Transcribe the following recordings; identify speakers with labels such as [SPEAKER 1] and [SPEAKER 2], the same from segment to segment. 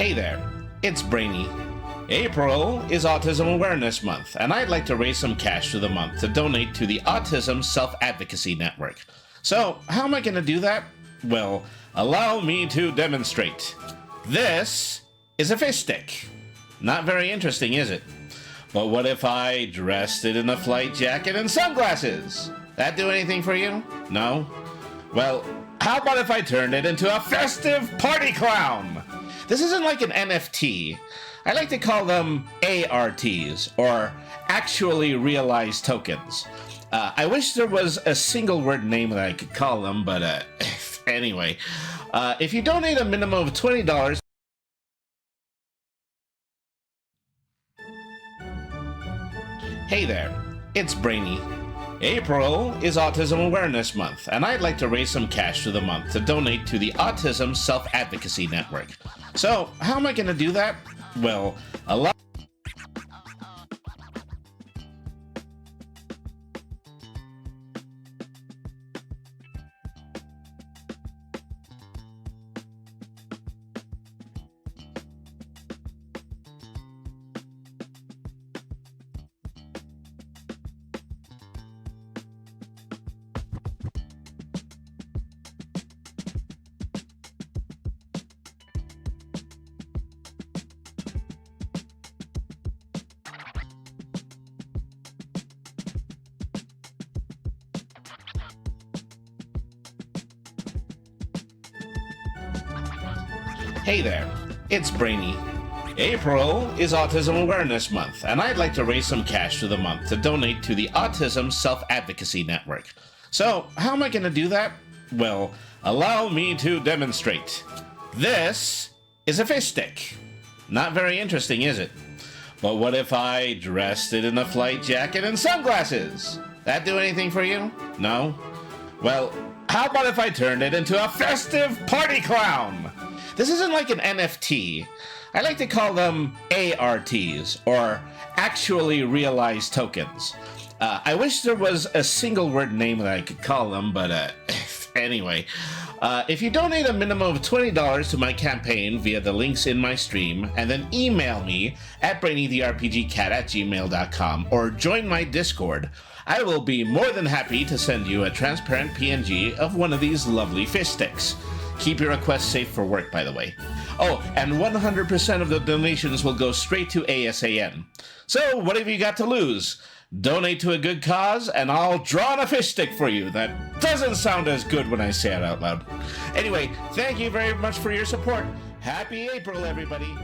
[SPEAKER 1] Hey there, it's Brainy. April is Autism Awareness Month, and I'd like to raise some cash for the month to donate to the Autism Self-Advocacy Network. So, how am I going to do that? Well, allow me to demonstrate. This is a fish stick. Not very interesting, is it? But what if I dressed it in a flight jacket and sunglasses? That do anything for you? No? Well, how about if I turned it into a festive party clown? This isn't like an NFT. I like to call them ARTs, or actually realized tokens. I wish there was a single word name that I could call them, but anyway. If you donate a minimum of $20... Hey there, it's Brainy. April is Autism Awareness Month, and I'd like to raise some cash for the month to donate to the Autism Self-Advocacy Network. So, how am I going to do that? Well, allow... Hey there, it's Brainy. April is Autism Awareness Month, and I'd like to raise some cash for the month to donate to the Autism Self-Advocacy Network. So, how am I going to do that? Well, allow me to demonstrate. This is a fish stick. Not very interesting, is it? But what if I dressed it in a flight jacket and sunglasses? That do anything for you? No? Well, how about if I turned it into a festive party clown? This isn't like an NFT. I like to call them ARTs, or actually realized tokens. I wish there was a single word name that I could call them, but anyway. If you donate a minimum of $20 to my campaign via the links in my stream, and then email me at brainytherpgcat@gmail.com or join my Discord, I will be more than happy to send you a transparent PNG of one of these lovely fish sticks. Keep your requests safe for work, by the way. Oh, and 100% of the donations will go straight to ASAN. So, what have you got to lose? Donate to a good cause, and I'll draw on a fish stick for you. That doesn't sound as good when I say it out loud. Anyway, thank you very much for your support. Happy April, everybody.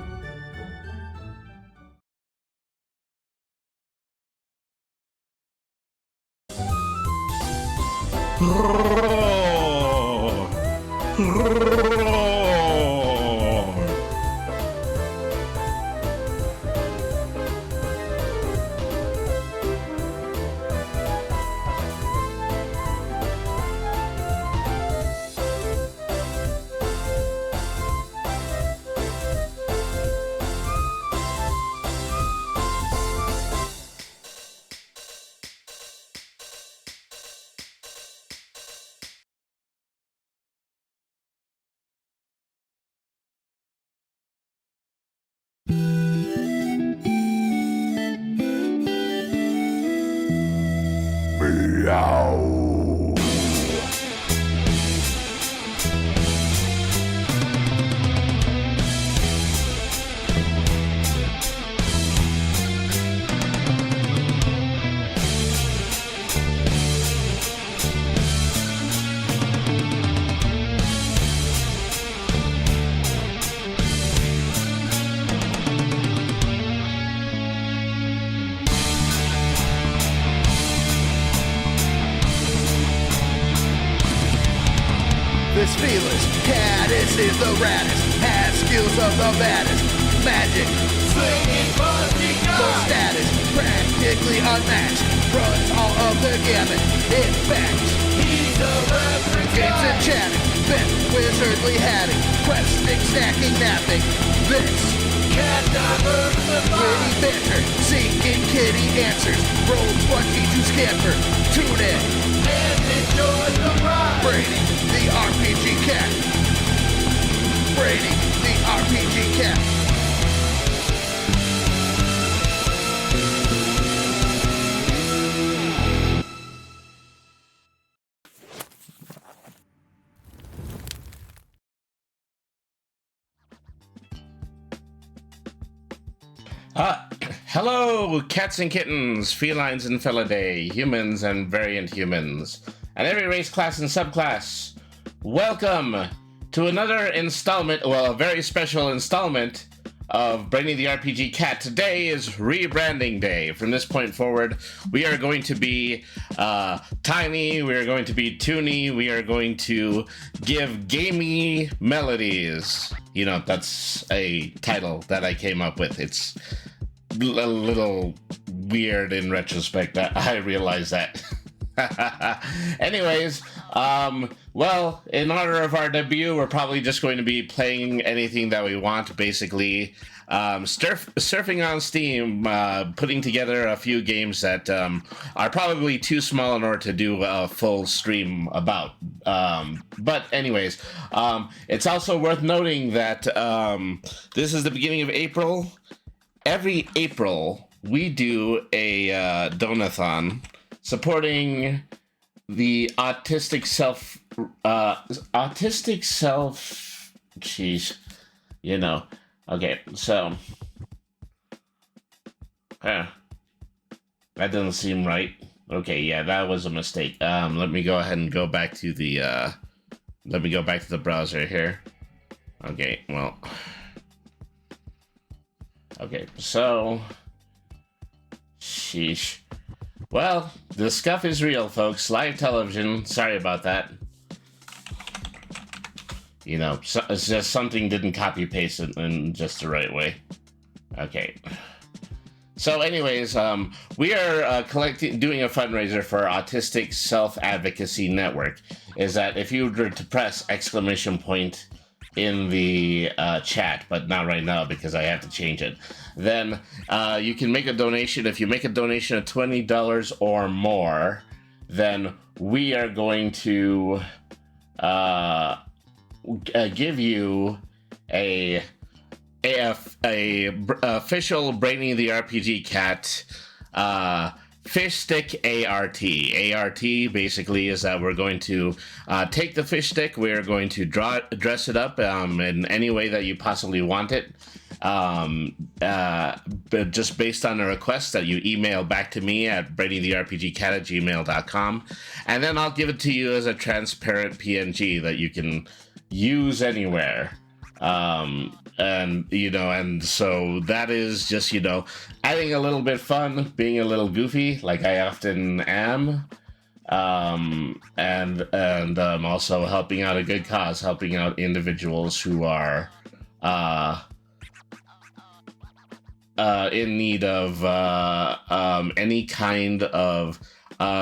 [SPEAKER 2] This fearless caddis is the raddest, has skills of the baddest, magic, slinging fuzzy guns, low status, practically unmatched, runs all of the gamut, in fact, he's a reference games and chatting, bent wizardly hatting, questing, stacking, napping, this cat diversified, witty banter, seeking kitty answers, roll 20 to scamper, tune in, and enjoy the ride, Brady, the RPG cat. Brady, the RPG cat.
[SPEAKER 1] Hello, cats and kittens, felines and felidae, humans and variant humans, and every race, class, and subclass. Welcome to another installment, well, a very special installment of Brainy the RPG Cat. Today is rebranding day. From this point forward, we are going to be tiny, we are going to be toony, we are going to give gamey melodies. You know, that's a title that I came up with. It's a little weird in retrospect. I realize that. Anyways, well, in honor of our debut, we're probably just going to be playing anything that we want, basically. Surfing on Steam, putting together a few games that are probably too small in order to do a full stream about. But anyways, it's also worth noting that this is the beginning of April. Every April, we do a donathon supporting the autistic self, geez, you know. Okay, so, that doesn't seem right. Okay, yeah, that was a mistake. Let me go ahead and go back to the, browser here. Okay, well, okay, so, sheesh. Well, the scuff is real, folks. Live television. Sorry about that. You know, it's just something didn't copy paste it in just the right way. Okay. So, anyways, we are doing a fundraiser for Autistic Self-Advocacy Network. Is that if you were to press exclamation point in the chat, but not right now because I have to change it, then you can make a donation. If you make a donation of $20 or more, then we are going to give you a official Brainy the RPG Cat fish stick ART. ART basically is that we're going to take the fish stick, we're going to dress it up in any way that you possibly want it. But just based on a request that you email back to me at bradytherpgcat@gmail.com, and then I'll give it to you as a transparent PNG that you can use anywhere. And you know, and so that is just, you know, adding a little bit fun, being a little goofy like I often am, and also helping out a good cause, helping out individuals who are in need of any kind of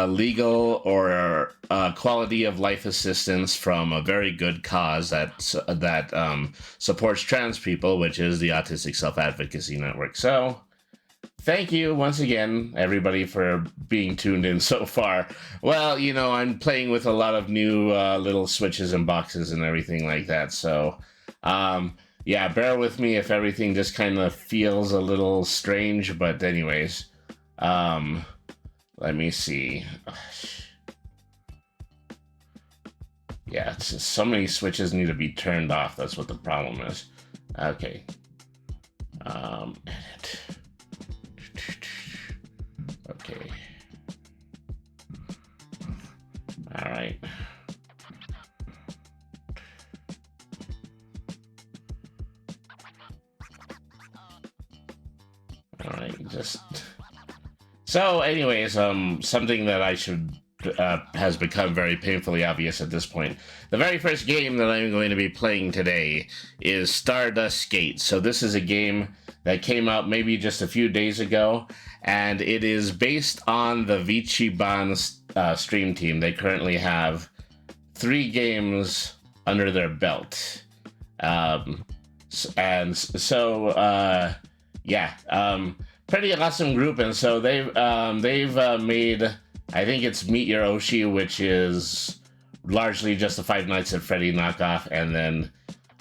[SPEAKER 1] legal or quality of life assistance from a very good cause that supports trans people, which is the Autistic Self-Advocacy Network. So, thank you once again, everybody, for being tuned in so far. Well, you know, I'm playing with a lot of new little switches and boxes and everything like that, so yeah, bear with me if everything just kind of feels a little strange, but anyways, let me see. Yeah, it's just so many switches need to be turned off. That's what the problem is. Okay. Edit. Okay. All right. All right, just... So, anyways, something that I should has become very painfully obvious at this point. The very first game that I'm going to be playing today is Stardust Skate. So this is a game that came out maybe just a few days ago, and it is based on the Vichiban stream team. They currently have 3 games under their belt. And so, yeah, pretty awesome group, and so they've made, I think it's Meet Your Oshi, which is largely just a Five Nights at Freddy knockoff, and then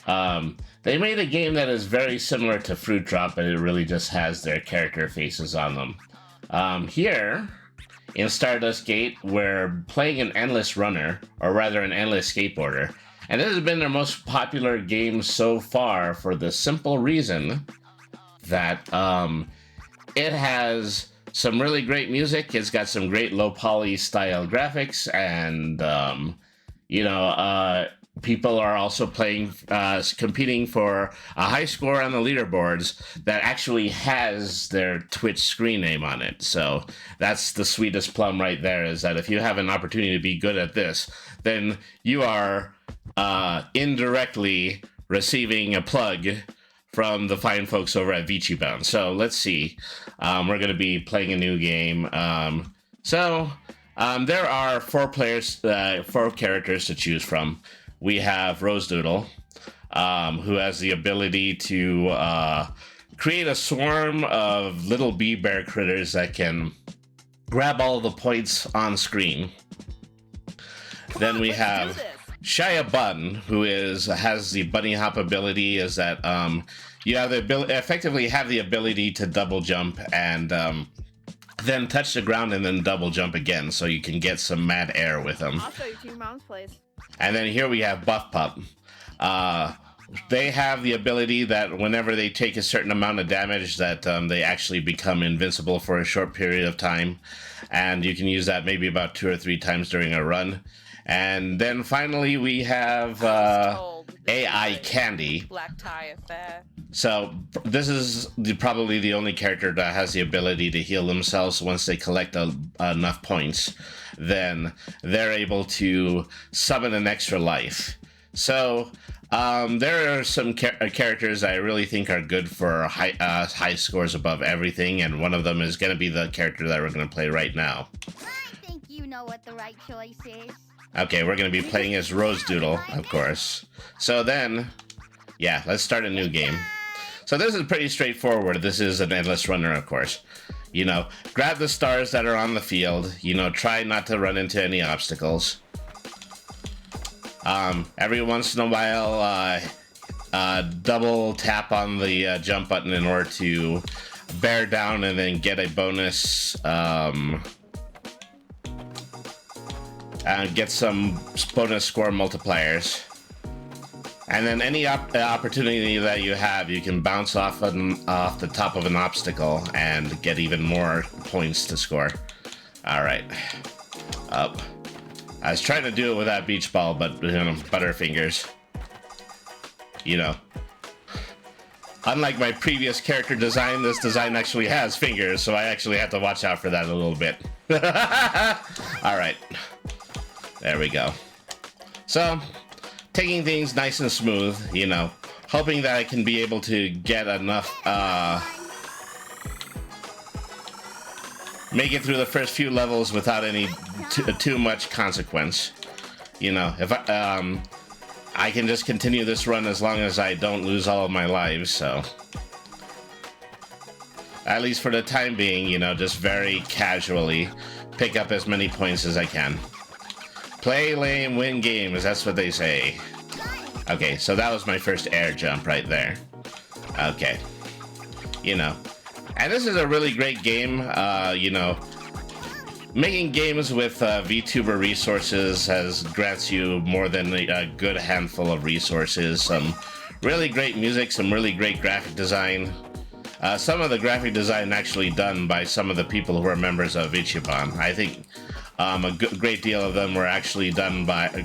[SPEAKER 1] They made a game that is very similar to Fruit Drop, but it really just has their character faces on them. Here, in Stardust Gate, we're playing an endless runner, or rather an endless skateboarder. And this has been their most popular game so far for the simple reason that it has some really great music. It's got some great low poly style graphics, and people are also playing, competing for a high score on the leaderboards that actually has their Twitch screen name on it. So that's the sweetest plum right there, is that if you have an opportunity to be good at this, then you are indirectly receiving a plug from the fine folks over at VinciBound. So let's see. We're going to be playing a new game. There are four characters to choose from. We have Rose Doodle, who has the ability to create a swarm of little bee bear critters that can grab all the points on screen. Then we have Shia Bun, who has the bunny hop ability. Is that you have the effectively have the ability to double jump and then touch the ground and then double jump again, so you can get some mad air with them.
[SPEAKER 3] I'll show you to your mom's place.
[SPEAKER 1] And then here we have Buff Pup. They have the ability that whenever they take a certain amount of damage, that they actually become invincible for a short period of time, and you can use that maybe about 2 or 3 times during a run. And then finally we have AI Candy.
[SPEAKER 3] Black tie affair.
[SPEAKER 1] So this is probably the only character that has the ability to heal themselves once they collect enough points. Then they're able to summon an extra life. So there are some characters I really think are good for high scores above everything, and one of them is going to be the character that we're going to play right now.
[SPEAKER 4] I think you know what the right choice is.
[SPEAKER 1] Okay, we're going to be playing as Rose Doodle, of course. So then, yeah, let's start a new game. So this is pretty straightforward. This is an endless runner, of course. Grab the stars that are on the field. Try not to run into any obstacles. Every once in a while, double tap on the jump button in order to bear down and then get a bonus. Get some bonus score multipliers. And then any opportunity that you have, you can bounce off the top of an obstacle and get even more points to score. All right. Up. I was trying to do it without beach ball, but butterfingers. Unlike my previous character design, this design actually has fingers, so I actually have to watch out for that a little bit. All right. There we go. So, taking things nice and smooth, hoping that I can be able to get enough, make it through the first few levels without any too much consequence. If I can just continue this run as long as I don't lose all of my lives, so. At least for the time being, just very casually pick up as many points as I can. Play lame, win games, that's what they say. Okay, so that was my first air jump right there. Okay. And this is a really great game. Making games with VTuber resources grants you more than a good handful of resources. Some really great music, some really great graphic design. Some of the graphic design actually done by some of the people who are members of VinciBound. I think a great deal of them were actually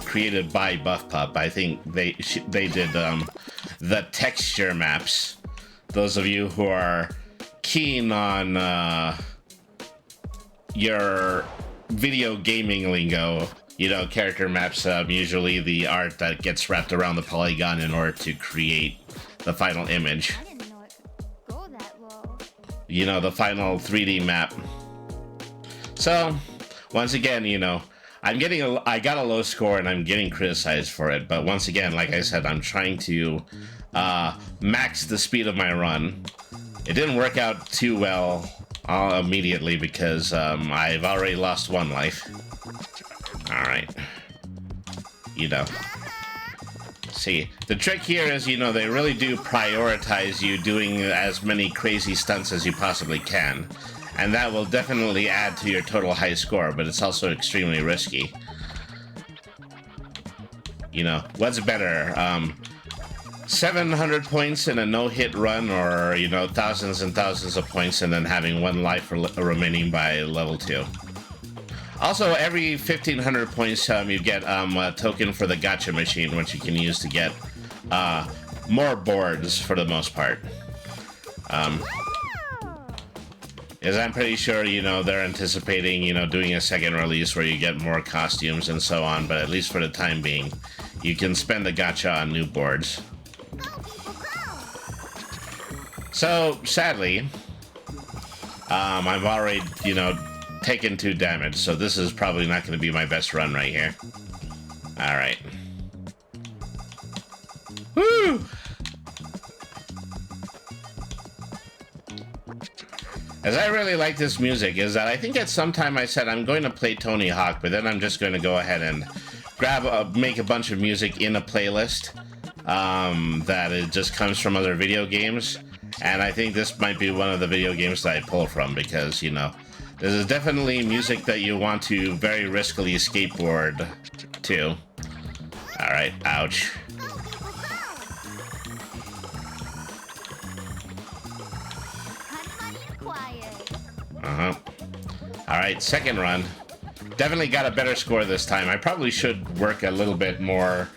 [SPEAKER 1] created by Buff Pup. I think they did the texture maps. Those of you who are keen on your video gaming lingo, character maps, usually the art that gets wrapped around the polygon in order to create the final image.
[SPEAKER 4] I didn't know it could go that low.
[SPEAKER 1] The final 3D map. So, once again, I got a low score and I'm getting criticized for it, but once again, like I said, I'm trying to max the speed of my run. It didn't work out too well immediately because I've already lost 1 life. Alright. See, the trick here is, you know, they really do prioritize you doing as many crazy stunts as you possibly can. And that will definitely add to your total high score, but it's also extremely risky. You know, what's better? 700 points in a no-hit run, or, you know, thousands and thousands of points and then having one life remaining by level 2. Also, every 1,500 points, you get a token for the gacha machine, which you can use to get more boards for the most part. As I'm pretty sure, you know, they're anticipating, you know, doing a second release where you get more costumes and so on, but at least for the time being, you can spend the gacha on new boards. So, sadly, I've already, you know, taken 2 damage, so this is probably not going to be my best run right here. Alright. Woo! As I really like this music is that I think at some time I said I'm going to play Tony Hawk, but then I'm just going to go ahead and make a bunch of music in a playlist that it just comes from other video games. And I think this might be one of the video games that I pull from because, you know, this is definitely music that you want to very riskily skateboard to. Alright, ouch. Uh-huh. Alright, second run. Definitely got a better score this time. I probably should work a little bit more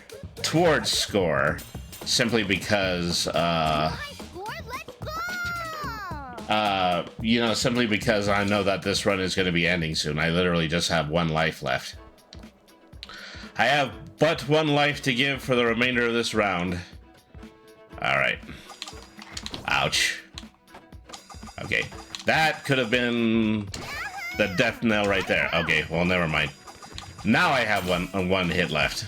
[SPEAKER 1] towards score, simply because, you know, simply because I know that this run is going to be ending soon. I literally just have 1 life left. I have but 1 life to give for the remainder of this round. Alright. Ouch. Okay. That could have been the death knell right there. Okay, well, never mind. Now I have one hit left.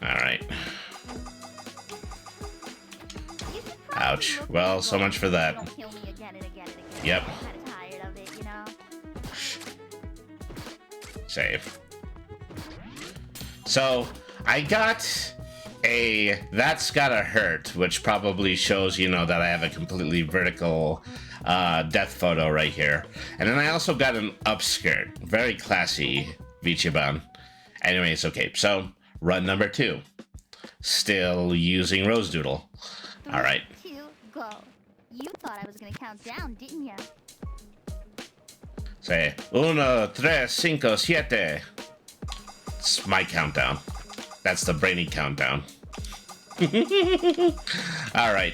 [SPEAKER 1] Alright. Ouch. Well, so much for that. Yep. Save. So, I got a That's Gotta Hurt, which probably shows, you know, that I have a completely vertical death photo right here. And then I also got an upskirt. Very classy, Vichiban. Anyways, okay, so run number 2. Still using Rose Doodle. Alright.
[SPEAKER 4] 3, 2, go. You thought I was gonna count down, didn't ya?
[SPEAKER 1] Say, 1, 3, 5, 7. It's my countdown. That's the brainy countdown. Alright.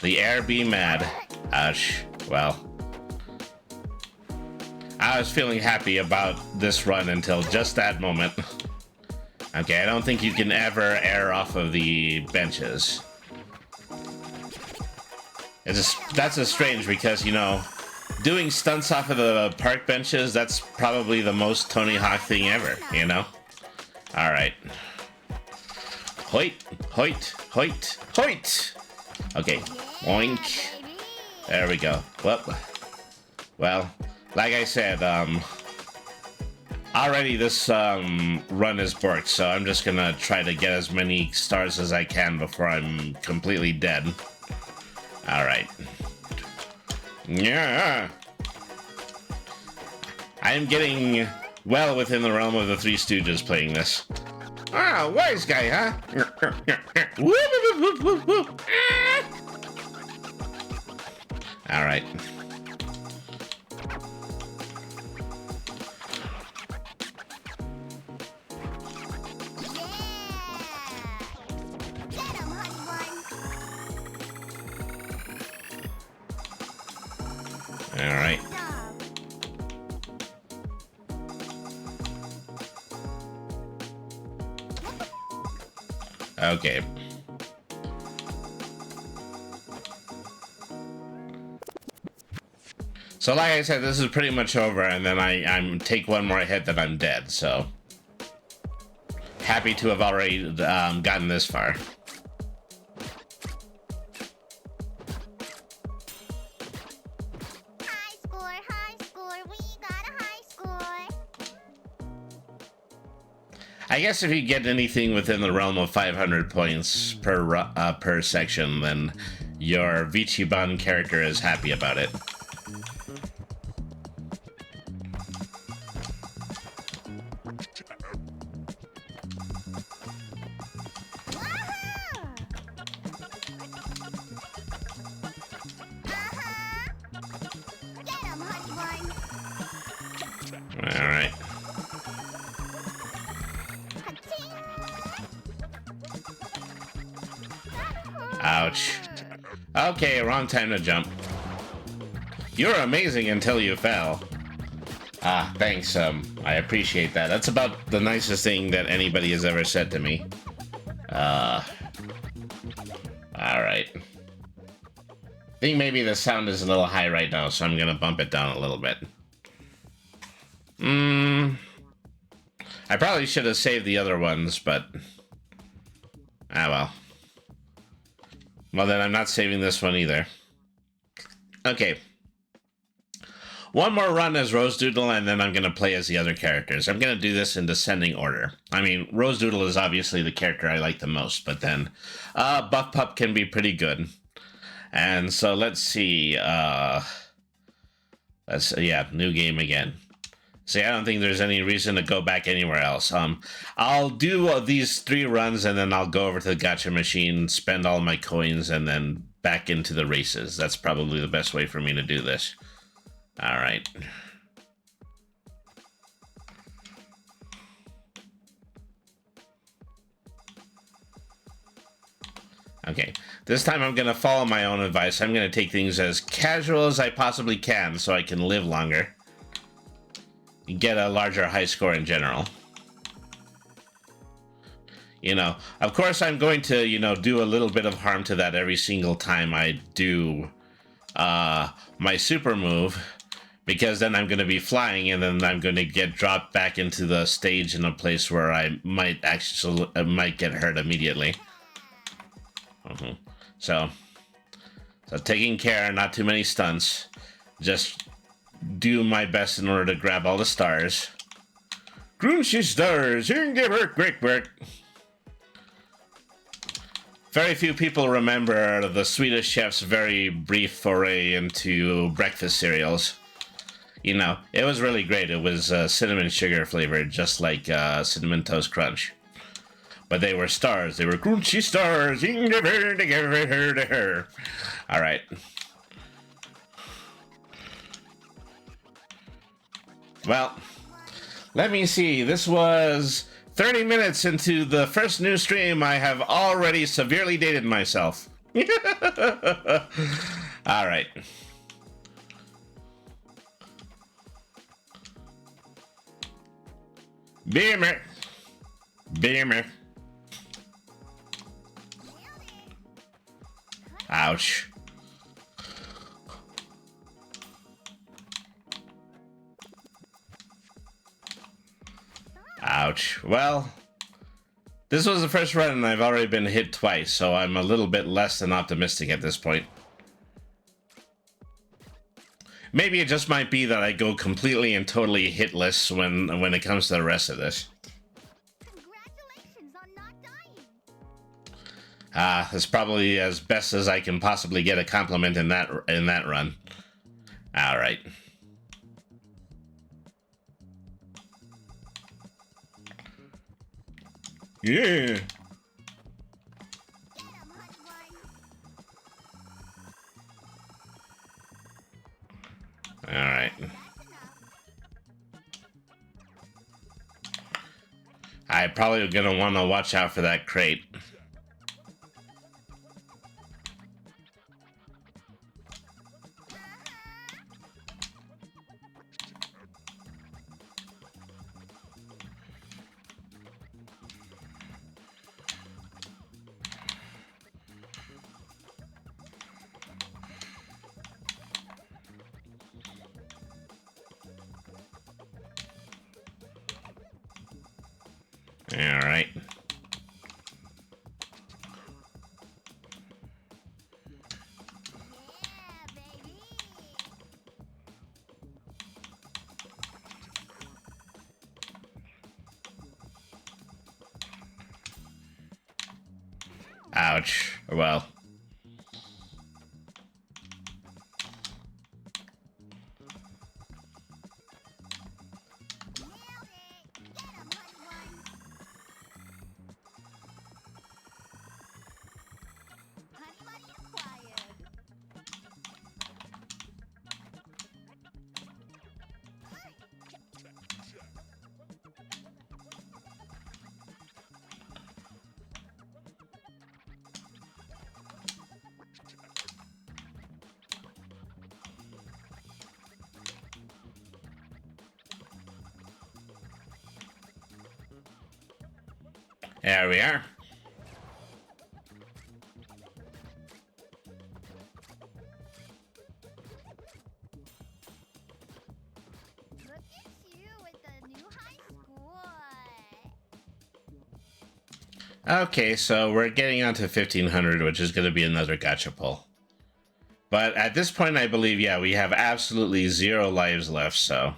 [SPEAKER 1] The air be mad. Ouch. Well. I was feeling happy about this run until just that moment. Okay, I don't think you can ever air off of the benches. That's just strange because, you know, doing stunts off of the park benches, that's probably the most Tony Hawk thing ever, you know? Alright. Hoit, hoit, hoit, hoit! Okay, oink. There we go. Well, like I said, already this run is borked, so I'm just gonna try to get as many stars as I can before I'm completely dead. Alright. Yeah. I am getting well within the realm of the Three Stooges playing this. Ah, wise guy, huh? Alright. Alright. Okay. So like I said, this is pretty much over, and then I'm take one more hit, then I'm dead, so. Happy to have already gotten this far. I guess if you get anything within the realm of 500 points per section, then your Vichiban character is happy about it. Alright. Ouch. Okay, wrong time to jump. You're amazing until you fell. Ah, thanks, I appreciate that. That's about the nicest thing that anybody has ever said to me. Alright. I think maybe the sound is a little high right now, so I'm gonna bump it down a little bit. I probably should have saved the other ones, but... ah, well. Well, then I'm not saving this one either. Okay. One more run as Rose Doodle, and then I'm going to play as the other characters. I'm going to do this in descending order. I mean, Rose Doodle is obviously the character I like the most, but then Buff Pup can be pretty good. And so let's see. New game again. See, I don't think there's any reason to go back anywhere else. I'll do these 3 runs, and then I'll go over to the gacha machine, spend all my coins, and then back into the races. That's probably the best way for me to do this. All right. Okay, this time I'm going to follow my own advice. I'm going to take things as casual as I possibly can so I can live longer. Get a larger high score in general. You know, of course I'm going to, you know, do a little bit of harm to that every single time I do my super move, because then I'm going to be flying and then I'm going to get dropped back into the stage in a place where I might get hurt immediately. So taking care, not too many stunts, just do my best in order to grab all the stars. Grunchy stars, you can give her quick work. Very few people remember the Swedish chef's very brief foray into breakfast cereals. You know, it was really great. It was cinnamon sugar flavored, just like Cinnamon Toast Crunch. But they were stars. They were Grunchy stars. You can give her to her. All right. Well, let me see. This was 30 minutes into the first new stream. I have already severely dated myself. All right. Beamer. Beamer. Ouch. Ouch. Well, this was the first run and I've already been hit twice, so I'm a little bit less than optimistic at this point. Maybe it just might be that I go completely and totally hitless when it comes to the rest of this.
[SPEAKER 4] Congratulations on not dying.
[SPEAKER 1] That's probably as best as I can possibly get a compliment in that run. All right. Yeah. All right. I'm probably gonna want to watch out for that crate. All right. Ouch. Well. There we are.
[SPEAKER 4] Look at you with the new high score.
[SPEAKER 1] Okay, so we're getting on to 1500, which is going to be another gacha pull. But at this point, I believe, yeah, we have absolutely 0 lives left, so...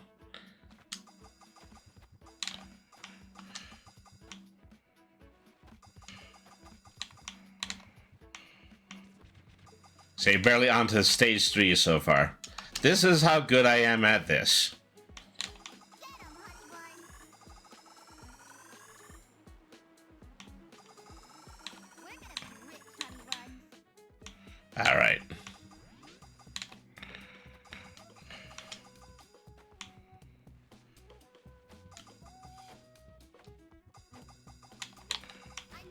[SPEAKER 1] So barely onto stage 3 so far. This is how good I am at this. All right.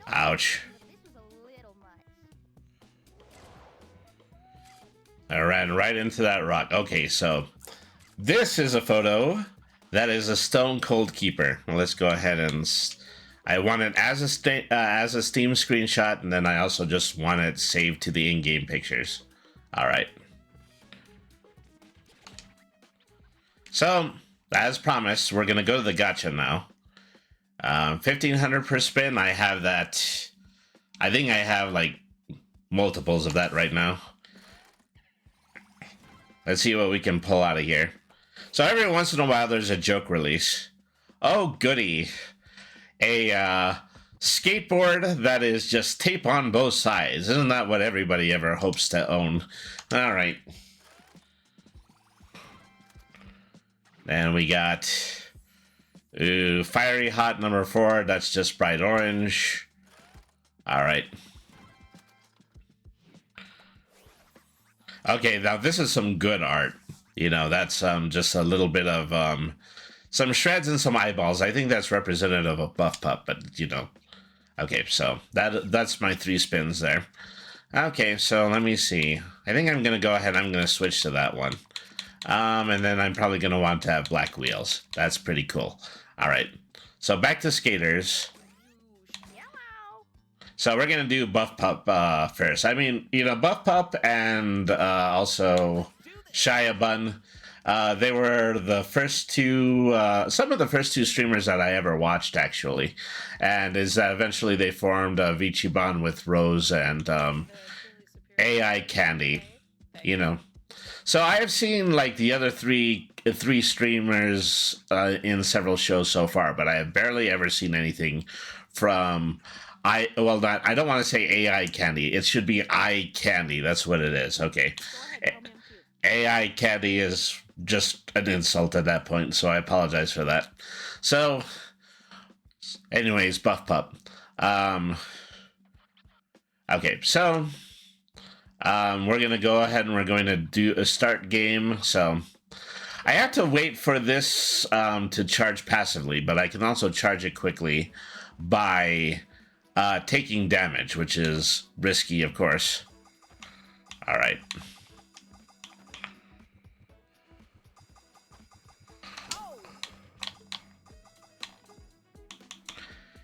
[SPEAKER 1] Ouch. I ran right into that rock. Okay, so this is a photo that is a Stone Cold Keeper. Well, let's go ahead and... I want it as a Steam screenshot, and then I also just want it saved to the in-game pictures. All right. So, as promised, we're going to go to the gacha now. 1,500 per spin. I have that. I think I have, like, multiples of that right now. Let's see what we can pull out of here. So every once in a while, there's a joke release. Oh, goody. A skateboard that is just tape on both sides. Isn't that what everybody ever hopes to own? All right. And we got Fiery Hot number 4. That's just bright orange. All right. Okay, now this is some good art. You know, that's just a little bit of some shreds and some eyeballs. I think that's representative of Buff Pup, but you know. Okay, so that's my 3 spins there. Okay, so let me see. I think I'm gonna go ahead. I'm gonna switch to that one, and then I'm probably gonna want to have black wheels. That's pretty cool. All right, so back to skaters. So we're going to do Buff Pup first. I mean, you know, Buff Pup and also Shia Bun, they were the first two, some of the first 2 streamers that I ever watched, actually. And is that eventually they formed Vichiban with Rose and AI Candy, you know. So I have seen, like, the other three streamers in several shows so far, but I have barely ever seen anything from... I don't want to say AI Candy. It should be Eye Candy. That's what it is. Okay. AI Candy is just an insult at that point, so I apologize for that. So, anyways, Buff Pup. Okay, so we're going to go ahead and we're going to do a start game. So, I have to wait for this to charge passively, but I can also charge it quickly by... taking damage, which is risky, of course. All right.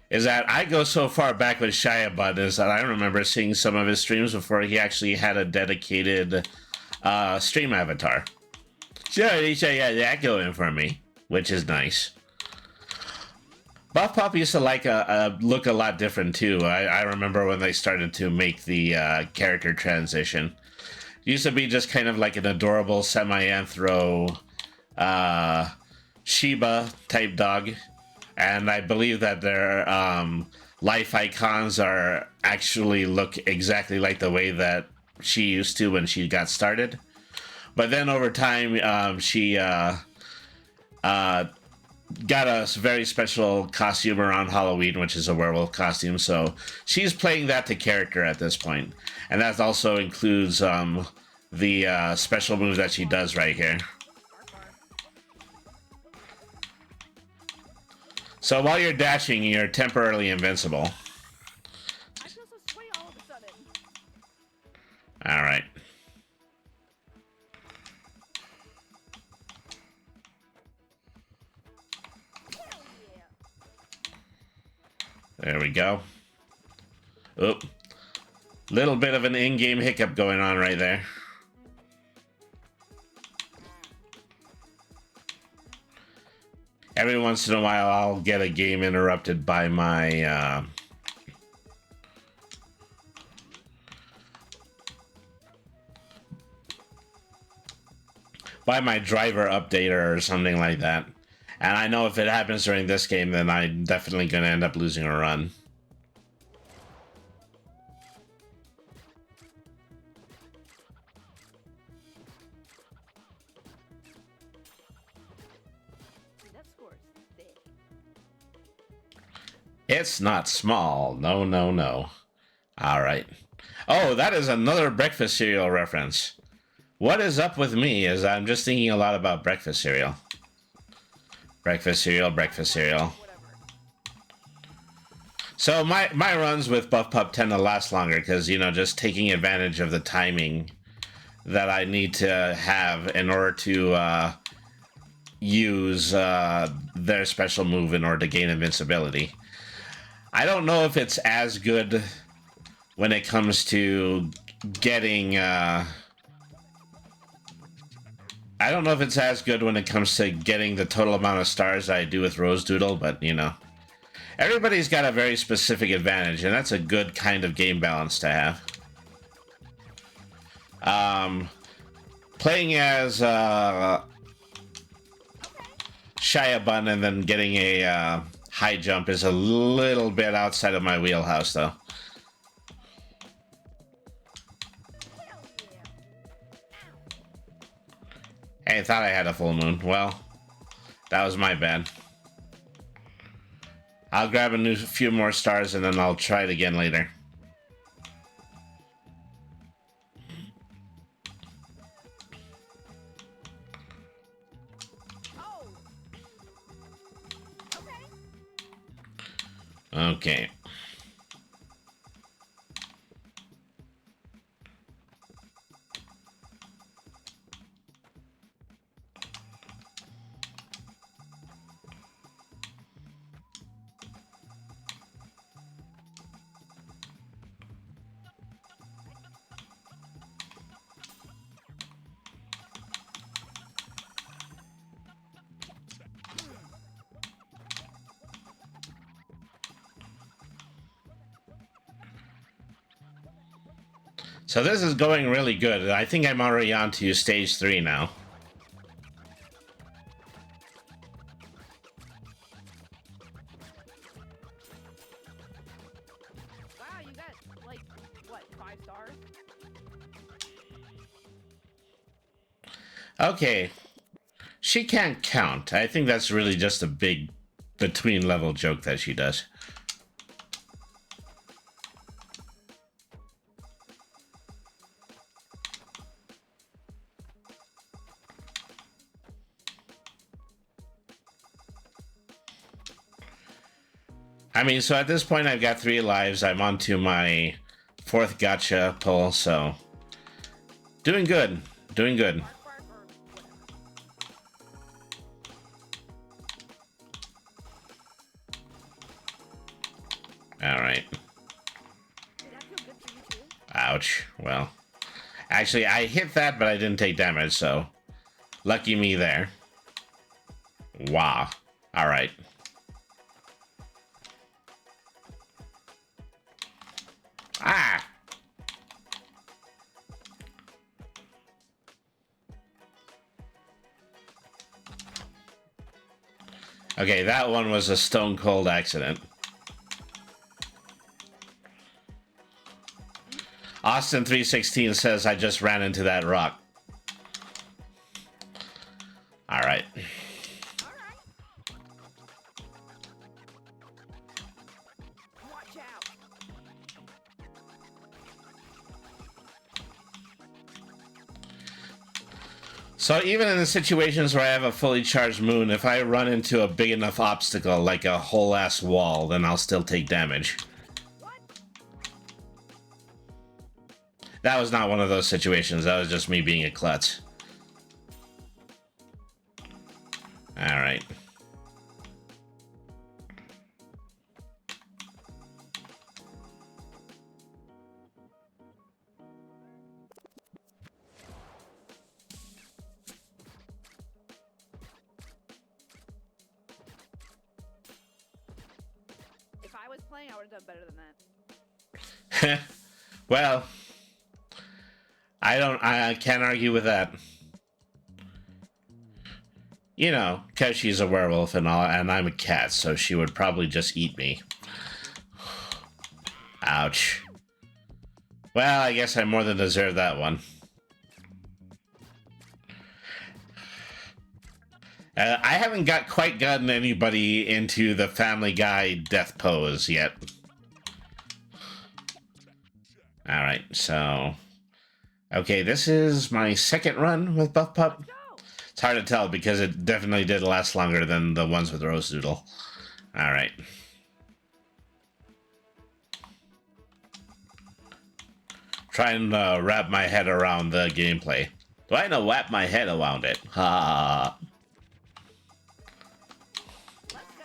[SPEAKER 1] Is that I go so far back with Shia Bud is that I remember seeing some of his streams before he actually had a dedicated stream avatar. So he had that going for me, which is nice. Buff Pup used to look a lot different too. I remember when they started to make the character transition. It used to be just kind of like an adorable semi-anthro Shiba type dog, and I believe that life icons are actually look exactly like the way that she used to when she got started. But then over time, she got a very special costume around Halloween, which is a werewolf costume. So she's playing that to character at this point, and that also includes the special move that she does right here. So while you're dashing, you're temporarily invincible.
[SPEAKER 3] I feel so sweaty all of a sudden.
[SPEAKER 1] All right.
[SPEAKER 3] Hell yeah.
[SPEAKER 1] There we go. Oop. Little bit of an in-game hiccup going on right there. Every once in a while, I'll get a game interrupted by my driver updater or something like that. And I know if it happens during this game, then I'm definitely going to end up losing a run.
[SPEAKER 3] That score's thick.
[SPEAKER 1] It's not small. No, no, no. All right. Oh, that is another breakfast cereal reference. What is up with me is I'm just thinking a lot about breakfast cereal. Breakfast cereal, breakfast cereal.
[SPEAKER 3] Whatever.
[SPEAKER 1] So my runs with Buff Pup tend to last longer because, you know, just taking advantage of the timing that I need to have in order to use their special move in order to gain invincibility. I don't know if it's as good when it comes to getting... I don't know if it's as good when it comes to getting the total amount of stars that I do with Rose Doodle, but, you know. Everybody's got a very specific advantage, and that's a good kind of game balance to have. Playing as Shia Bun and then getting a high jump is a little bit outside of my wheelhouse, though. Hey, I thought I had a full moon. Well, that was my bad. I'll grab a few more stars and then I'll try it again later.
[SPEAKER 3] Oh. Okay.
[SPEAKER 1] Okay. So this is going really good. I think I'm already on to stage 3 now.
[SPEAKER 3] Wow, you got, like, what, 5 stars?
[SPEAKER 1] Okay. She can't count. I think that's really just a big between level joke that she does. I mean, so at this point I've got 3 lives. I'm on to my 4th gotcha pull, so doing good. Doing good. Alright.
[SPEAKER 3] Did that feel good for you too?
[SPEAKER 1] Ouch. Well, actually, I hit that, but I didn't take damage, so lucky me there. Wow. Alright. Ah! Okay, that one was a stone cold accident. Austin316 says I just ran into that rock. All right.
[SPEAKER 3] Watch out.
[SPEAKER 1] So even in the situations where I have a fully charged moon, if I run into a big enough obstacle, like a whole ass wall, then I'll still take damage. That was not one of those situations. That was just me being a klutz. All right.
[SPEAKER 3] If I was playing, I would have done better than that.
[SPEAKER 1] Well, I can't argue with that. You know, because she's a werewolf and all, and I'm a cat, so she would probably just eat me. Ouch. Well, I guess I more than deserve that one. I haven't quite gotten anybody into the Family Guy death pose yet. Alright, so... Okay, this is my second run with Buff Pup. It's hard to tell because it definitely did last longer than the ones with Rose Doodle. Alright. Try and wrap my head around the gameplay. Do I know wrap my head around it? Ha!
[SPEAKER 3] Let's go.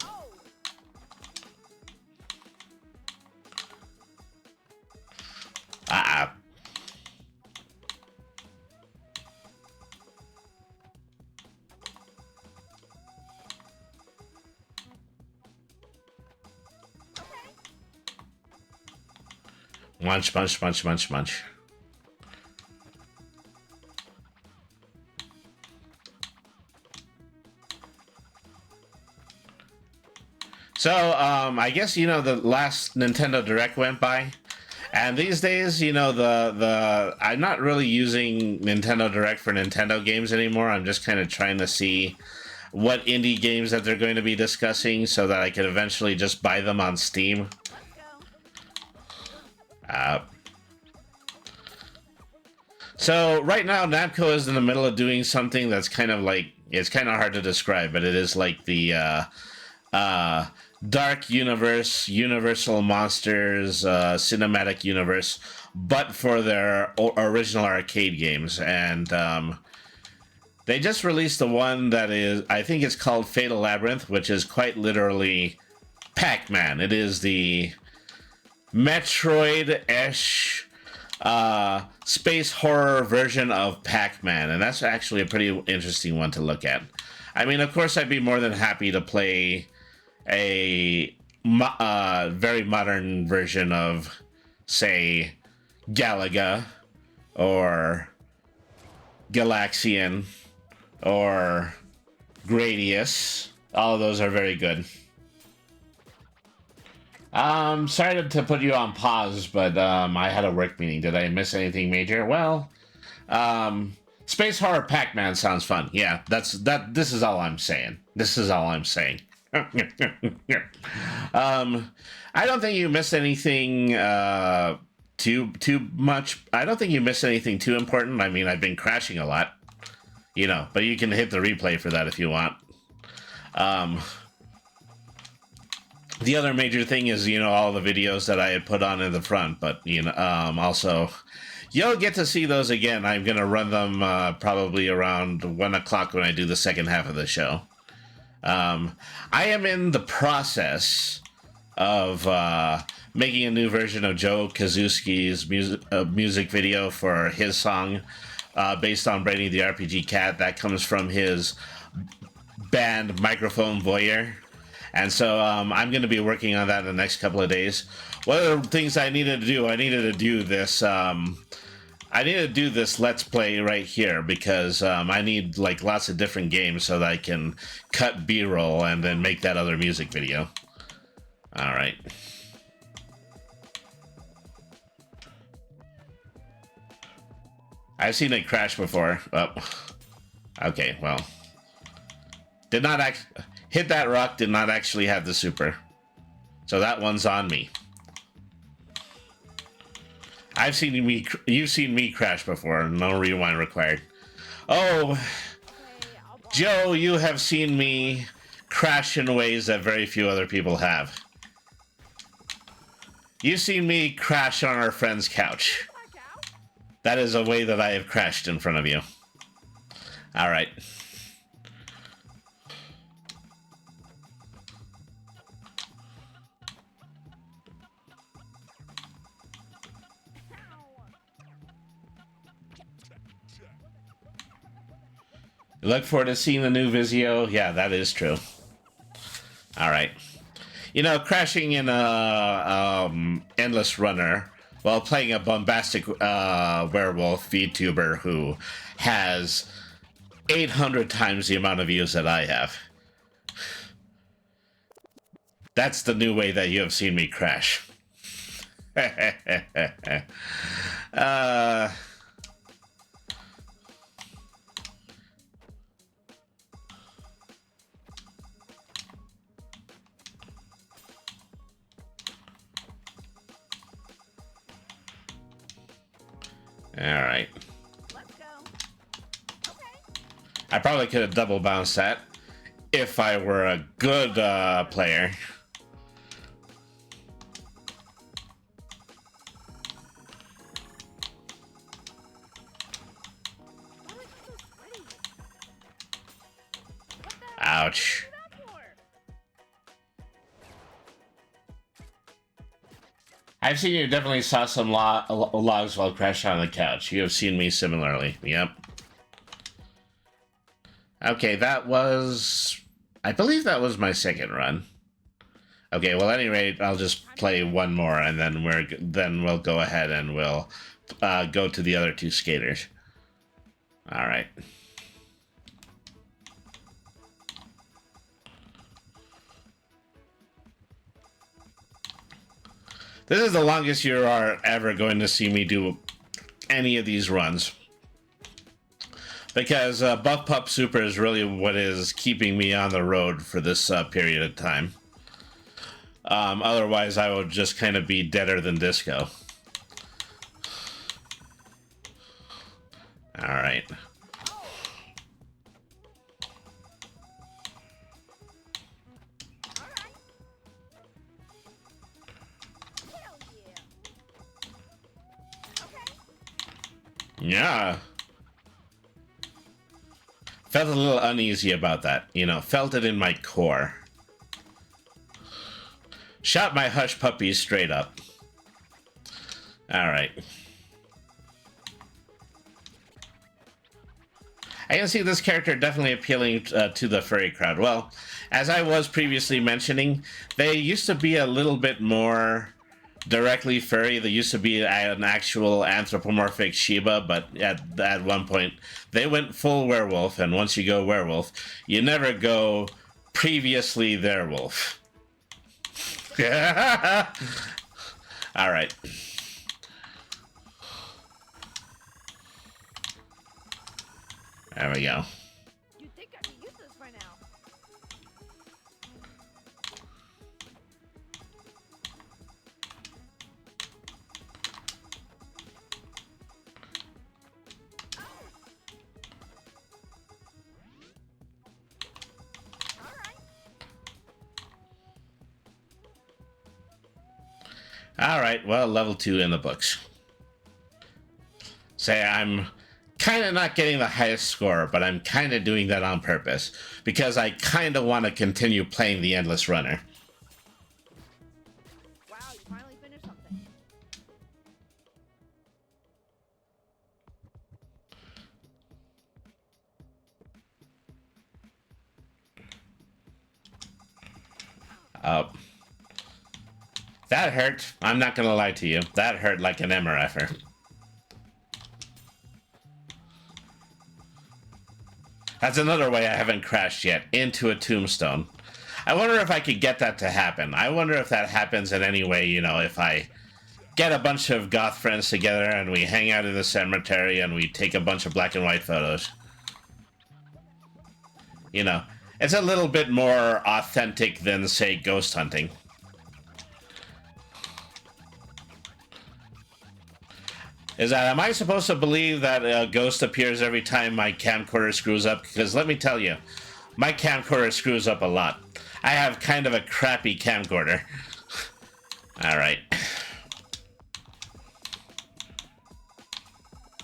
[SPEAKER 3] Oh.
[SPEAKER 1] Munch, munch, munch, munch, munch. So, I guess, you know, the last Nintendo Direct went by. And these days, you know, I'm not really using Nintendo Direct for Nintendo games anymore. I'm just kind of trying to see what indie games that they're going to be discussing so that I can eventually just buy them on Steam. So right now, Namco is in the middle of doing something that's kind of like, it's kind of hard to describe, but it is like the Dark Universe, Universal Monsters, Cinematic Universe, but for their original arcade games. And they just released the one that is, I think it's called Fatal Labyrinth, which is quite literally Pac-Man. It is the Metroid-ish space horror version of Pac-Man, and that's actually a pretty interesting one to look at. I mean, of course, I'd be more than happy to play a very modern version of, say, Galaga, or Galaxian, or Gradius. All of those are very good. Sorry to put you on pause, but I had a work meeting. Did I miss anything major? Well, Space Horror Pac-Man sounds fun. Yeah, this is all I'm saying. This is all I'm saying. I don't think you missed anything too much. I don't think you missed anything too important. I mean, I've been crashing a lot, you know, but you can hit the replay for that if you want. The other major thing is, you know, all the videos that I had put on in the front, but, you know, also, you'll get to see those again. I'm going to run them probably around 1 o'clock when I do the second half of the show. I am in the process of making a new version of Joe Kazuski's music video for his song based on Brainy the RPG Cat. That comes from his band Microphone Voyeur. And so I'm going to be working on that in the next couple of days. One of the things I needed to do this I need to do this Let's Play right here because I need like lots of different games so that I can cut B-roll and then make that other music video. All right. I've seen it crash before. Oh. Okay, well. Did not hit that rock, did not actually have the super. So that one's on me. You've seen me crash before. No rewind required. Oh, Joe, you have seen me crash in ways that very few other people have. You've seen me crash on our friend's couch. That is a way that I have crashed in front of you. All right. You look forward to seeing the new Vizio? Yeah, that is true. All right. You know, crashing in a endless runner while playing a bombastic werewolf VTuber who has 800 times the amount of views that I have. That's the new way that you have seen me crash. Alright.
[SPEAKER 3] Let's go. Okay.
[SPEAKER 1] I probably could have double bounced that if I were a good player.
[SPEAKER 3] Why am I so sweaty? What the hell
[SPEAKER 1] Ouch.
[SPEAKER 3] is that for?
[SPEAKER 1] I've seen you definitely saw some logs while crashing on the couch. You have seen me similarly. Yep. Okay, that was... I believe that was my second run. Okay, well, at any rate, I'll just play one more, and then we'll go ahead and we'll go to the other two skaters. All right. This is the longest you are ever going to see me do any of these runs. Because Buff Pup Super is really what is keeping me on the road for this period of time. Otherwise, I would just kind of be deader than disco. All right.
[SPEAKER 3] Hell yeah. Okay.
[SPEAKER 1] Yeah. Felt a little uneasy about that. You know, felt it in my core. Shot my hush puppies straight up. All right. I can see this character definitely appealing to the furry crowd. Well, as I was previously mentioning, they used to be a little bit more directly furry. They used to be an actual anthropomorphic Shiba, but at one point they went full werewolf, and once you go werewolf, you never go previously their wolf. All right. There we go.
[SPEAKER 3] You think I can use this right now?
[SPEAKER 1] All right, well, level 2 in the books. Say I'm kind of not getting the highest score, but I'm kind of doing that on purpose because I kind of want to continue playing the Endless Runner.
[SPEAKER 3] Wow, you finally finished something.
[SPEAKER 1] That hurt. I'm not going to lie to you. That hurt like an MRFer. That's another way I haven't crashed yet, into a tombstone. I wonder if I could get that to happen. I wonder if that happens in any way, you know, if I get a bunch of goth friends together and we hang out in the cemetery and we take a bunch of black and white photos. You know, it's a little bit more authentic than, say, ghost hunting. Am I supposed to believe that a ghost appears every time my camcorder screws up? Because let me tell you, my camcorder screws up a lot. I have kind of a crappy camcorder. All right.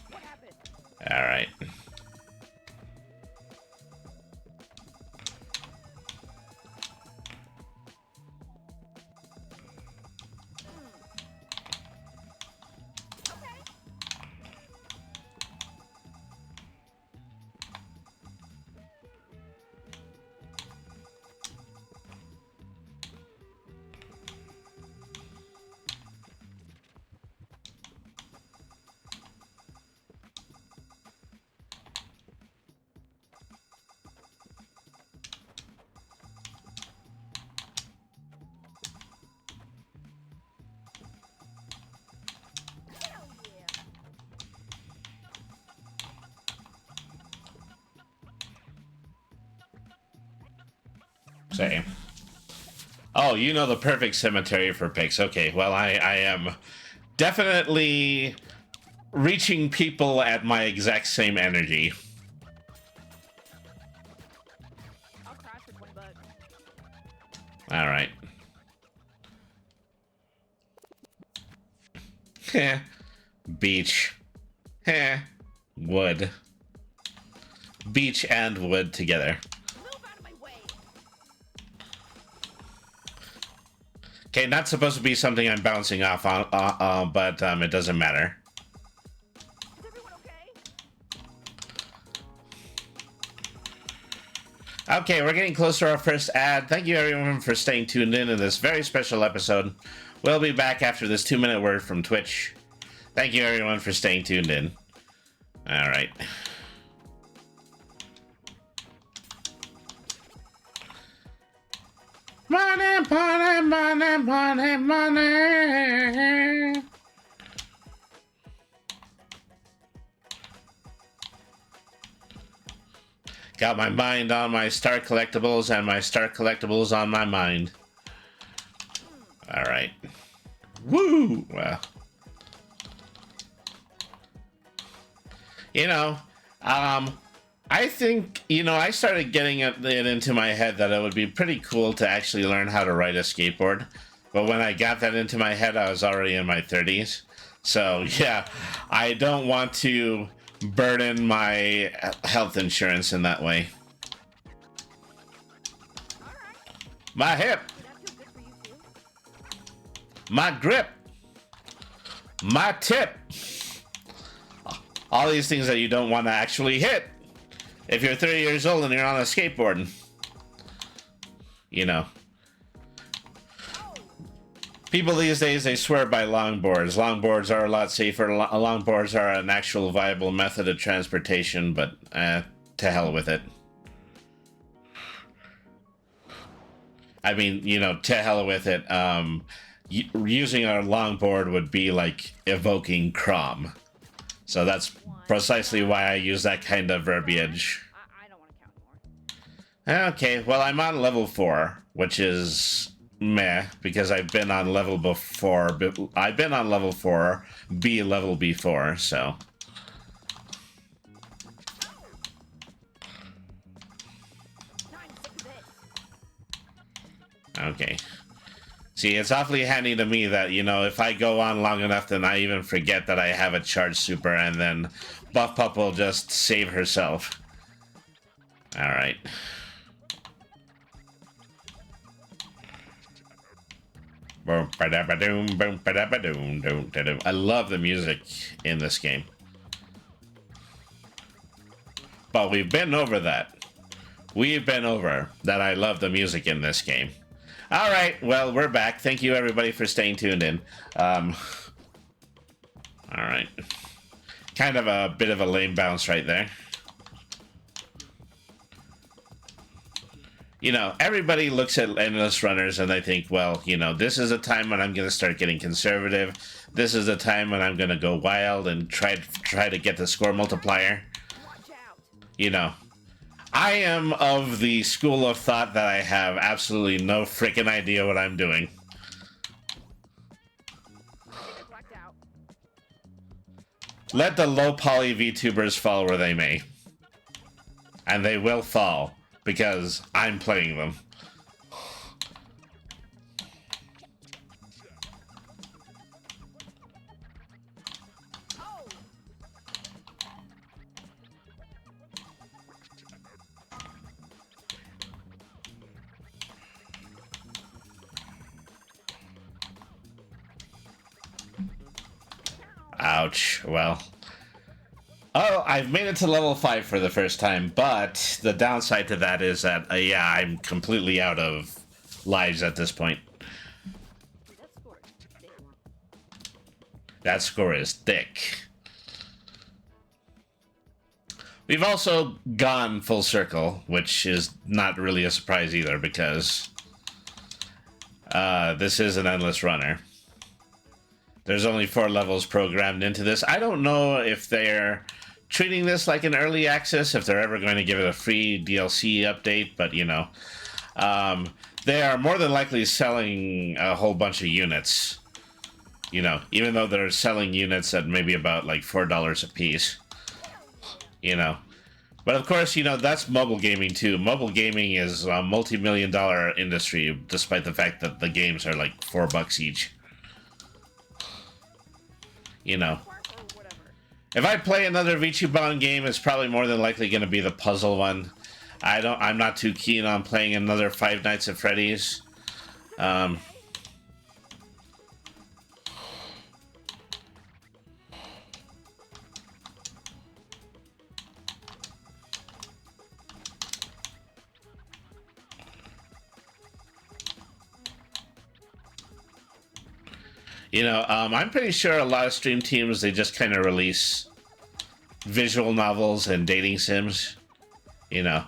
[SPEAKER 3] What happened?
[SPEAKER 1] All right. Same. Oh, you know the perfect cemetery for pigs. Okay, well, I am definitely reaching people at my exact same energy.
[SPEAKER 3] I'll crash for 20 bucks.
[SPEAKER 1] All right. Heh. Beach. Heh. Wood. Beach and wood together.
[SPEAKER 3] Move out of my way.
[SPEAKER 1] Okay, not supposed to be something I'm bouncing off on, but it doesn't matter.
[SPEAKER 3] Is everyone okay?
[SPEAKER 1] Okay, we're getting close to our first ad. Thank you everyone for staying tuned in this very special episode. We'll be back after this 2-minute word from Twitch. Thank you everyone for staying tuned in. All right. Money, money, money, money, money. Got my mind on my star collectibles and my star collectibles on my mind. All right. Woo! Well, you know, I think, you know, I started getting it into my head that it would be pretty cool to actually learn how to ride a skateboard. But when I got that into my head, I was already in my 30s. So, yeah, I don't want to burden my health insurance in that way. My hip.
[SPEAKER 3] That feels good for you too.
[SPEAKER 1] My grip. My tip. All these things that you don't want to actually hit if you're 30 years old and you're on a skateboard. You know. People these days, they swear by longboards. Longboards are a lot safer. Longboards are an actual viable method of transportation, but to hell with it. I mean, you know, to hell with it. Using a longboard would be like evoking Crom. So that's precisely why I use that kind of verbiage.
[SPEAKER 3] I don't want to count more.
[SPEAKER 1] Okay, well, I'm on level 4, which is meh, because I've been on level before. I've been on level 4, B level before, so.
[SPEAKER 3] No, I'm sick of it.
[SPEAKER 1] Okay. See, it's awfully handy to me that, you know, if I go on long enough, then I even forget that I have a charged super, and then Buff Pup will just save herself. Alright. I love the music in this game. But we've been over that. We've been over that I love the music in this game. All right, well, we're back. Thank you, everybody, for staying tuned in. All right. Kind of a bit of a lame bounce right there. You know, everybody looks at endless runners and they think, well, you know, this is a time when I'm going to start getting conservative. This is a time when I'm going to go wild and try to get the score multiplier.
[SPEAKER 3] Watch out.
[SPEAKER 1] You know, I am of the school of thought that I have absolutely no freaking idea what I'm doing.
[SPEAKER 3] I blacked out.
[SPEAKER 1] Let the low poly VTubers fall where they may. And they will fall, because I'm playing them.
[SPEAKER 3] Oh!
[SPEAKER 1] Ouch. Well. Oh, I've made it to level 5 for the first time, but the downside to that is that, yeah, I'm completely out of lives at this point.
[SPEAKER 3] That score
[SPEAKER 1] That score is
[SPEAKER 3] is thick.
[SPEAKER 1] thick. We've also gone full circle, which is not really a surprise either, because this is an endless runner. There's only 4 levels programmed into this. I don't know if they're treating this like an early access, if they're ever going to give it a free DLC update, but, you know, they are more than likely selling a whole bunch of units. You know, even though they're selling units at maybe about like $4 a piece. You know. But of course, you know, that's mobile gaming too. Mobile gaming is a multi-million-dollar industry, despite the fact that the games are like $4 each. You know.
[SPEAKER 3] Or whatever.
[SPEAKER 1] If I play another VTuber game, it's probably more than likely going to be the puzzle one. I'm not too keen on playing another Five Nights at Freddy's. You know, I'm pretty sure a lot of stream teams, they just kind of release visual novels and dating sims, you know.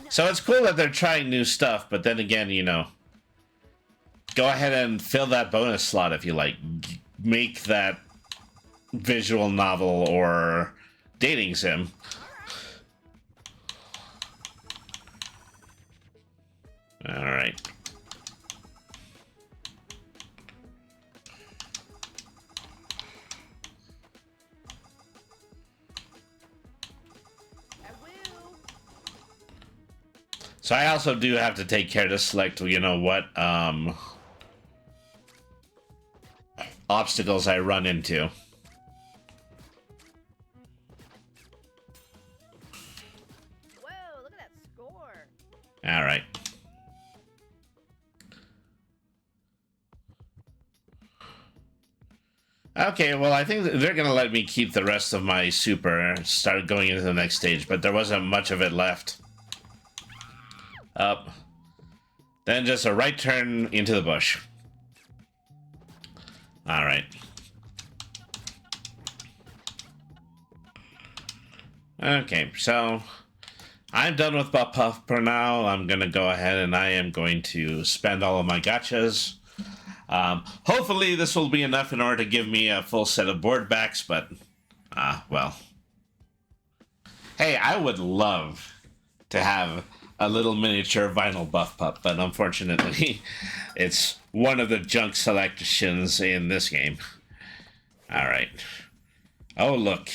[SPEAKER 1] So it's cool that they're trying new stuff, but then again, you know, go ahead and fill that bonus slot if you like. Make that visual novel or dating sim. All right.
[SPEAKER 3] I will.
[SPEAKER 1] So I also do have to take care to select, you know, what obstacles I run into.
[SPEAKER 3] Whoa, look at that score.
[SPEAKER 1] All right. Okay, well, I think they're going to let me keep the rest of my super and start going into the next stage, but there wasn't much of it left. Up. Then just a right turn into the bush. All right. Okay, so I'm done with Butt Puff for now. I'm going to go ahead and I am going to spend all of my gachas. Hopefully this will be enough in order to give me a full set of board backs, but, well. Hey, I would love to have a little miniature vinyl buff pup, but unfortunately, it's one of the junk selections in this game. Alright. Oh, look.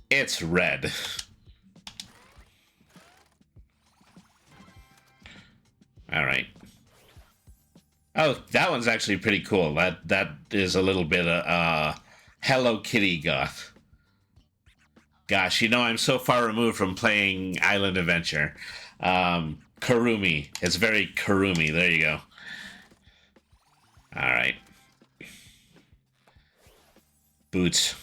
[SPEAKER 1] It's red. Alright. Oh, that one's actually pretty cool. That is a little bit of Hello Kitty goth. Gosh, you know, I'm so far removed from playing Island Adventure. Karumi. It's very Karumi. There you go. All right. Boots.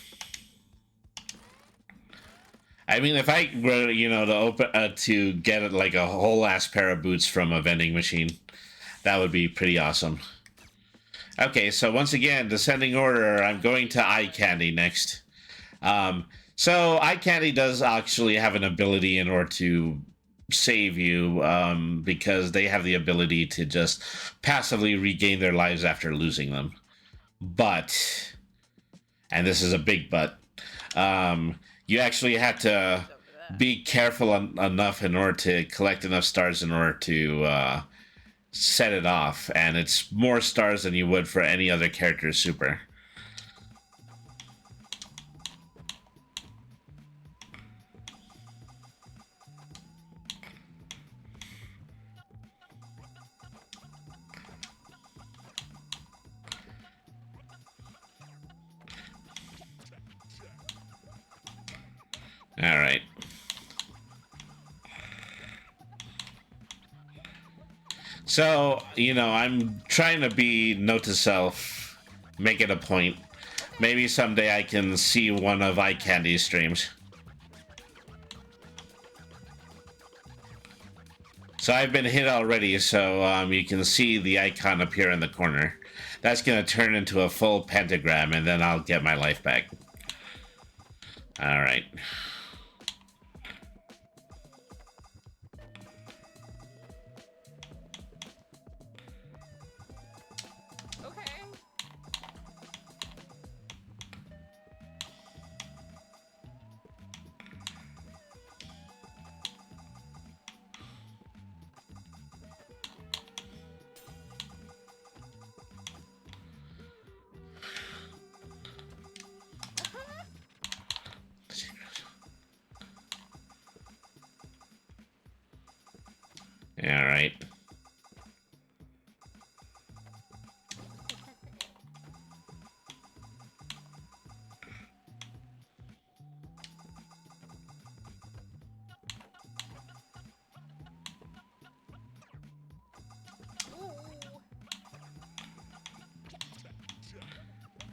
[SPEAKER 1] I mean, if I were, you know, to open to get like a whole ass pair of boots from a vending machine, that would be pretty awesome. Okay, so once again, descending order, I'm going to Eye Candy next. So Eye Candy does actually have an ability in order to save you because they have the ability to just passively regain their lives after losing them. But, and this is a big but, you actually have to be careful enough in order to collect enough stars in order to set it off. And it's more stars than you would for any other character's super. All right. So, you know, I'm trying to be note to self, make it a point. Maybe someday I can see one of Eye Candy's streams. So I've been hit already, so you can see the icon appear in the corner. That's going to turn into a full pentagram, and then I'll get my life back. All right. All right.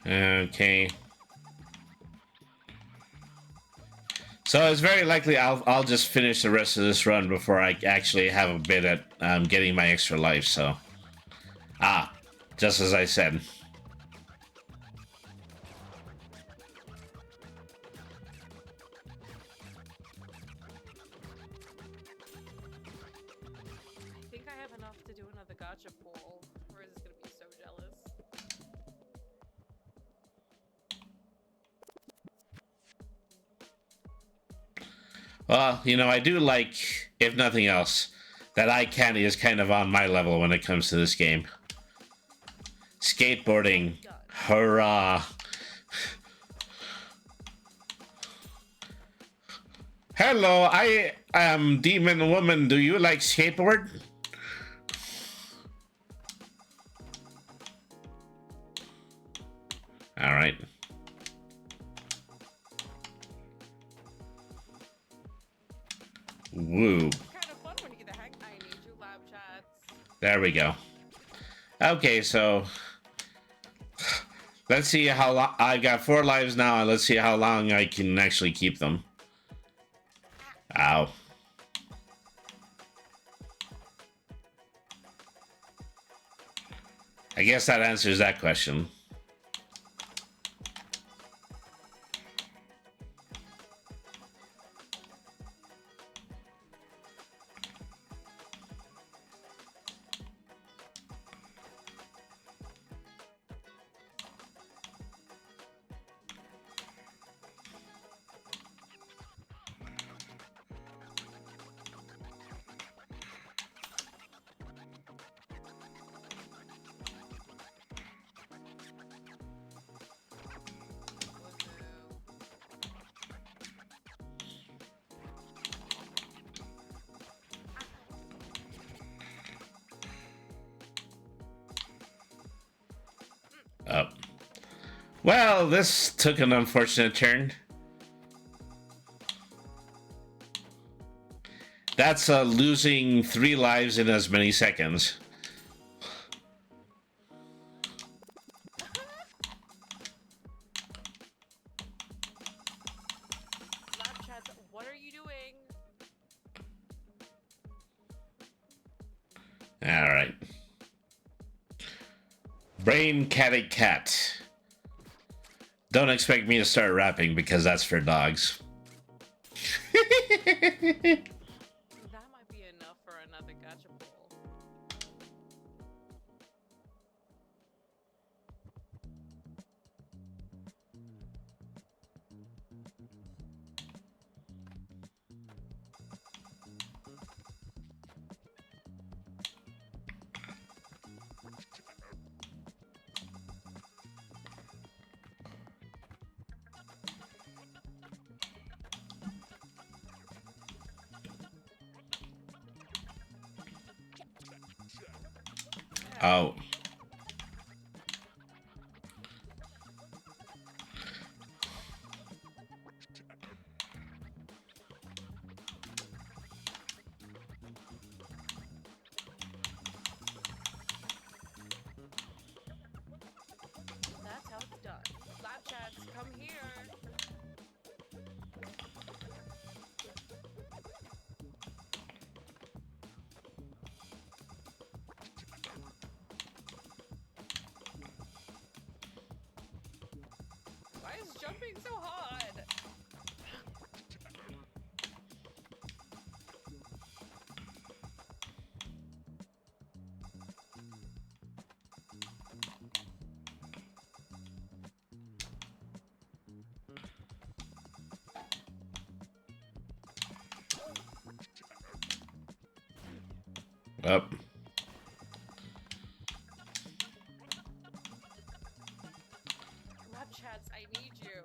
[SPEAKER 1] Okay. So it's very likely I'll just finish the rest of this run before I actually have a bit at getting my extra life. So, just as I said.
[SPEAKER 3] I think I have enough to do another gotcha pool. Or is gonna be so jealous?
[SPEAKER 1] Well, you know, I do like, if nothing else, that Eye Candy is kind of on my level when it comes to this game. Skateboarding. Hurrah. Hello, I am Demon Woman. Do you like skateboard? All right. Woo.
[SPEAKER 3] It's kind of fun when you get the hang. I need you, lab chats.
[SPEAKER 1] There we go. Okay, so let's see how long. I've got 4 lives now, and let's see how long I can actually keep them. Ow. I guess that answers that question. Oh. Well, this took an unfortunate turn. That's losing 3 lives in as many seconds.
[SPEAKER 3] Lab chats, what are you doing?
[SPEAKER 1] All right. Brain catty cat. Don't expect me to start rapping because that's for dogs.
[SPEAKER 3] That might be
[SPEAKER 1] Oh.
[SPEAKER 3] That's how it's done. Lab chats, come here. Why is jumping so hard?
[SPEAKER 1] Up.
[SPEAKER 3] Lab chats, I need you.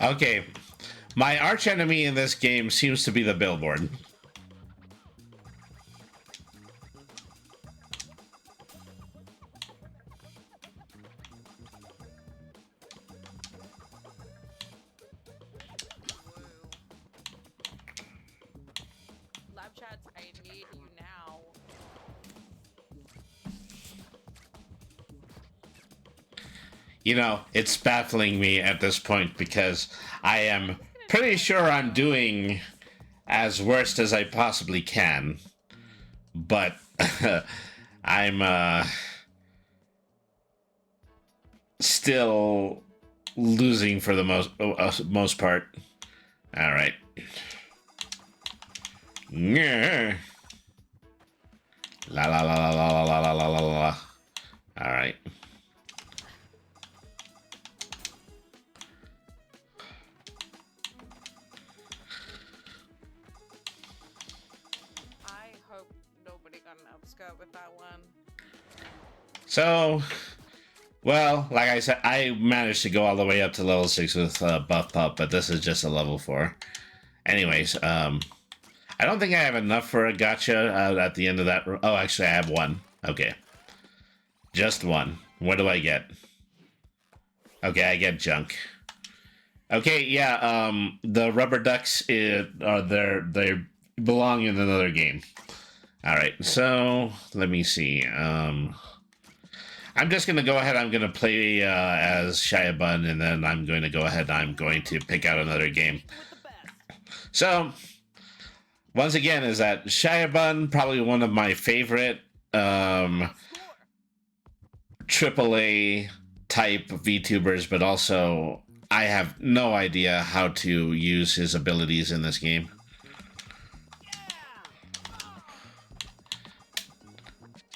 [SPEAKER 1] Okay. My arch enemy in this game seems to be the billboard.
[SPEAKER 3] Lab chats, I need you now.
[SPEAKER 1] You know, it's baffling me at this point because I am pretty sure I'm doing as worst as I possibly can. But I'm still losing for the most part. All right. Yeah. La la la la la la la la la la. All right.
[SPEAKER 3] I hope nobody got an upskirt with that one.
[SPEAKER 1] So, well, like I said, I managed to go all the way up to level 6 with Buff Pup, but this is just a level 4. Anyways, I don't think I have enough for a gotcha at the end of that. Oh, actually, I have one. Okay. Just one. What do I get? Okay, I get junk. Okay, yeah, the rubber ducks, they belong in another game. All right, so let me see. I'm just going to go ahead. I'm going to play as Shia Bun, and then I'm going to go ahead and I'm going to pick out another game. So, once again, is that Shia Bun, probably one of my favorite AAA type VTubers, but also I have no idea how to use his abilities in this game.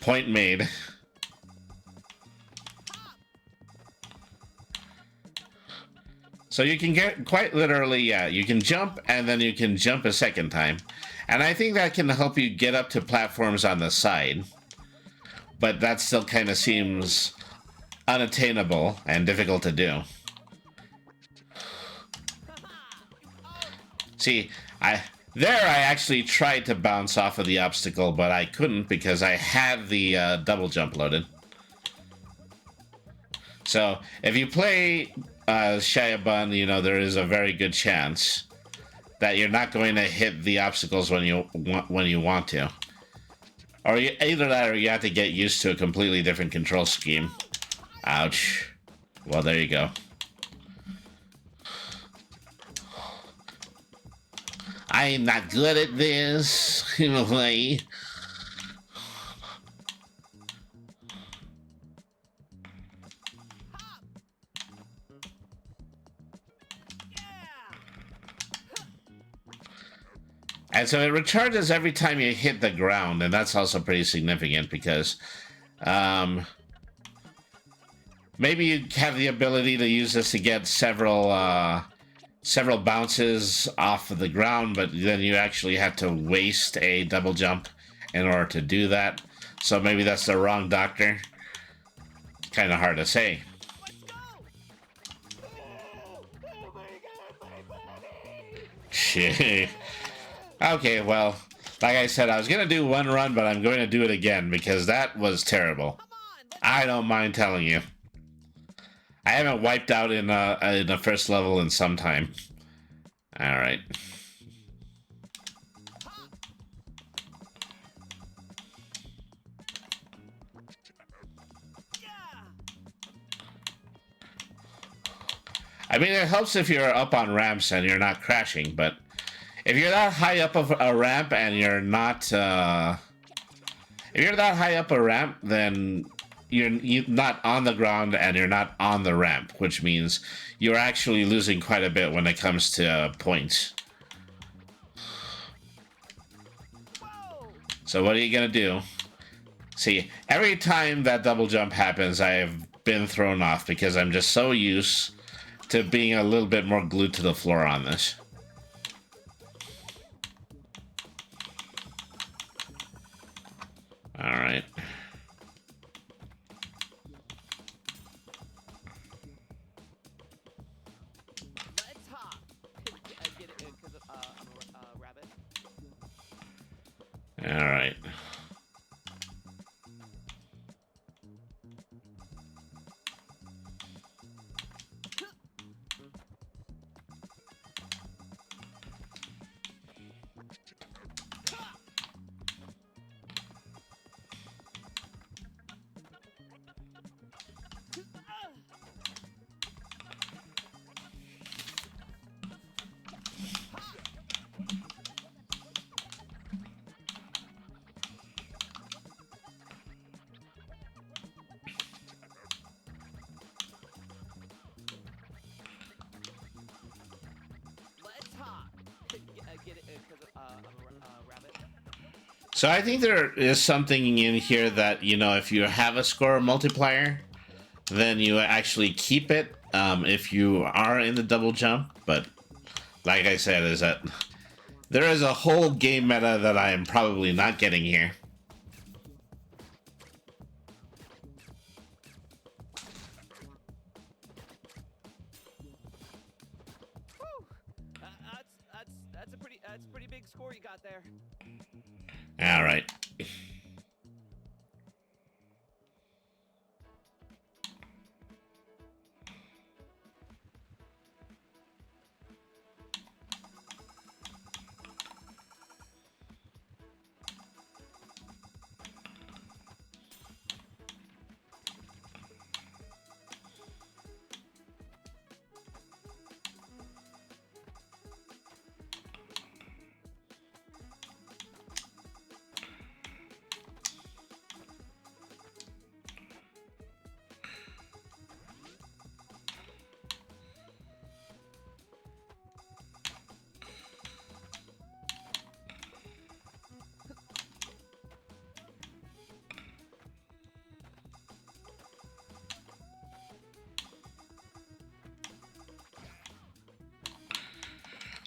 [SPEAKER 1] Point made. So you can get quite literally, yeah, you can jump and then you can jump a second time. And I think that can help you get up to platforms on the side. But that still kind of seems unattainable and difficult to do. See, I actually tried to bounce off of the obstacle, but I couldn't because I had the double jump loaded. So if you play Shia Bun, you know, there is a very good chance that you're not going to hit the obstacles when you want to. Or either that or you have to get used to a completely different control scheme. Ouch. Well, there you go. I'm not good at this, in a way. And so it recharges every time you hit the ground, and that's also pretty significant because maybe you have the ability to use this to get several bounces off of the ground, but then you actually have to waste a double jump in order to do that. So maybe that's the wrong doctor. kind of hard to say. Shit. Okay, well, like I said, I was gonna do one run, but I'm going to do it again because that was terrible. I don't mind telling you. I haven't wiped out in the first level in some time. All right. I mean, it helps if you're up on ramps and you're not crashing, but if you're that high up of a ramp and you're not, if you're that high up a ramp, then you're not on the ground and you're not on the ramp, which means you're actually losing quite a bit when it comes to points. So what are you gonna do? See, every time that double jump happens, I have been thrown off because I'm just so used to being a little bit more glued to the floor on this. All right.
[SPEAKER 2] Let's hop. Get it in because I'm a rabbit.
[SPEAKER 1] All right.
[SPEAKER 2] Get it in because I'm a rabbit.
[SPEAKER 1] So I think there is something in here that, you know, if you have a score multiplier, then you actually keep it if you are in the double jump. But like I said, is that there is a whole game meta that I am probably not getting here.
[SPEAKER 2] That's a pretty big score you got there.
[SPEAKER 1] All right.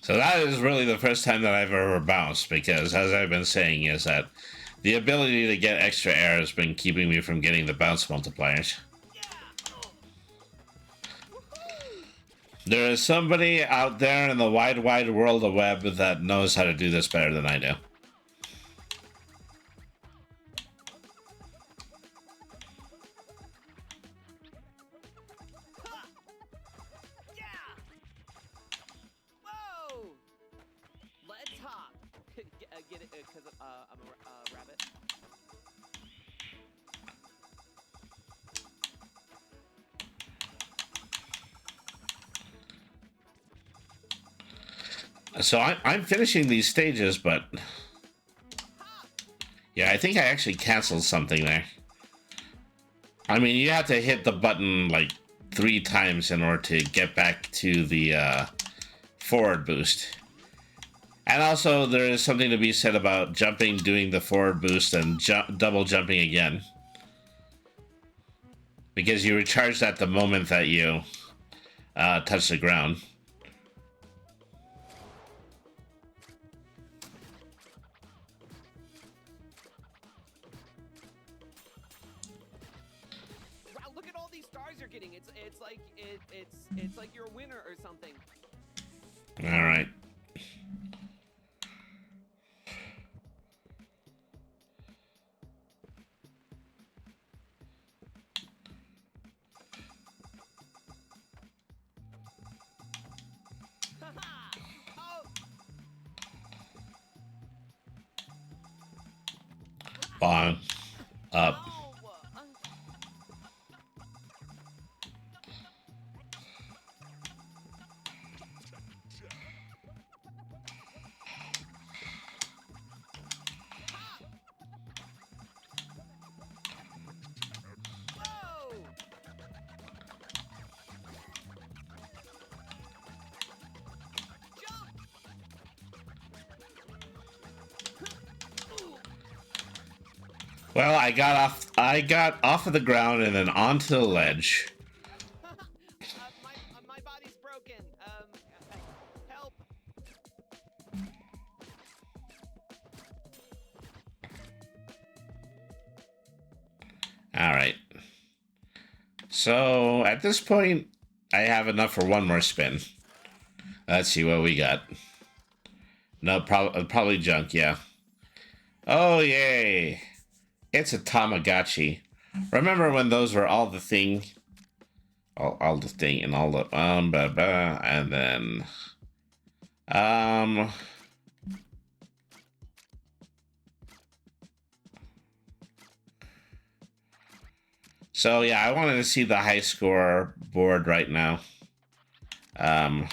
[SPEAKER 1] So that is really the first time that I've ever bounced, because as I've been saying is that the ability to get extra air has been keeping me from getting the bounce multipliers. There is somebody out there in the wide, wide world of web that knows how to do this better than I do.
[SPEAKER 2] Get it because I'm a rabbit.
[SPEAKER 1] So I'm finishing these stages, but yeah, I think I actually canceled something there. I mean, you have to hit the button like 3 times in order to get back to the forward boost. And also, there is something to be said about jumping, doing the forward boost, and double jumping again. Because you recharge that the moment that you touch the ground.
[SPEAKER 2] Wow, look at all
[SPEAKER 5] these stars you're getting. It's like you're a winner or something.
[SPEAKER 1] All right. On, up. Well, I got off of the ground and then onto the ledge.
[SPEAKER 5] My body's broken. Help.
[SPEAKER 1] All right. So at this point, I have enough for one more spin. Let's see what we got. No, probably junk. Yeah. Oh yay! It's a Tamagotchi. Remember when those were all the thing? All the thing and all the and then So yeah, I wanted to see the high score board right now. I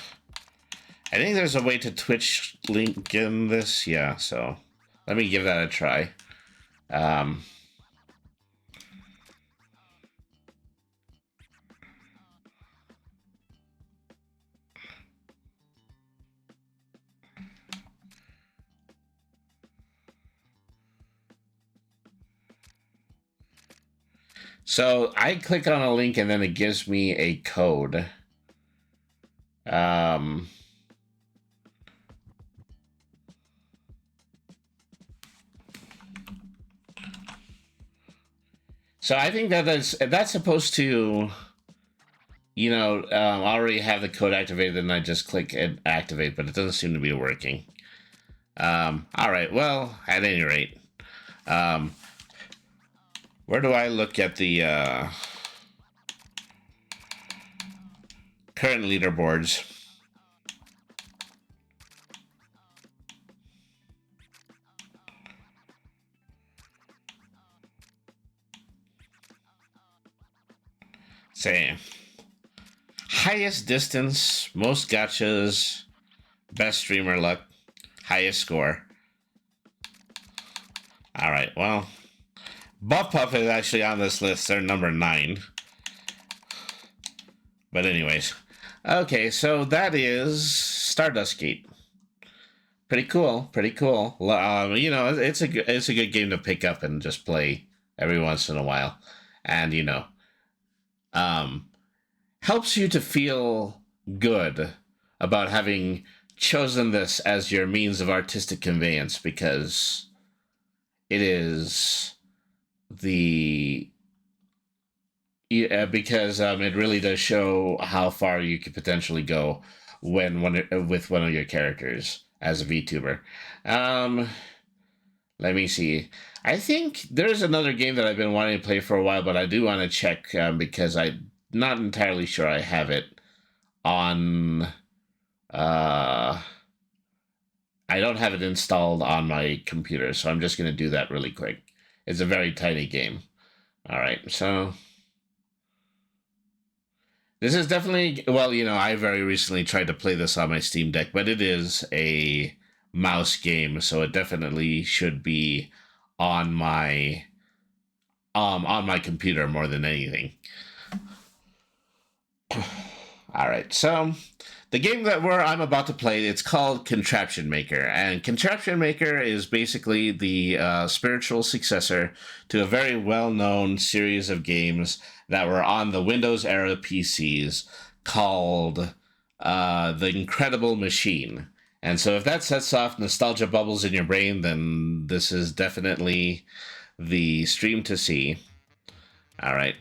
[SPEAKER 1] think there's a way to Twitch link in this. Yeah, so let me give that a try. So I click on a link and then it gives me a code. So I think that's supposed to, already have the code activated, and I just click and activate, but it doesn't seem to be working. All right, well, at any rate, where do I look at the current leaderboards? Say, highest distance, most gotchas, best streamer luck, highest score. All right, well, Buff Puff is actually on this list. They're number 9. But anyways, okay, so that is Stardust Gate. Pretty cool, pretty cool. It's a good game to pick up and just play every once in a while, and helps you to feel good about having chosen this as your means of artistic conveyance, because it is it really does show how far you could potentially go with one of your characters as a VTuber. Let me see. I think there's another game that I've been wanting to play for a while, but I do want to check because I'm not entirely sure I have it on. I don't have it installed on my computer, so I'm just going to do that really quick. It's a very tiny game. All right, so this is definitely, I very recently tried to play this on my Steam Deck, but it is a mouse game, so it definitely should be on my computer more than anything. All right, so the game that I'm about to play, it's called Contraption Maker, and Contraption Maker is basically the spiritual successor to a very well-known series of games that were on the Windows era PCs called The Incredible Machine. And so if that sets off nostalgia bubbles in your brain, then this is definitely the stream to see. All right.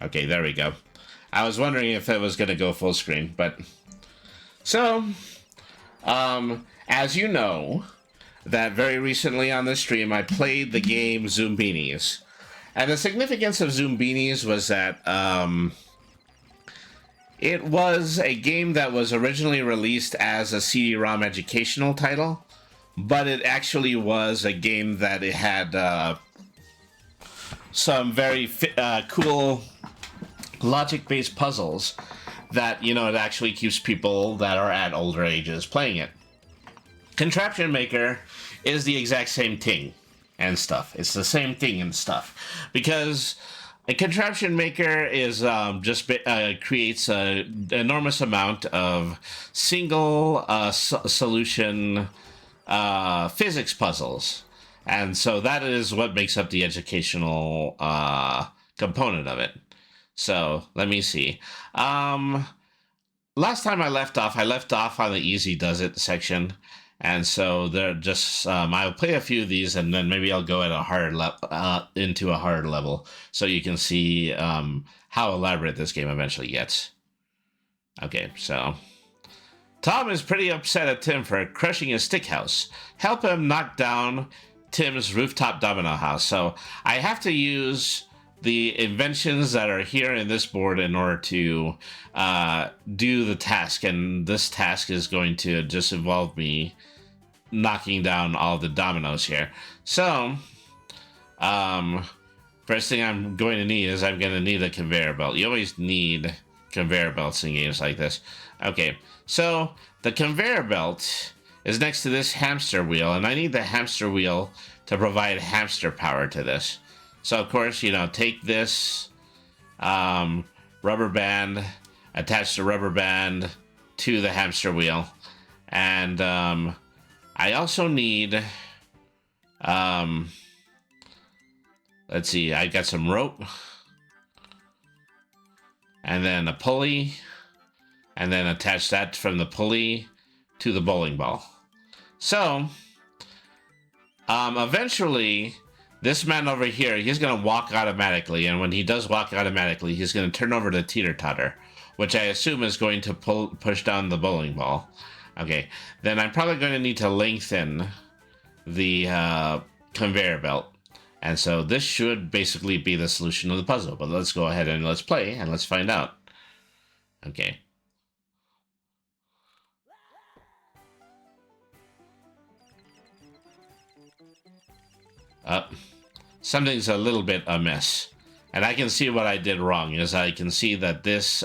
[SPEAKER 1] Okay, there we go. I was wondering if it was going to go full screen, but... So, as you know, that very recently on the stream, I played the game Zoombinis. And the significance of Zoombinis was that, it was a game that was originally released as a CD-ROM educational title, but it actually was a game that it had some very cool logic-based puzzles that, you know, it actually keeps people that are at older ages playing it. Contraption Maker is the exact same thing and stuff. It's the same thing and stuff. Because a Contraption Maker is creates an enormous amount of single solution physics puzzles. And so that is what makes up the educational component of it. So let me see. Last time I left off on the Easy Does It section. And so they're just, I'll play a few of these and then maybe I'll go at a hard into a hard level so you can see how elaborate this game eventually gets. Okay, so Tom is pretty upset at Tim for crushing his stick house. Help him knock down Tim's rooftop domino house. So I have to use the inventions that are here in this board in order to do the task, and this task is going to just involve me knocking down all the dominoes here. So first thing I'm going to need is I'm going to need a conveyor belt. You always need conveyor belts in games like this. Okay, so the conveyor belt is next to this hamster wheel, and I need the hamster wheel to provide hamster power to this. So, of course, you know, take this rubber band, attach the rubber band to the hamster wheel. And I also need, let's see, I got some rope. And then a pulley. And then attach that from the pulley to the bowling ball. So, eventually, this man over here, he's going to walk automatically, and when he does walk automatically, he's going to turn over the teeter-totter, which I assume is going to push down the bowling ball. Okay, then I'm probably going to need to lengthen the conveyor belt, and so this should basically be the solution of the puzzle, but let's go ahead and let's play, and let's find out. Okay. Something's a little bit amiss. And I can see what I did wrong, is I can see that this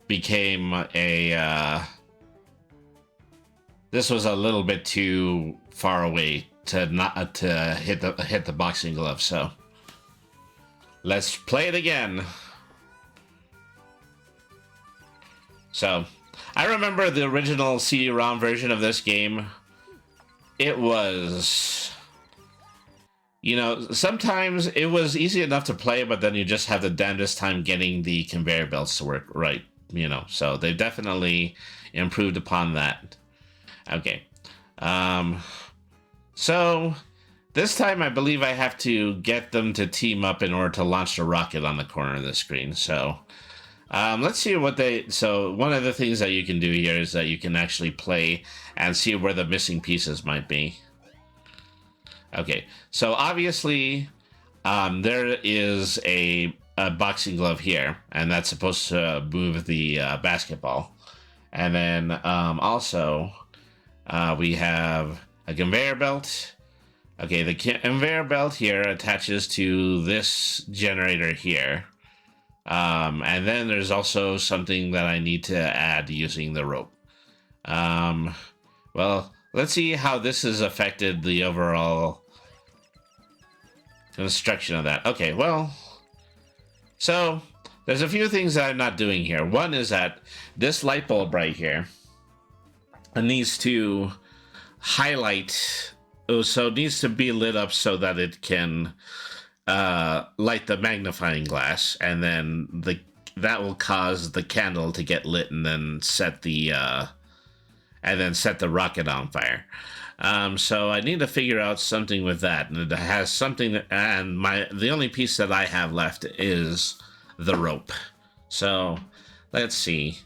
[SPEAKER 1] became a... this was a little bit too far away to not to hit the boxing glove, so let's play it again. So, I remember the original CD-ROM version of this game. It was... You know, sometimes it was easy enough to play, but then you just have the damnedest time getting the conveyor belts to work right, you know. So they've definitely improved upon that. Okay. So this time I believe I have to get them to team up in order to launch the rocket on the corner of the screen. So let's see what they... So one of the things that you can do here is that you can actually play and see where the missing pieces might be. Okay, so obviously there is a boxing glove here, and that's supposed to move the basketball. And then also we have a conveyor belt. Okay, the conveyor belt here attaches to this generator here. And then there's also something that I need to add using the rope. Well, let's see how this has affected the overall construction of that. Okay, well, so there's a few things that I'm not doing here. One is that this light bulb right here needs to highlight, so it needs to be lit up so that it can light the magnifying glass, and then that will cause the candle to get lit and then set the rocket on fire. So I need to figure out something with that, and it has something, and the only piece that I have left is the rope. So let's see.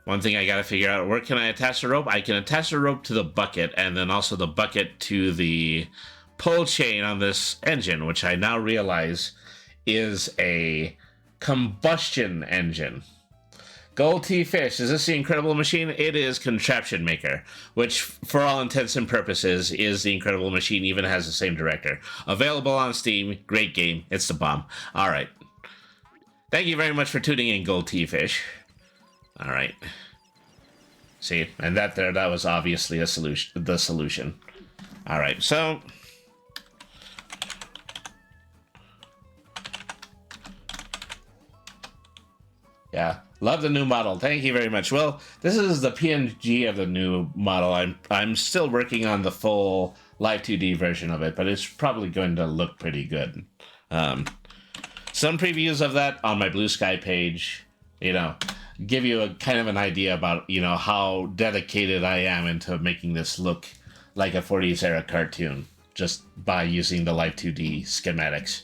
[SPEAKER 1] One thing I gotta figure out, where can I attach the rope? I can attach the rope to the bucket, and then also the bucket to the pull chain on this engine, which I now realize is a combustion engine. Gold Tea Fish, is this the Incredible Machine? It is Contraption Maker, which for all intents and purposes is the Incredible Machine, even has the same director. Available on Steam, great game, it's the bomb. Alright. Thank you very much for tuning in, Gold Tea Fish. Alright. See, and that was obviously the solution. Alright, so yeah, love the new model. Thank you very much. Well, this is the PNG of the new model. I'm still working on the full Live 2D version of it, but it's probably going to look pretty good. Some previews of that on my Blue Sky page, you know, give you a kind of an idea about, you know, how dedicated I am into making this look like a 40s era cartoon just by using the Live 2D schematics.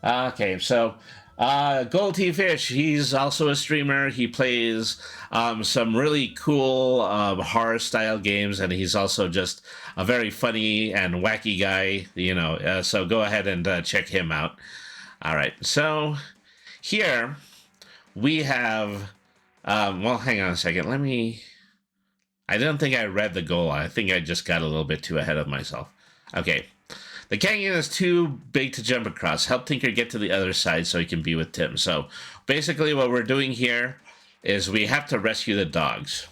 [SPEAKER 1] Okay, so Gold Tea Fish, he's also a streamer. He plays some really cool horror style games, and he's also just a very funny and wacky guy, you know, so go ahead and check him out. All right, so here we have, well, hang on a second. I don't think I read the goal. I think I just got a little bit too ahead of myself. Okay. The canyon is too big to jump across. Help Tinker get to the other side so he can be with Tim. So basically what we're doing here is we have to rescue the dogs.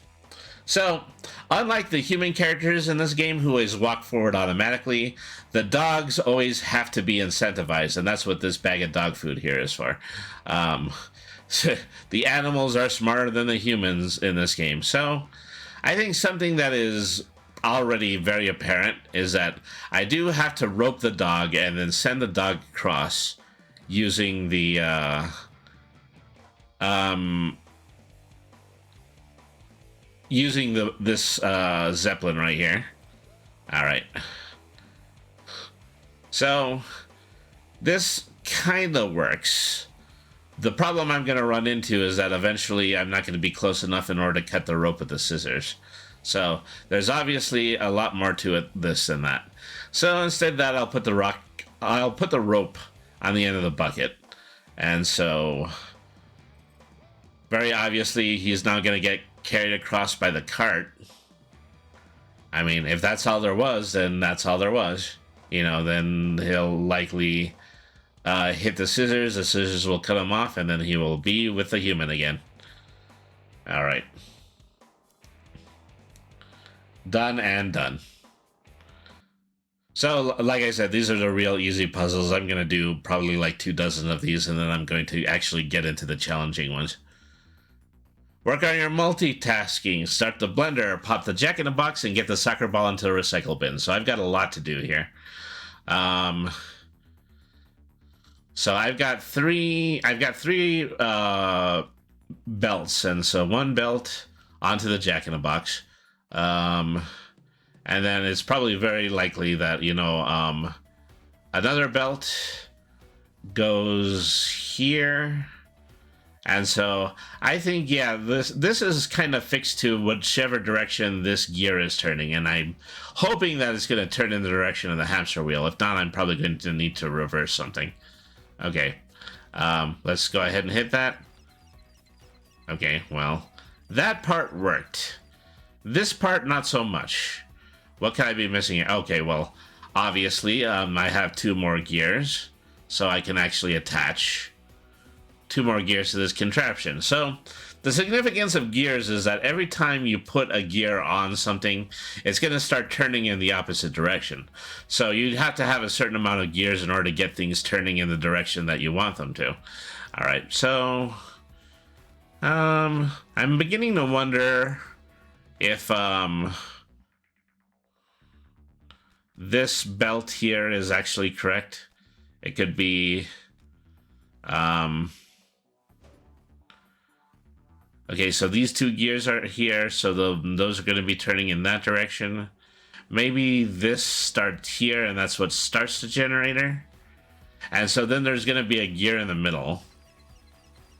[SPEAKER 1] So, unlike the human characters in this game who always walk forward automatically, the dogs always have to be incentivized, and that's what this bag of dog food here is for. The animals are smarter than the humans in this game. So, I think something that is already very apparent is that I do have to rope the dog and then send the dog across using the this Zeppelin right here. All right. So this kind of works. The problem I'm going to run into is that eventually I'm not going to be close enough in order to cut the rope with the scissors. So there's obviously a lot more to this than that. So instead of that, I'll put the rope on the end of the bucket. And so very obviously he's now going to get carried across by the cart. I mean, if that's all there was, then that's all there was. You know, then he'll likely hit the scissors will cut him off, and then he will be with the human again. All right. Done and done. So, like I said, these are the real easy puzzles. I'm going to do probably like 24 of these, and then I'm going to actually get into the challenging ones. Work on your multitasking. Start the blender, pop the jack-in-the-box, and get the soccer ball into the recycle bin. So I've got a lot to do here. So I've got three belts, and so one belt onto the jack-in-the-box. And then it's probably very likely that, you know, another belt goes here. And so I think, yeah, this is kind of fixed to whichever direction this gear is turning. And I'm hoping that it's going to turn in the direction of the hamster wheel. If not, I'm probably going to need to reverse something. Okay. Let's go ahead and hit that. Okay, well, that part worked. This part, not so much. What can I be missing here? Okay, well, obviously, I have 2 more gears. So I can actually attach 2 more gears to this contraption. So the significance of gears is that every time you put a gear on something, it's going to start turning in the opposite direction. So you have to have a certain amount of gears in order to get things turning in the direction that you want them to. All right, so I'm beginning to wonder if this belt here is actually correct. It could be okay, so these 2 gears are here, so those are going to be turning in that direction. Maybe this starts here, and that's what starts the generator. And so then there's going to be a gear in the middle.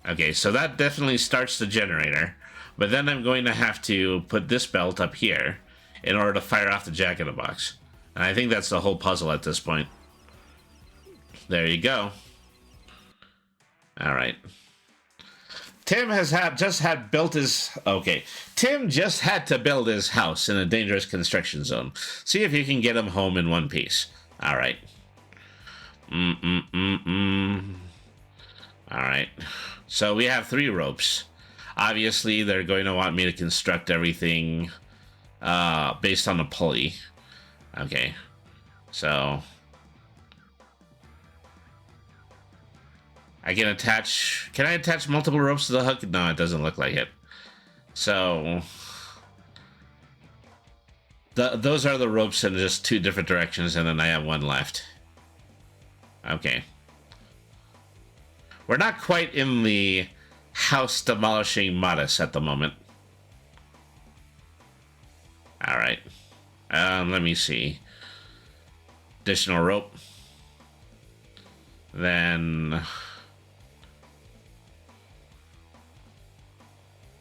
[SPEAKER 1] Okay, so that definitely starts the generator. But then I'm going to have to put this belt up here in order to fire off the Jack-in-the-Box. And I think that's the whole puzzle at this point. There you go. All right. Tim just had to build his house in a dangerous construction zone. See if you can get him home in one piece. All right. All right. So we have 3 ropes. Obviously, they're going to want me to construct everything based on a pulley. Okay. So I can attach... Can I attach multiple ropes to the hook? No, it doesn't look like it. So those are the ropes in just 2 different directions, and then I have 1 left. Okay. We're not quite in the house demolishing modus at the moment. All right. Let me see. Additional rope. Then...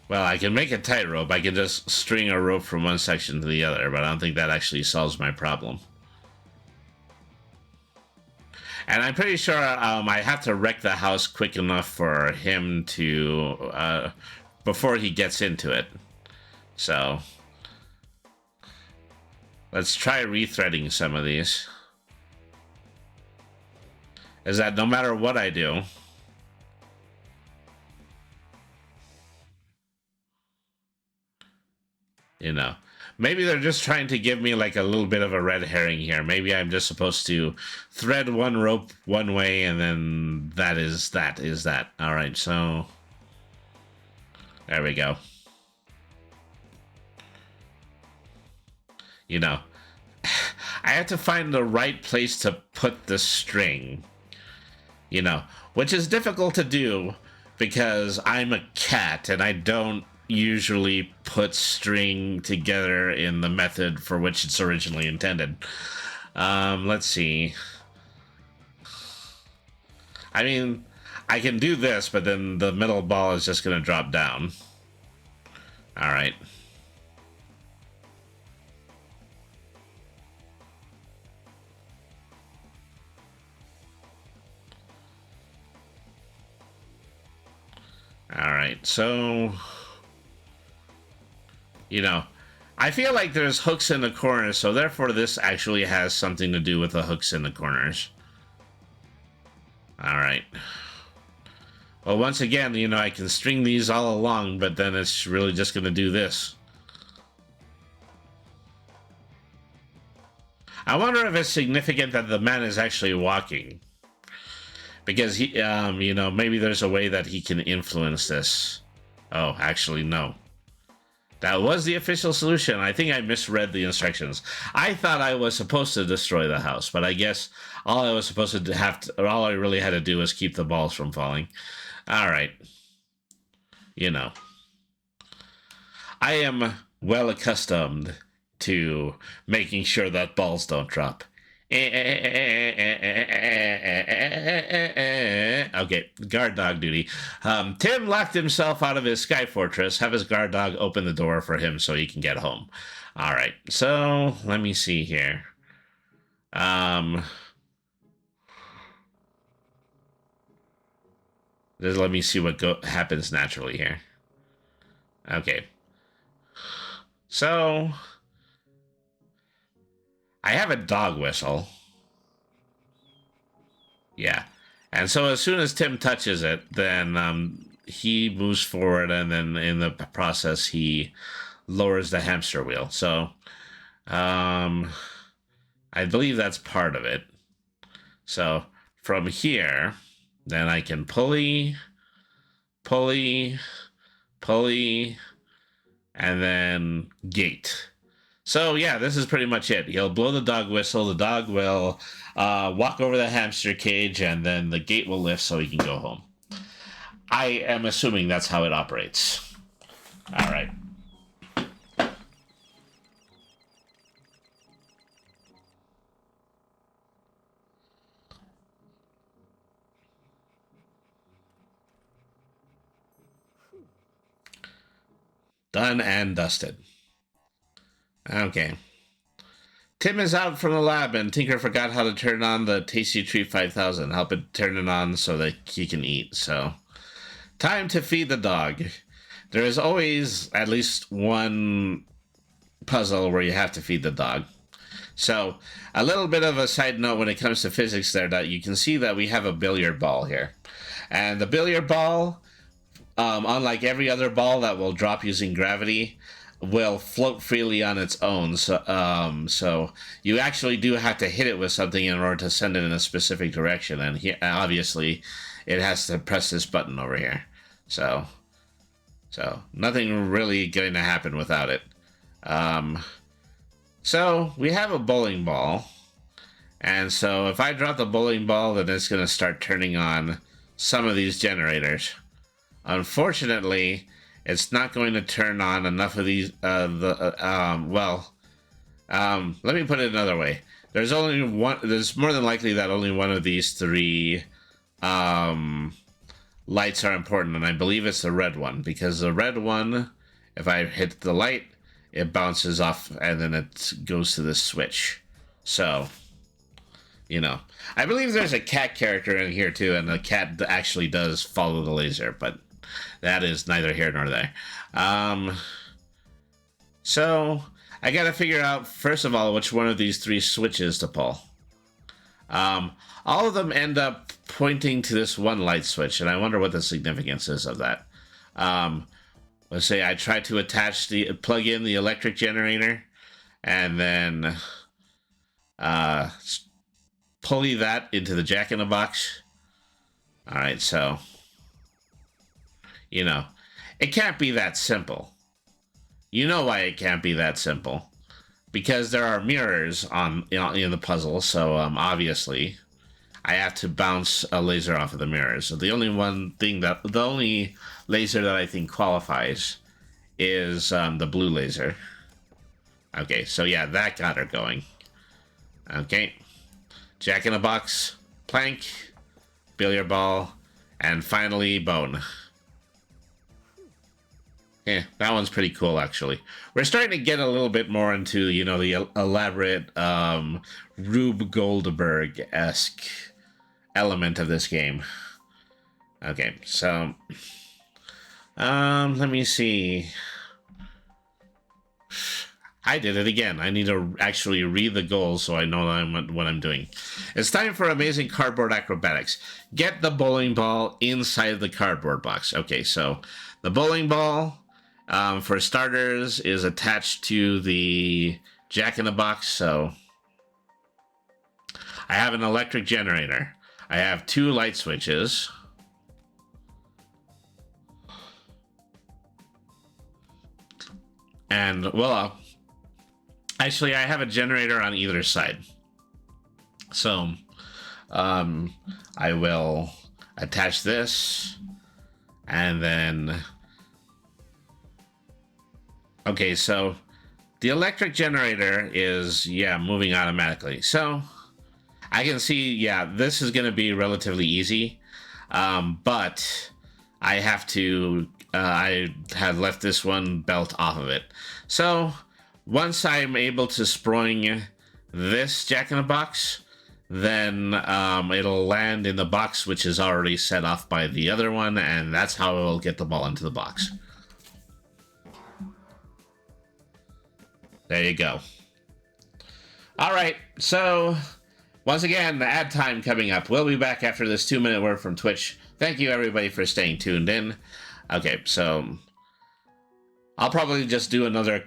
[SPEAKER 1] Well, I can make a tightrope. I can just string a rope from one section to the other, but I don't think that actually solves my problem. And I'm pretty sure I have to wreck the house quick enough for him to... before he gets into it. So... Let's try rethreading some of these. Is that no matter what I do... You know, maybe they're just trying to give me like a little bit of a red herring here. Maybe I'm just supposed to thread one rope one way and then that is that. All right, so there we go. You know, I have to find the right place to put the string, you know, which is difficult to do because I'm a cat and I don't usually put string together in the method for which it's originally intended. Let's see. I mean, I can do this, but then the middle ball is just going to drop down. All right. All right, so... You know, I feel like there's hooks in the corners, so therefore this actually has something to do with the hooks in the corners. All right. Well, once again, you know, I can string these all along, but then it's really just going to do this. I wonder if it's significant that the man is actually walking. Because, he, you know, maybe there's a way that he can influence this. Oh, actually, no. That was the official solution. I think I misread the instructions. I thought I was supposed to destroy the house, but I guess all I was supposed to have to, or all I really had to do was keep the balls from falling. All right. You know. I am well accustomed to making sure that balls don't drop. Okay, guard dog duty. Tim locked himself out of his sky fortress. Have his guard dog open the door for him so he can get home. All right, so let me see here. Just let me see what happens naturally here. Okay. So... I have a dog whistle. Yeah. And so as soon as Tim touches it, then he moves forward, and then in the process, he lowers the hamster wheel. So I believe that's part of it. So from here, then I can pulley, pulley, pulley, and then gate. So, yeah, this is pretty much it. He'll blow the dog whistle, the dog will walk over the hamster cage, and then the gate will lift so he can go home. I am assuming that's how it operates. All right. Done and dusted. Okay. Tim is out from the lab, and Tinker forgot how to turn on the Tasty Treat 5000. Help it turn it on so that he can eat. So, time to feed the dog. There is always at least one puzzle where you have to feed the dog. So, a little bit of a side note when it comes to physics there, that you can see that we have a billiard ball here. And the billiard ball, unlike every other ball that will drop using gravity, will float freely on its own. So you actually do have to hit it with something in order to send it in a specific direction. And here, obviously, it has to press this button over here. So nothing really going to happen without it. So we have a bowling ball. And so if I drop the bowling ball, then it's going to start turning on some of these generators. Unfortunately, it's not going to turn on enough of these. Let me put it another way. There's only one. There's more than likely that only one of these three lights are important, and I believe it's the red one, because the red one, if I hit the light, it bounces off and then it goes to this switch. So, you know, I believe there's a cat character in here too, and the cat actually does follow the laser, but that is neither here nor there. So I gotta figure out, first of all, which one of these three switches to pull. All of them end up pointing to this one light switch, and I wonder what the significance is of that. Let's say I try to plug in the electric generator, and then pulley that into the jack-in-the-box. All right, so, you know, it can't be that simple. You know why it can't be that simple? Because there are mirrors in the puzzle, so obviously I have to bounce a laser off of the mirrors. So the only laser that I think qualifies is the blue laser. Okay, so yeah, that got her going. Okay, jack-in-the-box, plank, billiard ball, and finally bone. Yeah, that one's pretty cool, actually. We're starting to get a little bit more into, you know, the elaborate Rube Goldberg-esque element of this game. Okay, so let me see. I did it again. I need to actually read the goals so I know what I'm doing. It's time for amazing cardboard acrobatics. Get the bowling ball inside the cardboard box. Okay, so the bowling ball, for starters, is attached to the jack-in-the-box. So I have an electric generator. I have two light switches. And, well, actually, I have a generator on either side. So, I will attach this, and then... Okay, so the electric generator is, moving automatically. So, I can see, this is going to be relatively easy. But I have to... I had left this one belt off of it. So, once I'm able to spring this jack-in-the-box, then it'll land in the box, which is already set off by the other one, and that's how it'll get the ball into the box. There you go. All right, so once again, the ad time coming up. We'll be back after this 2-minute word from Twitch. Thank you, everybody, for staying tuned in. Okay, so I'll probably just do another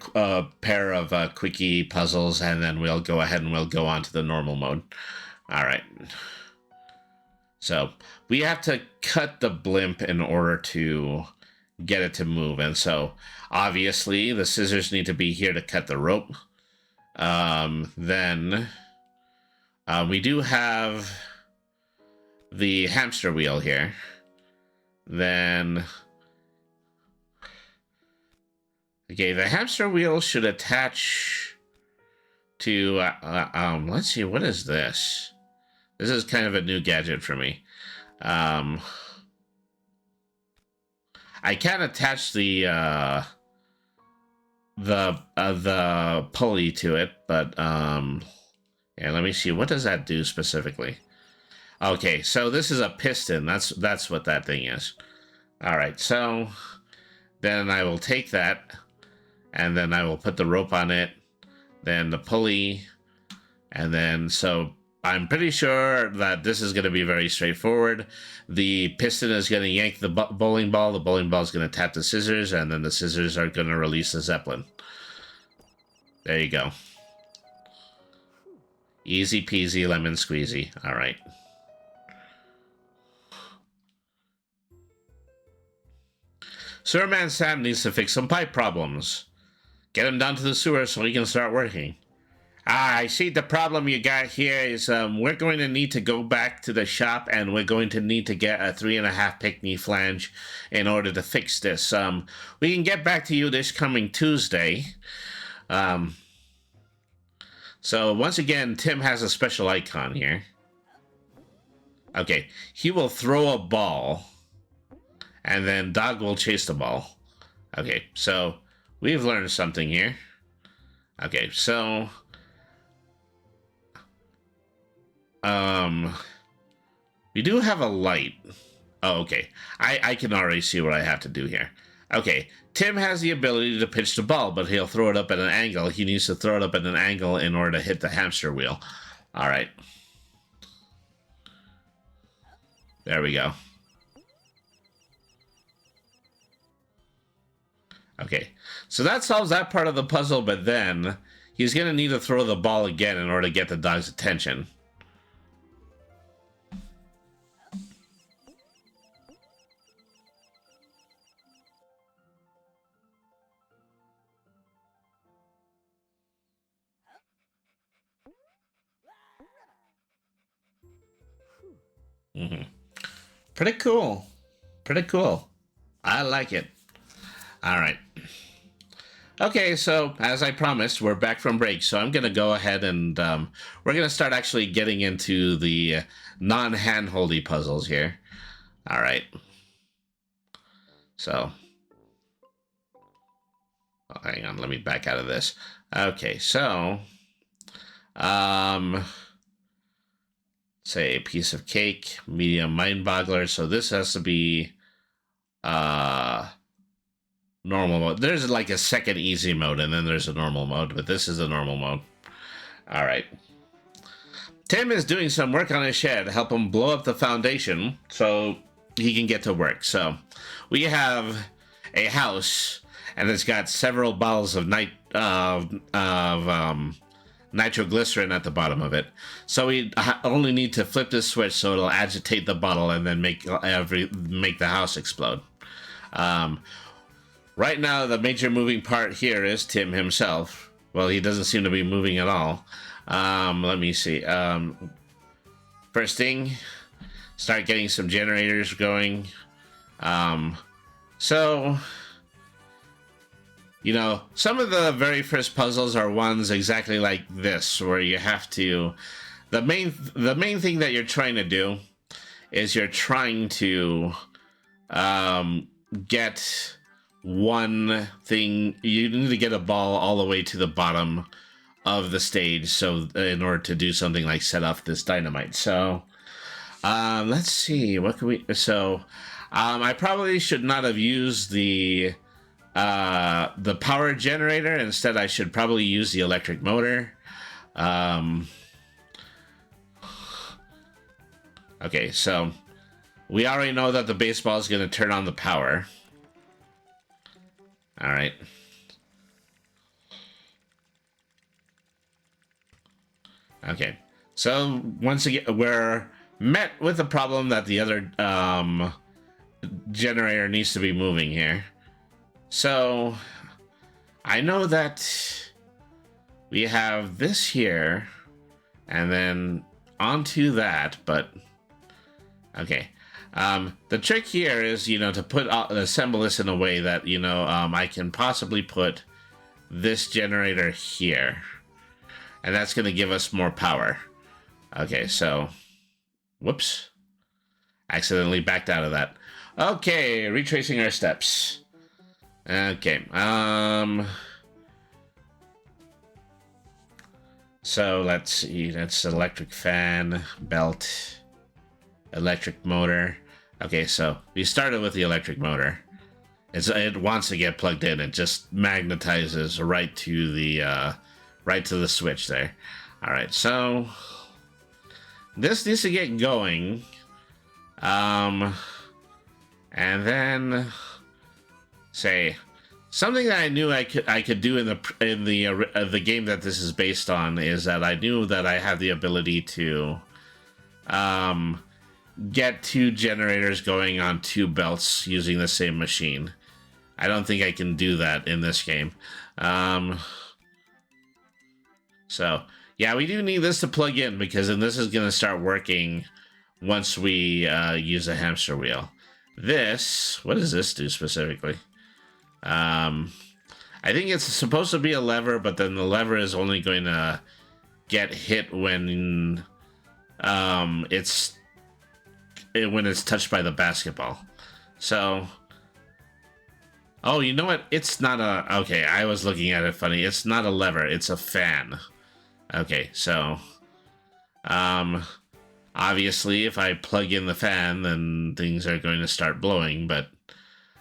[SPEAKER 1] pair of quickie puzzles, and then we'll go ahead and we'll go on to the normal mode. All right. So we have to cut the blimp in order to get it to move. And so obviously the scissors need to be here to cut the rope. Then we do have the hamster wheel here. Then... Okay, the hamster wheel should attach to, let's see, what is this? This is kind of a new gadget for me. I can attach the the pulley to it, but yeah, let me see. What does that do specifically? Okay, so this is a piston. That's what that thing is. All right, so then I will take that, and then I will put the rope on it, then the pulley, and then so I'm pretty sure that this is going to be very straightforward. The piston is going to yank the bowling ball. The bowling ball is going to tap the scissors, and then the scissors are going to release the zeppelin. There you go. Easy peasy lemon squeezy. All right. Sewerman Sam needs to fix some pipe problems. Get him down to the sewer so he can start working. I see the problem you got here is we're going to need to go back to the shop and we're going to need to get a 3.5 Pickney flange in order to fix this. We can get back to you this coming Tuesday. So once again, Tim has a special icon here. Okay, he will throw a ball and then Dog will chase the ball. Okay, so we've learned something here. Okay, so we do have a light. Oh, okay. I can already see what I have to do here. Okay, Tim has the ability to pitch the ball, but he'll throw it up at an angle. He needs to throw it up at an angle in order to hit the hamster wheel. All right. There we go. Okay, so that solves that part of the puzzle, but then he's going to need to throw the ball again in order to get the dog's attention. Pretty cool. Pretty cool. I like it. All right. Okay, so as I promised, we're back from break. So I'm going to go ahead and we're going to start actually getting into the non-hand-holdy puzzles here. All right. So, oh, hang on, let me back out of this. Okay, so say a piece of cake, medium mind boggler. So this has to be normal mode. There's like a second easy mode, and then there's a normal mode, but this is a normal mode. All right. Tim is doing some work on his shed to help him blow up the foundation so he can get to work. So we have a house, and it's got several bottles of nitroglycerin at the bottom of it. So we only need to flip this switch so it'll agitate the bottle and then make the house explode. Right now, the major moving part here is Tim himself. Well, he doesn't seem to be moving at all. Let me see. First thing, start getting some generators going. So, you know, some of the very first puzzles are ones exactly like this, where you have to... The main thing that you're trying to do is you're trying to get one thing. You need to get a ball all the way to the bottom of the stage, so in order to do something like set off this dynamite. So let's see, what can we... So I probably should not have used the power generator. Instead, I should probably use the electric motor. Okay, so we already know that the baseball is going to turn on the power. All right. Okay, so once again, we're met with the problem that the other generator needs to be moving here. So I know that we have this here and then onto that, but okay. The trick here is, you know, to assemble this in a way that, you know, I can possibly put this generator here, and that's going to give us more power. Okay, so, whoops, accidentally backed out of that. Okay, retracing our steps. Okay, So let's see. That's electric fan, belt, electric motor. Okay, so we started with the electric motor. It wants to get plugged in. It just magnetizes right to the switch there. All right, so this needs to get going. And then say something that I knew I could do in the game that this is based on is that I knew that I have the ability to get 2 generators going on 2 belts using the same machine. I don't think I can do that in this game. So yeah, we do need this to plug in because then this is going to start working once we use a hamster wheel. This, what does this do specifically? I think it's supposed to be a lever, but then the lever is only going to get hit when it's touched by the basketball. So, oh, you know what? It's not a... Okay, I was looking at it funny. It's not a lever. It's a fan. Okay, so... obviously, if I plug in the fan, then things are going to start blowing, but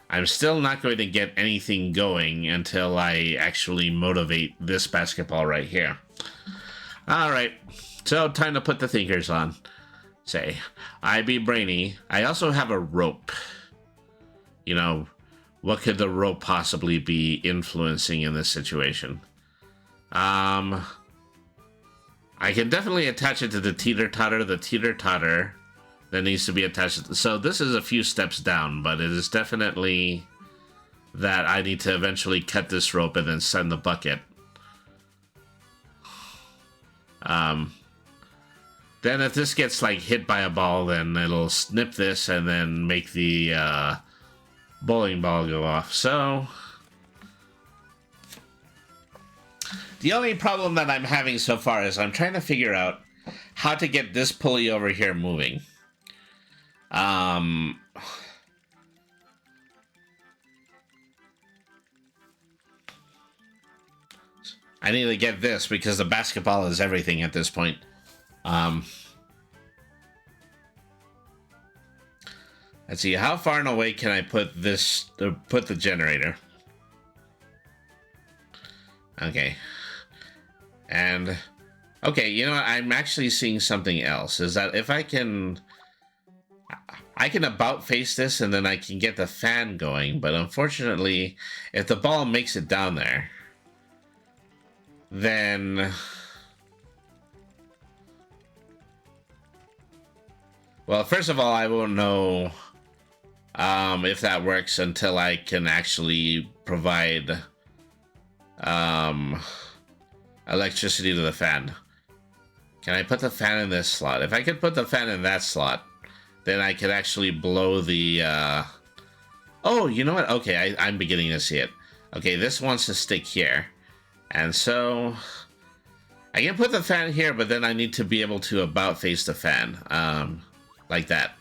[SPEAKER 1] I'm still not going to get anything going until I actually motivate this basketball right here. Alright, so time to put the thinkers on. Say, I be brainy. I also have a rope. You know, what could the rope possibly be influencing in this situation? I can definitely attach it to the teeter-totter. The teeter-totter that needs to be attached. So this is a few steps down, but it is definitely that I need to eventually cut this rope and then send the bucket. Then if this gets like hit by a ball, then it'll snip this and then make the bowling ball go off. So the only problem that I'm having so far is I'm trying to figure out how to get this pulley over here moving. I need to get this because the basketball is everything at this point. Let's see, how far and away can I put this, put the generator? Okay. And, okay, you know what, I'm actually seeing something else. Is that if I can about face this and then I can get the fan going, but unfortunately, if the ball makes it down there, then... Well, first of all, I won't know if that works until I can actually provide electricity to the fan. Can I put the fan in this slot? If I could put the fan in that slot, then I could actually blow the... Oh, you know what? Okay, I'm beginning to see it. Okay, this wants to stick here. And so... I can put the fan here, but then I need to be able to about face the fan. Like that.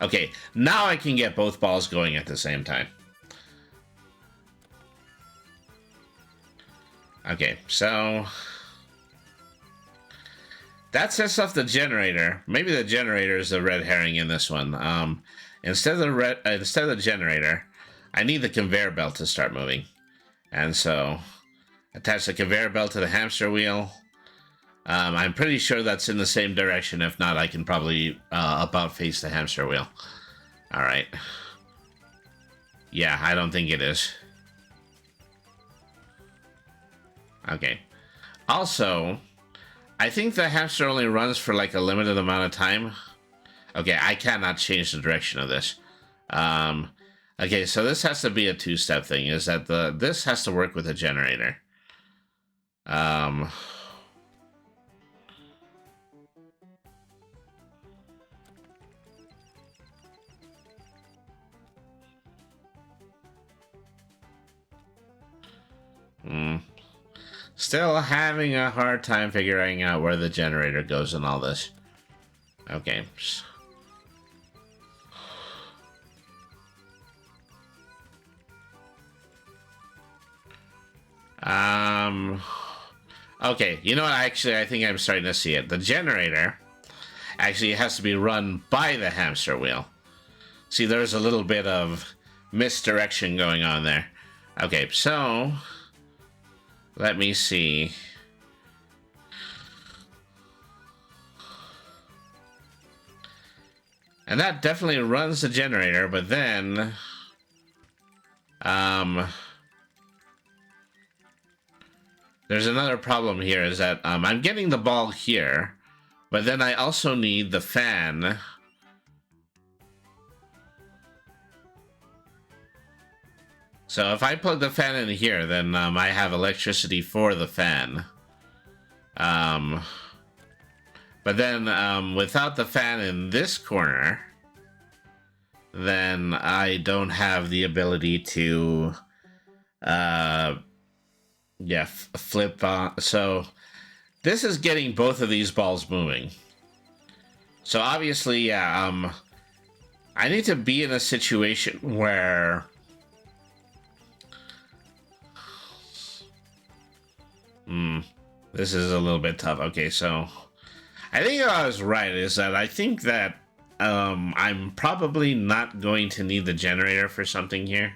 [SPEAKER 1] Okay, now I can get both balls going at the same time. Okay, so... that sets off the generator. Maybe the generator is the red herring in this one. Instead of the generator, I need the conveyor belt to start moving. And so, attach the conveyor belt to the hamster wheel. I'm pretty sure that's in the same direction. If not, I can probably about face the hamster wheel. Alright. Yeah, I don't think it is. Okay. Also, I think the hamster only runs for like a limited amount of time. Okay, I cannot change the direction of this. Okay, so this has to be a two-step thing. Is that this has to work with a generator. Still having a hard time figuring out where the generator goes in all this. Okay. Okay, you know what? Actually, I think I'm starting to see it. The generator actually has to be run by the hamster wheel. See, there's a little bit of misdirection going on there. Okay, so let me see. And that definitely runs the generator, but then there's another problem here, is that I'm getting the ball here, but then I also need the fan. So if I plug the fan in here, then I have electricity for the fan. But then without the fan in this corner, then I don't have the ability to flip on. So this is getting both of these balls moving. So obviously, yeah, I need to be in a situation where this is a little bit tough. Okay, so I think I was right, is that I think that I'm probably not going to need the generator for something here.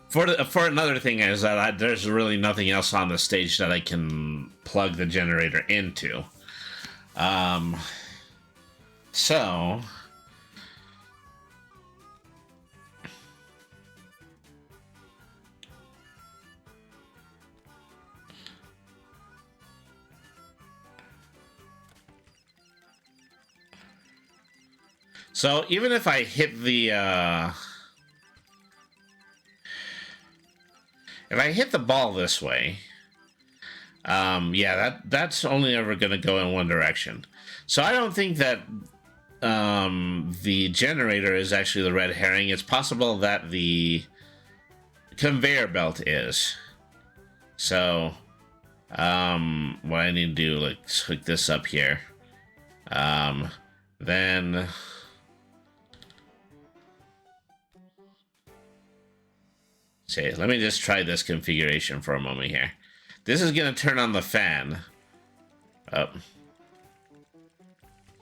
[SPEAKER 1] For another thing is that there's really nothing else on the stage that I can plug the generator into. So even if I hit the if I hit the ball this way, yeah, that's only ever going to go in one direction. So I don't think that the generator is actually the red herring. It's possible that the conveyor belt is. So what I need to do, let's hook this up here. Then say, let me just try this configuration for a moment here. This is going to turn on the fan. Oh.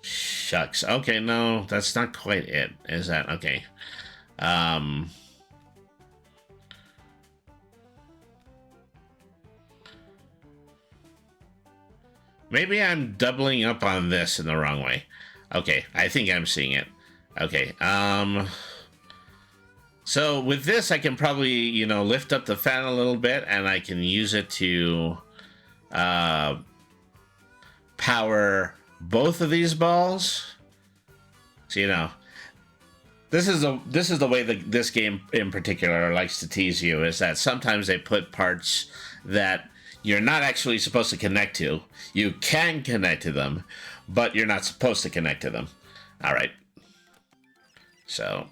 [SPEAKER 1] Shucks. Okay, no, that's not quite it. Is that? Okay. Maybe I'm doubling up on this in the wrong way. Okay, I think I'm seeing it. Okay, so with this, I can probably, you know, lift up the fan a little bit, and I can use it to power both of these balls. So, you know, this is the way that this game in particular likes to tease you, is that sometimes they put parts that you're not actually supposed to connect to. You can connect to them, but you're not supposed to connect to them. All right. So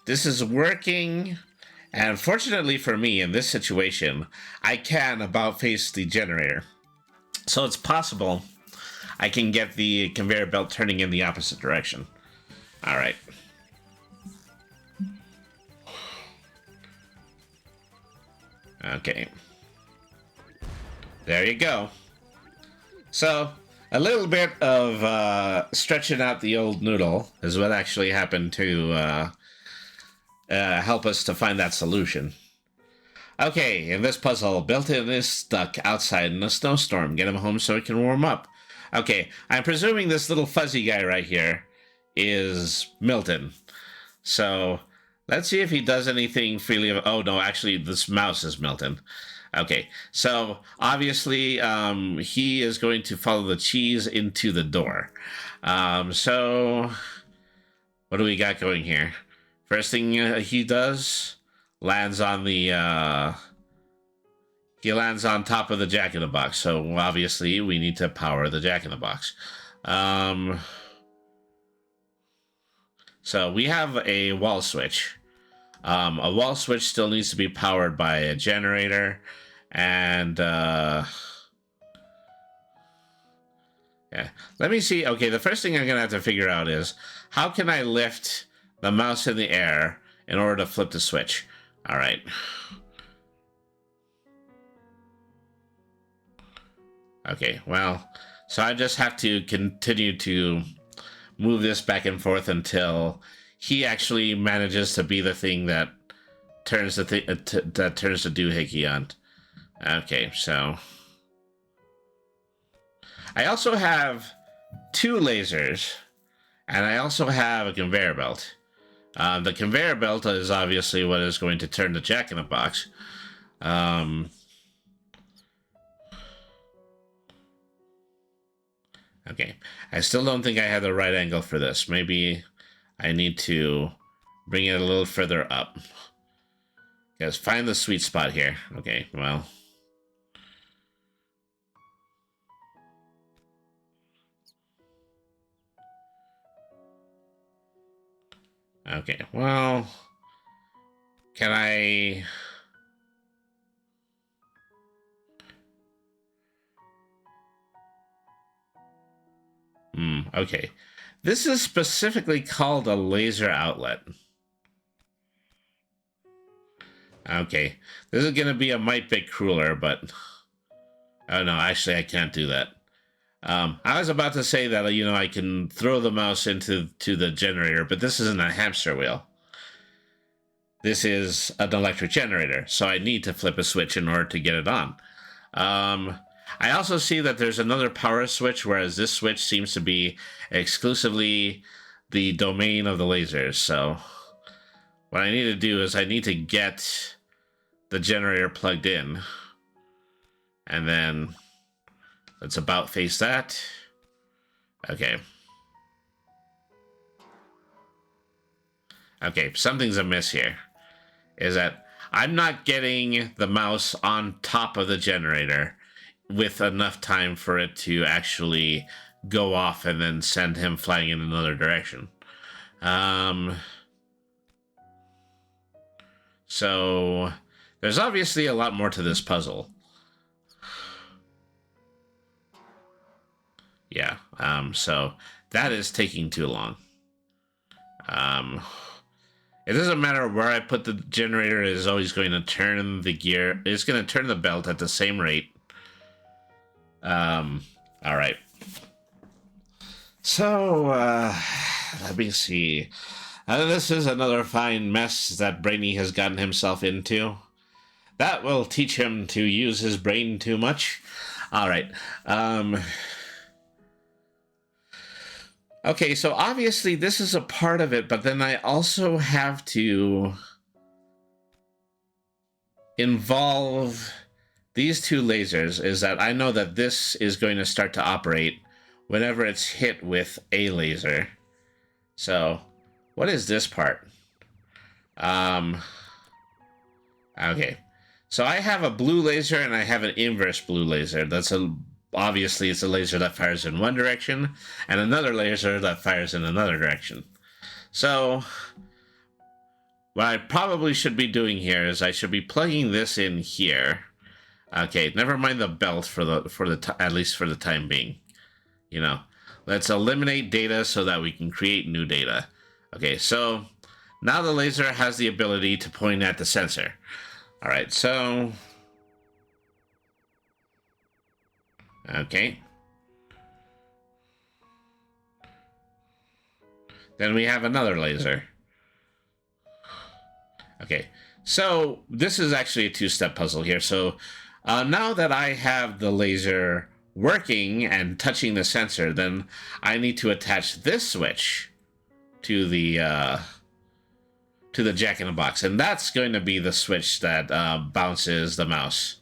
[SPEAKER 1] this is working, and fortunately for me, in this situation, I can about face the generator. So it's possible I can get the conveyor belt turning in the opposite direction. All right. Okay. There you go. So a little bit of stretching out the old noodle is what actually happened to help us to find that solution. Okay, in this puzzle, Milton is stuck outside in a snowstorm. Get him home so he can warm up. Okay, I'm presuming this little fuzzy guy right here is Milton. So let's see if he does anything freely. Oh, no, actually, this mouse is Milton. Okay, so obviously he is going to follow the cheese into the door. So what do we got going here? First thing he does, lands on the he lands on top of the Jack-in-the-Box. So obviously we need to power the Jack-in-the-Box. So we have a wall switch. A wall switch still needs to be powered by a generator, and Yeah. Let me see. Okay, the first thing I'm going to have to figure out is how can I lift the mouse in the air in order to flip the switch? All right. Okay, well, so I just have to continue to move this back and forth until he actually manages to be the thing that turns the that turns the doohickey on. Okay, so I also have 2 lasers, and I also have a conveyor belt. The conveyor belt is obviously what is going to turn the jack-in-the-box. Okay, I still don't think I have the right angle for this. Maybe I need to bring it a little further up. Yes, find the sweet spot here. Okay, well. Okay, well. Can I... Okay. This is specifically called a laser outlet. Okay. This is going to be a mite bit crueler, but... Oh, no, actually, I can't do that. I was about to say that, you know, I can throw the mouse into the generator, but this isn't a hamster wheel. This is an electric generator, so I need to flip a switch in order to get it on. I also see that there's another power switch, whereas this switch seems to be exclusively the domain of the lasers. So what I need to do is I need to get the generator plugged in. And then let's about face that. Okay. Okay, something's amiss here. Is that I'm not getting the mouse on top of the generator with enough time for it to actually go off and then send him flying in another direction. So there's obviously a lot more to this puzzle. Yeah, so that is taking too long. It doesn't matter where I put the generator, it is always going to turn the gear. It's going to turn the belt at the same rate. All right. So, let me see. This is another fine mess that Brainy has gotten himself into. That will teach him to use his brain too much. All right. Okay, so obviously this is a part of it, but then I also have to involve these 2 lasers. Is that I know that this is going to start to operate whenever it's hit with a laser. So, what is this part? Okay. So I have a blue laser and I have an inverse blue laser. Obviously, it's a laser that fires in one direction, and another laser that fires in another direction. So, what I probably should be doing here is I should be plugging this in here. Okay, never mind the belt for the at least for the time being. You know, let's eliminate data so that we can create new data. Okay, so now the laser has the ability to point at the sensor. All right, so. Okay. Then we have another laser. Okay, so this is actually a 2-step puzzle here. So now that I have the laser working and touching the sensor, then I need to attach this switch to the jack-in-the-box, and that's going to be the switch that bounces the mouse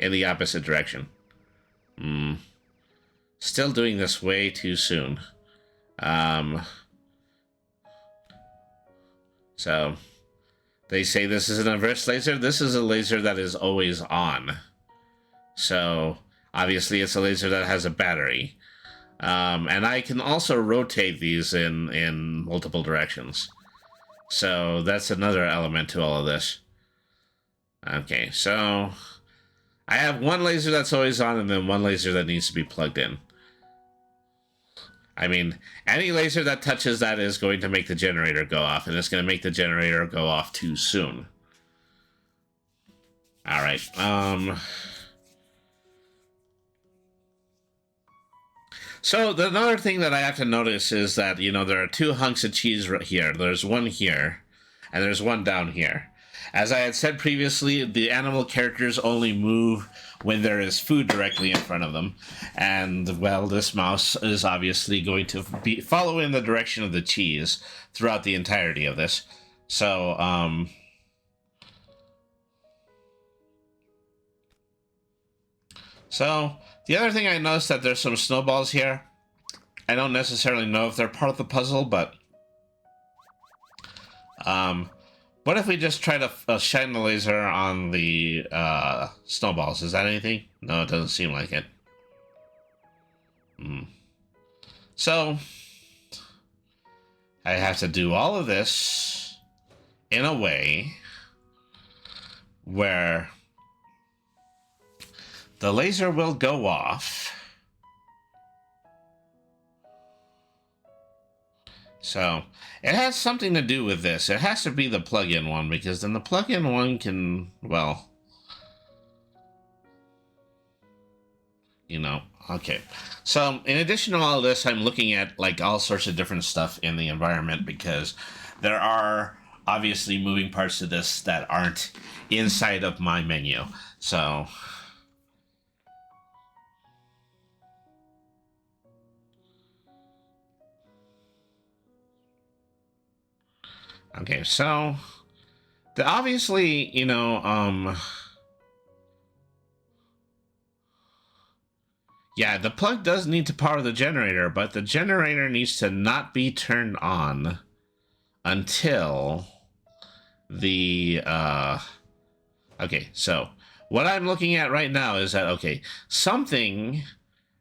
[SPEAKER 1] in the opposite direction. Still doing this way too soon. So, they say this is an inverse laser. This is a laser that is always on. So, obviously it's a laser that has a battery. And I can also rotate these in multiple directions. So, that's another element to all of this. Okay, so I have one laser that's always on and then one laser that needs to be plugged in. I mean, any laser that touches that is going to make the generator go off, and it's going to make the generator go off too soon. All right. So another thing that I have to notice is that, you know, there are 2 hunks of cheese right here. There's one here, and there's one down here. As I had said previously, the animal characters only move when there is food directly in front of them. And, well, this mouse is obviously going to be follow in the direction of the cheese throughout the entirety of this. So, the other thing I noticed that there's some snowballs here. I don't necessarily know if they're part of the puzzle, but what if we just try to shine the laser on the snowballs? Is that anything? No, it doesn't seem like it. So, I have to do all of this in a way where the laser will go off. So, it has something to do with this. It has to be the plug-in one, because then the plug-in one can, well, you know, okay. So, in addition to all this, I'm looking at, like, all sorts of different stuff in the environment, because there are obviously moving parts to this that aren't inside of my menu. So, okay, so obviously, you know, yeah, the plug does need to power the generator, but the generator needs to not be turned on until the, okay, so what I'm looking at right now is that, okay, something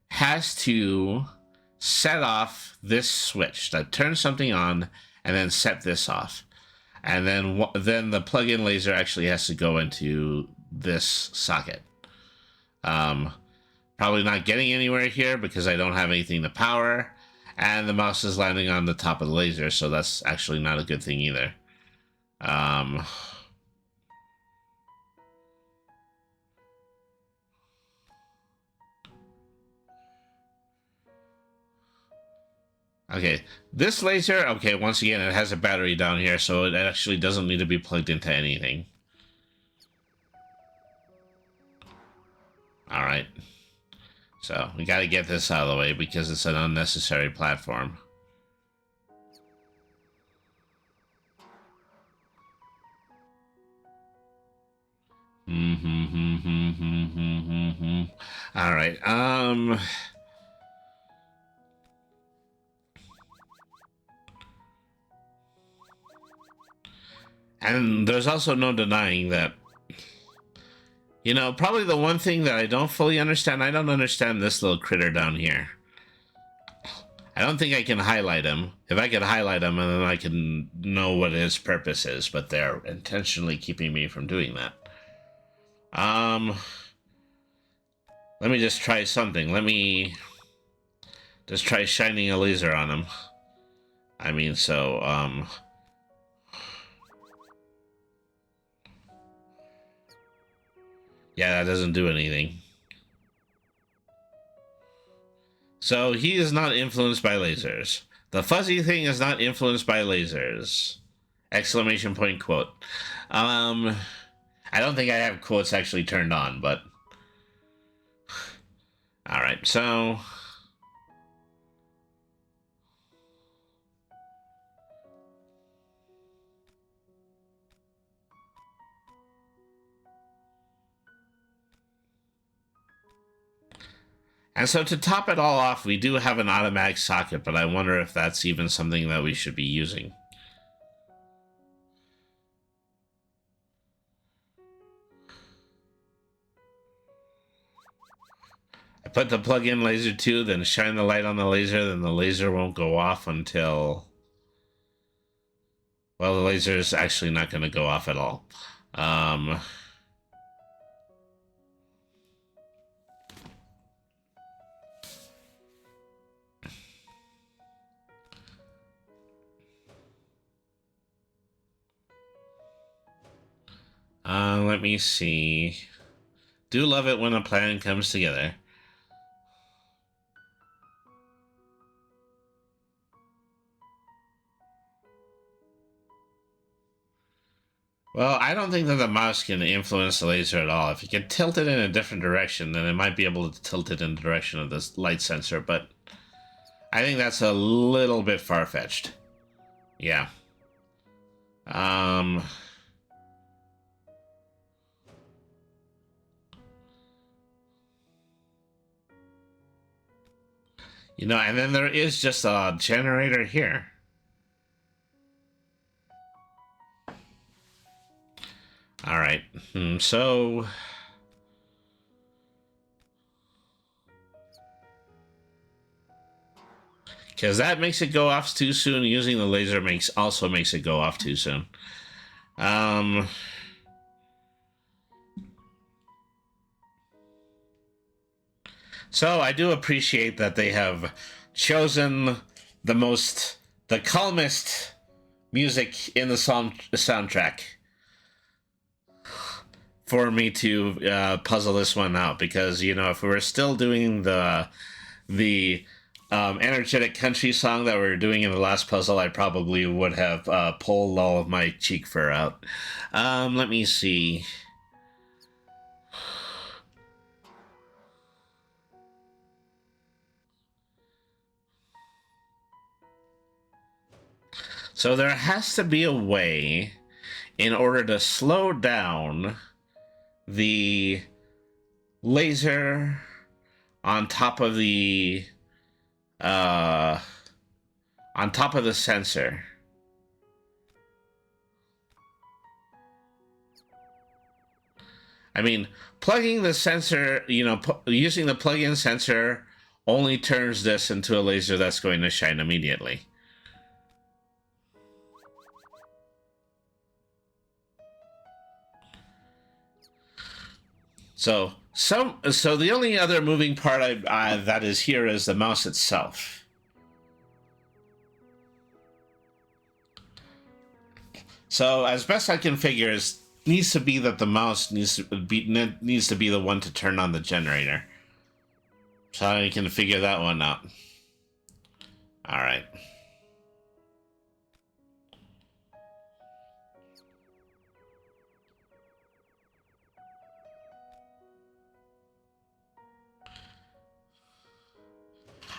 [SPEAKER 1] has to set off this switch that turns something on and then set this off. And then the plug-in laser actually has to go into this socket. Probably not getting anywhere here because I don't have anything to power. And the mouse is landing on the top of the laser, so that's actually not a good thing either. Okay, this laser, okay, once again, it has a battery down here, so it actually doesn't need to be plugged into anything. Alright. So, we gotta get this out of the way because it's an unnecessary platform. Alright, and there's also no denying that, you know, probably the one thing that I don't fully understand, I don't understand this little critter down here. I don't think I can highlight him. If I could highlight him, and then I can know what his purpose is, but they're intentionally keeping me from doing that. Let me just try something. Let me just try shining a laser on him. I mean, so, yeah, that doesn't do anything. So he is not influenced by lasers. The fuzzy thing is not influenced by lasers. Exclamation point quote. I don't think I have quotes actually turned on, but... Alright, so... And so to top it all off, we do have an automatic socket, but I wonder if that's even something that we should be using. I put the plug-in laser too, then shine the light on the laser, then the laser won't go off until... Well, the laser is actually not going to go off at all. Let me see. Do love it when a plan comes together. Well, I don't think that the mouse can influence the laser at all. If you can tilt it in a different direction, then it might be able to tilt it in the direction of this light sensor, but I think that's a little bit far-fetched. Yeah. You know, and then there is just a generator here. All right. So because that makes it go off too soon. Using the laser also makes it go off too soon. So I do appreciate that they have chosen the calmest music in the soundtrack for me to puzzle this one out, because, you know, if we were still doing the energetic country song that we were doing in the last puzzle, I probably would have pulled all of my cheek fur out. Let me see. So there has to be a way in order to slow down the laser on top of the sensor. I mean, plugging the sensor, you know, using the plug-in sensor only turns this into a laser that's going to shine immediately. So the only other moving part that is here is the mouse itself. So as best I can figure, it needs to be that the mouse needs to be the one to turn on the generator. So I can figure that one out. All right.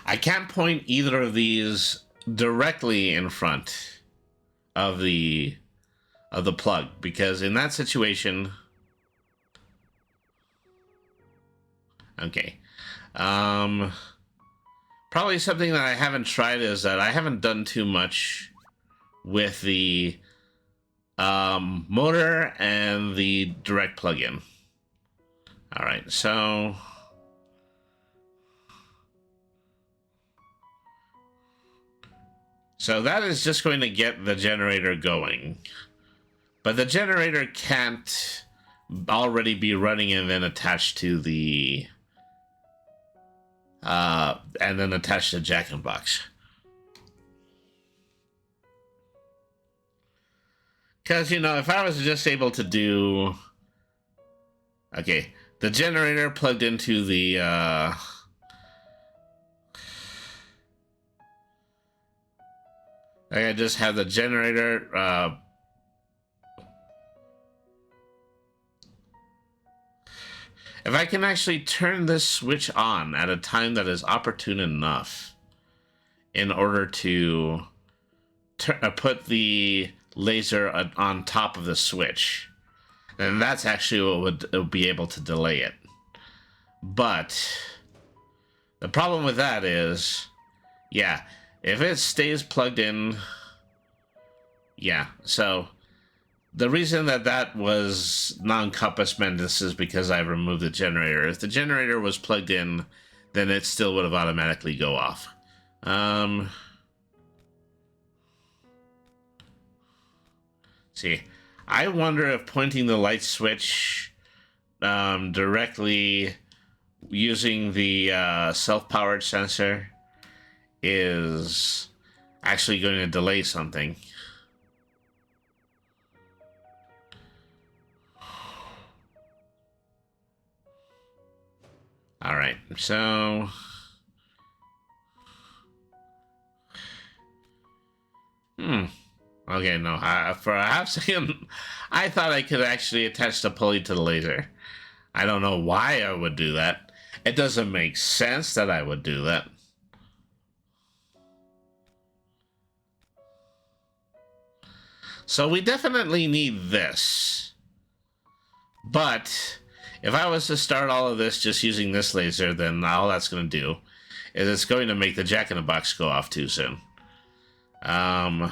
[SPEAKER 1] I can't point either of these directly in front of the plug, because in that situation, okay, probably something that I haven't tried is that I haven't done too much with the motor and the direct plug-in. All right, so that is just going to get the generator going. But the generator can't already be running and then attached to the... and then attached to Jack in Box. Because, you know, if I was just able to do... Okay, the generator plugged into the... I just have the generator. If I can actually turn this switch on at a time that is opportune enough in order to put the laser on top of the switch, then that's actually what would be able to delay it. But the problem with that is, yeah, if it stays plugged in, yeah, so the reason that was non-compass mentis is because I removed the generator. If the generator was plugged in, then it still would have automatically go off. See, I wonder if pointing the light switch directly using the self-powered sensor is actually going to delay something. so... Okay, no, for a half second, I thought I could actually attach the pulley to the laser. I don't know why I would do that. It doesn't make sense that I would do that. So we definitely need this. But if I was to start all of this just using this laser, then all that's going to do is it's going to make the jack-in-the-box go off too soon. All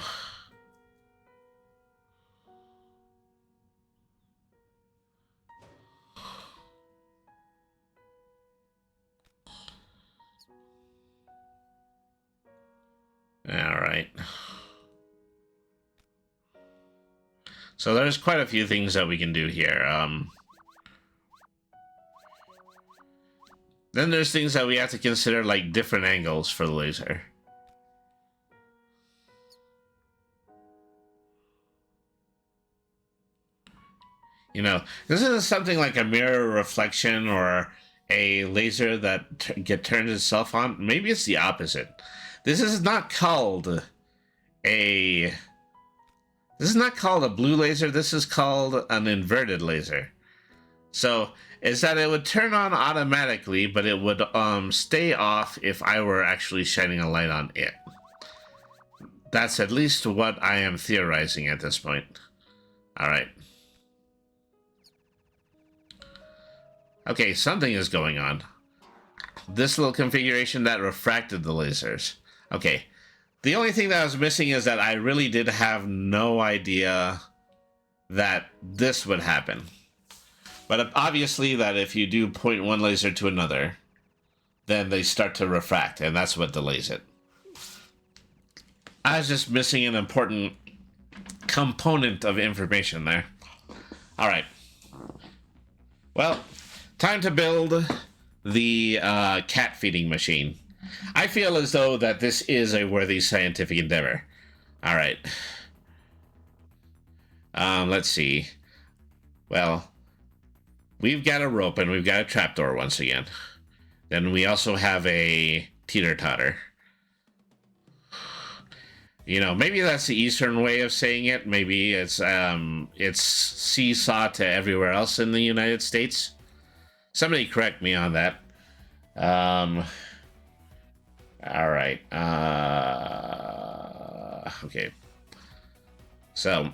[SPEAKER 1] right. So there's quite a few things that we can do here. Then there's things that we have to consider, like different angles for the laser. You know, this isn't something like a mirror reflection or a laser that turns itself on. Maybe it's the opposite. This is not called a... This is not called a blue laser. This is called an inverted laser. So, is that it would turn on automatically, but it would stay off if I were actually shining a light on it. That's at least what I am theorizing at this point. Alright. Okay, something is going on. This little configuration that refracted the lasers. Okay. The only thing that I was missing is that I really did have no idea that this would happen. But obviously that if you do point one laser to another, then they start to refract, and that's what delays it. I was just missing an important component of information there. Alright. Well, time to build the cat feeding machine. I feel as though that this is a worthy scientific endeavor. All right. Let's see. Well, we've got a rope and we've got a trapdoor once again. Then we also have a teeter-totter. You know, maybe that's the Eastern way of saying it. Maybe it's seesaw to everywhere else in the United States. Somebody correct me on that. All right. Okay. So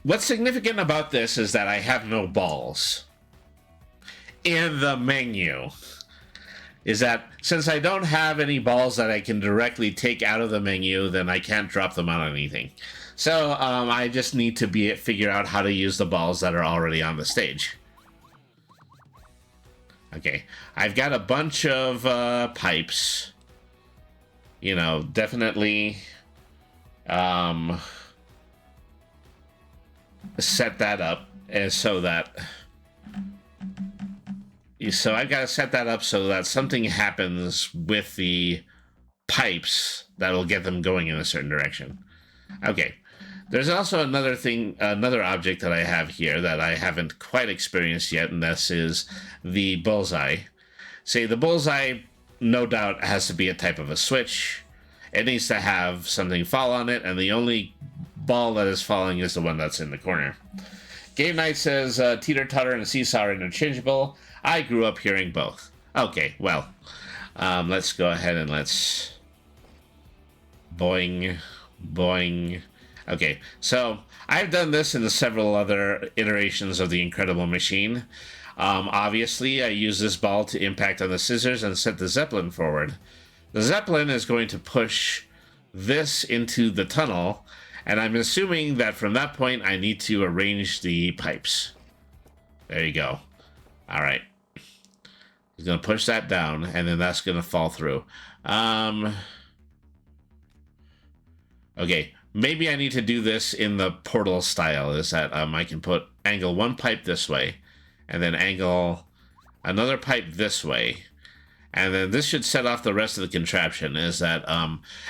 [SPEAKER 1] what's significant about this is that I have no balls in the menu. Is that since I don't have any balls that I can directly take out of the menu, then I can't drop them on anything. So I just need to figure out how to use the balls that are already on the stage. Okay, I've got a bunch of pipes. You know, definitely set that up so that... So I've got to set that up so that something happens with the pipes that'll get them going in a certain direction. Okay. There's also another object that I have here that I haven't quite experienced yet, and this is the bullseye. See, the bullseye, no doubt, has to be a type of a switch. It needs to have something fall on it, and the only ball that is falling is the one that's in the corner. Game Night says, teeter-totter and seesaw are interchangeable. I grew up hearing both. Okay, well, let's go ahead and let's... Boing, boing... Okay, so I've done this in several other iterations of the Incredible Machine. Obviously, I use this ball to impact on the scissors and set the Zeppelin forward. The Zeppelin is going to push this into the tunnel, and I'm assuming that from that point I need to arrange the pipes. There you go. All right. He's going to push that down, and then that's going to fall through. Okay. Maybe I need to do this in the portal style, is that I can angle one pipe this way, and then angle another pipe this way, and then this should set off the rest of the contraption, is that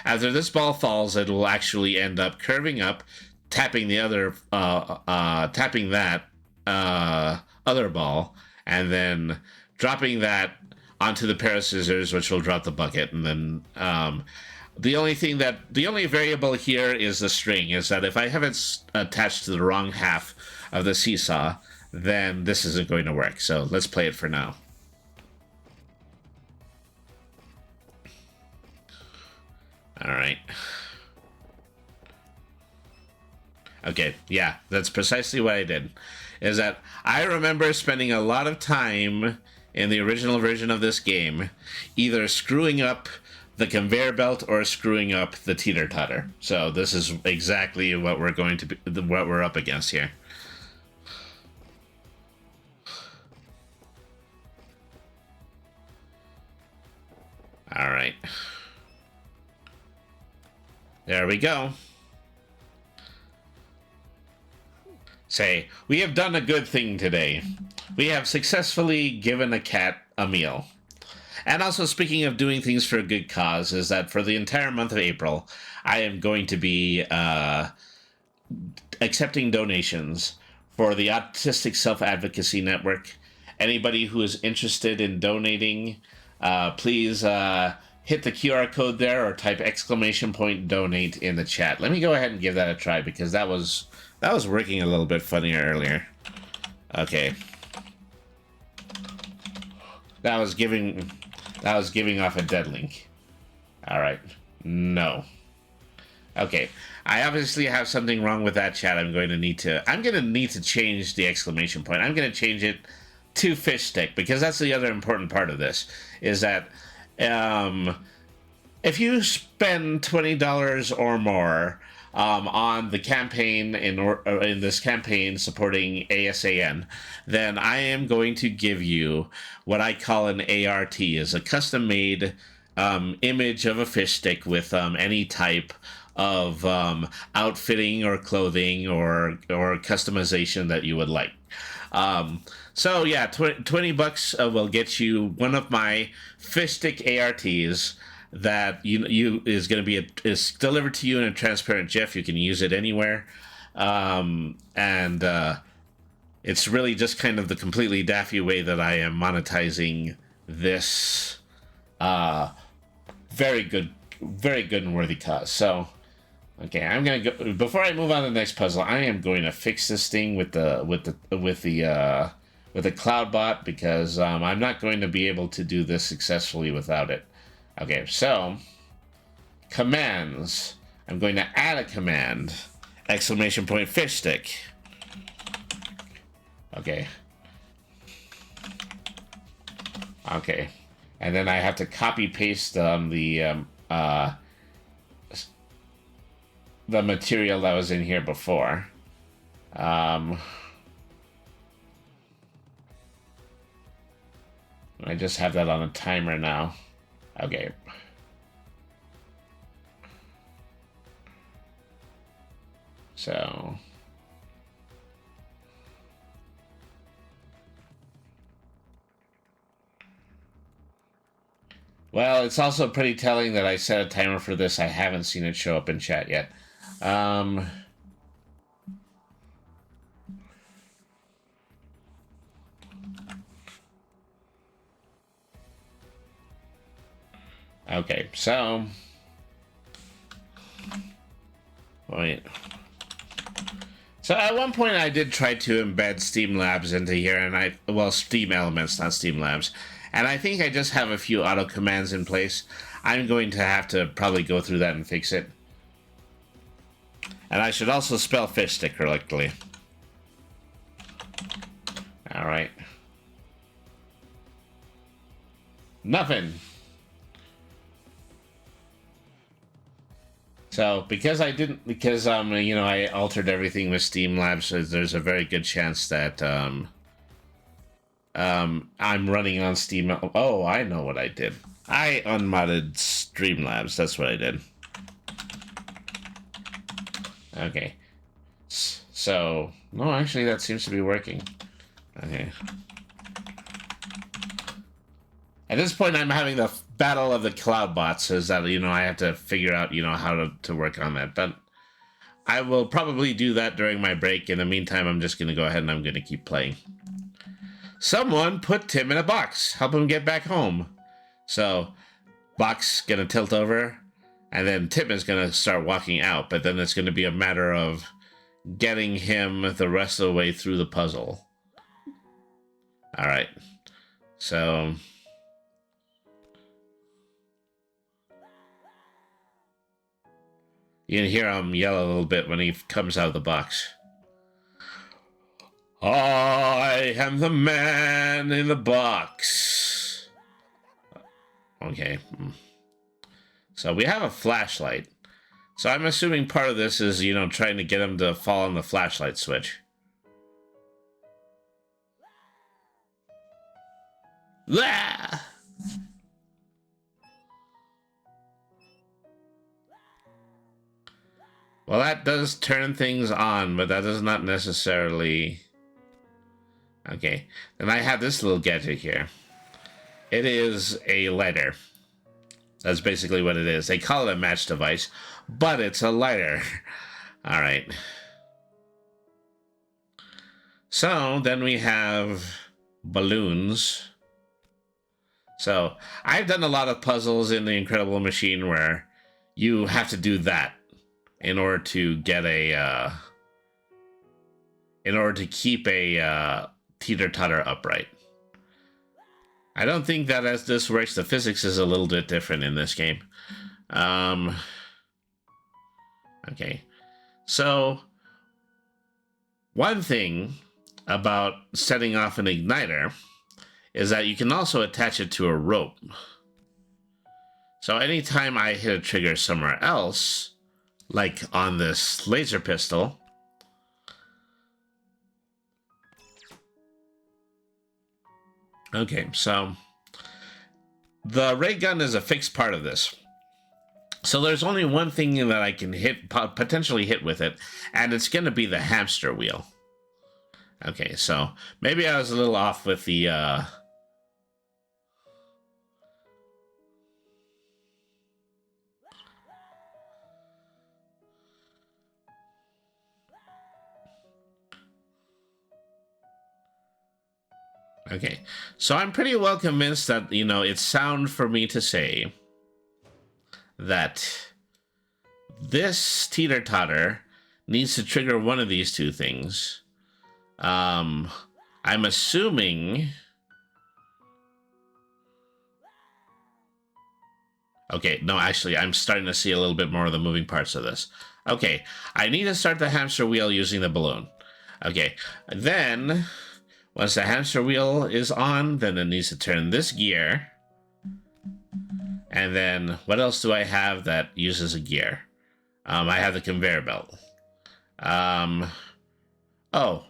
[SPEAKER 1] after this ball falls, it will actually end up curving up, tapping the other, tapping that other ball, and then dropping that onto the pair of scissors, which will drop the bucket, and then the only variable here is the string. Is that if I have it attached to the wrong half of the seesaw, then this isn't going to work. So let's play it for now. All right. Okay, yeah, that's precisely what I did. Is that I remember spending a lot of time in the original version of this game either screwing up the conveyor belt or screwing up the teeter-totter. So this is exactly what we're going to be, what we're up against here. All right. There we go. Say, we have done a good thing today. We have successfully given a cat a meal. And also, speaking of doing things for a good cause, is that for the entire month of April, I am going to be accepting donations for the Autistic Self-Advocacy Network. Anybody who is interested in donating, please hit the QR code there or type !donate in the chat. Let me go ahead and give that a try because that was working a little bit funnier earlier. Okay. That was giving off a dead link. All right. No. Okay. I obviously have something wrong with that chat. I'm going to need to change the exclamation point. I'm going to change it to fish stick because that's the other important part of this is that if you spend $20 or more on the campaign in this campaign supporting ASAN, then I am going to give you what I call an ART, is a custom-made image of a fish stick with any type of outfitting or clothing or customization that you would like. So yeah, 20 bucks will get you one of my fish stick ARTs that is going to be is delivered to you in a transparent GIF. You can use it anywhere, and it's really just kind of the completely daffy way that I am monetizing this very good and worthy cause. So, okay, I'm gonna go before I move on to the next puzzle. I am going to fix this thing with the cloud bot because I'm not going to be able to do this successfully without it. Okay, so commands. I'm going to add a command. ! Fish stick. Okay. Okay. And then I have to copy paste the material that was in here before. I just have that on a timer now. Okay. So. Well, it's also pretty telling that I set a timer for this. I haven't seen it show up in chat yet. Okay, so wait. So at one point I did try to embed Steam Labs into here, and Steam Elements, not Steam Labs, and I think I just have a few auto commands in place. I'm going to have to probably go through that and fix it. And I should also spell fish stick correctly. All right. Nothing. So because I altered everything with Steam Labs, so there's a very good chance that I'm running on Steam. Oh, I know what I did. I unmodded Streamlabs. That's what I did. Okay. So no, actually, that seems to be working. Okay. At this point, I'm having the battle of the cloud bots, is that, I have to figure out, how to work on that. But I will probably do that during my break. In the meantime, I'm just going to go ahead and I'm going to keep playing. Someone put Tim in a box. Help him get back home. So, box going to tilt over, and then Tim is going to start walking out. But then it's going to be a matter of getting him the rest of the way through the puzzle. All right. So... you can hear him yell a little bit when he comes out of the box. I am the man in the box. Okay. So we have a flashlight. So I'm assuming part of this is, you know, trying to get him to fall on the flashlight switch. Ah! Well, that does turn things on, but that does not necessarily... okay, then I have this little gadget here. It is a lighter. That's basically what it is. They call it a match device, but it's a lighter. All right. So, then we have balloons. So, I've done a lot of puzzles in the Incredible Machine where you have to do that in order to get a, in order to keep a teeter-totter upright. I don't think that as this works, the physics is a little bit different in this game. Okay. So, one thing about setting off an igniter is that you can also attach it to a rope. So anytime I hit a trigger somewhere else, like on this laser pistol, okay, so the ray gun is a fixed part of this. So there's only one thing that I can hit, potentially hit with it, and it's going to be the hamster wheel. Okay, so maybe I was a little off with the... Okay, so I'm pretty well convinced that, you know, it's sound for me to say that this teeter-totter needs to trigger one of these two things. I'm assuming... okay, no, actually, I'm starting to see a little bit more of the moving parts of this. Okay, I need to start the hamster wheel using the balloon. Okay, then... once the hamster wheel is on, then it needs to turn this gear. And then, what else do I have that uses a gear? I have the conveyor belt. Oh.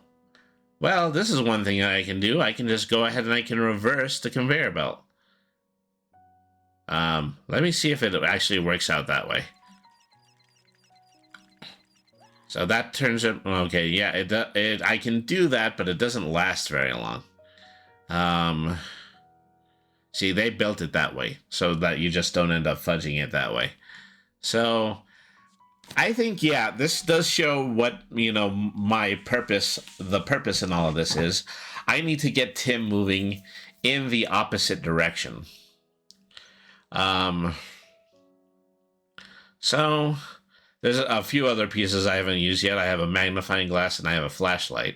[SPEAKER 1] Well, this is one thing I can do. I can just go ahead and I can reverse the conveyor belt. Let me see if it actually works out that way. So that turns it... okay, yeah, I can do that, but it doesn't last very long. See, they built it that way, so that you just don't end up fudging it that way. So, I think, yeah, this does show what, you know, my purpose, the purpose in all of this is. I need to get Tim moving in the opposite direction. So... there's a few other pieces I haven't used yet. I have a magnifying glass and I have a flashlight.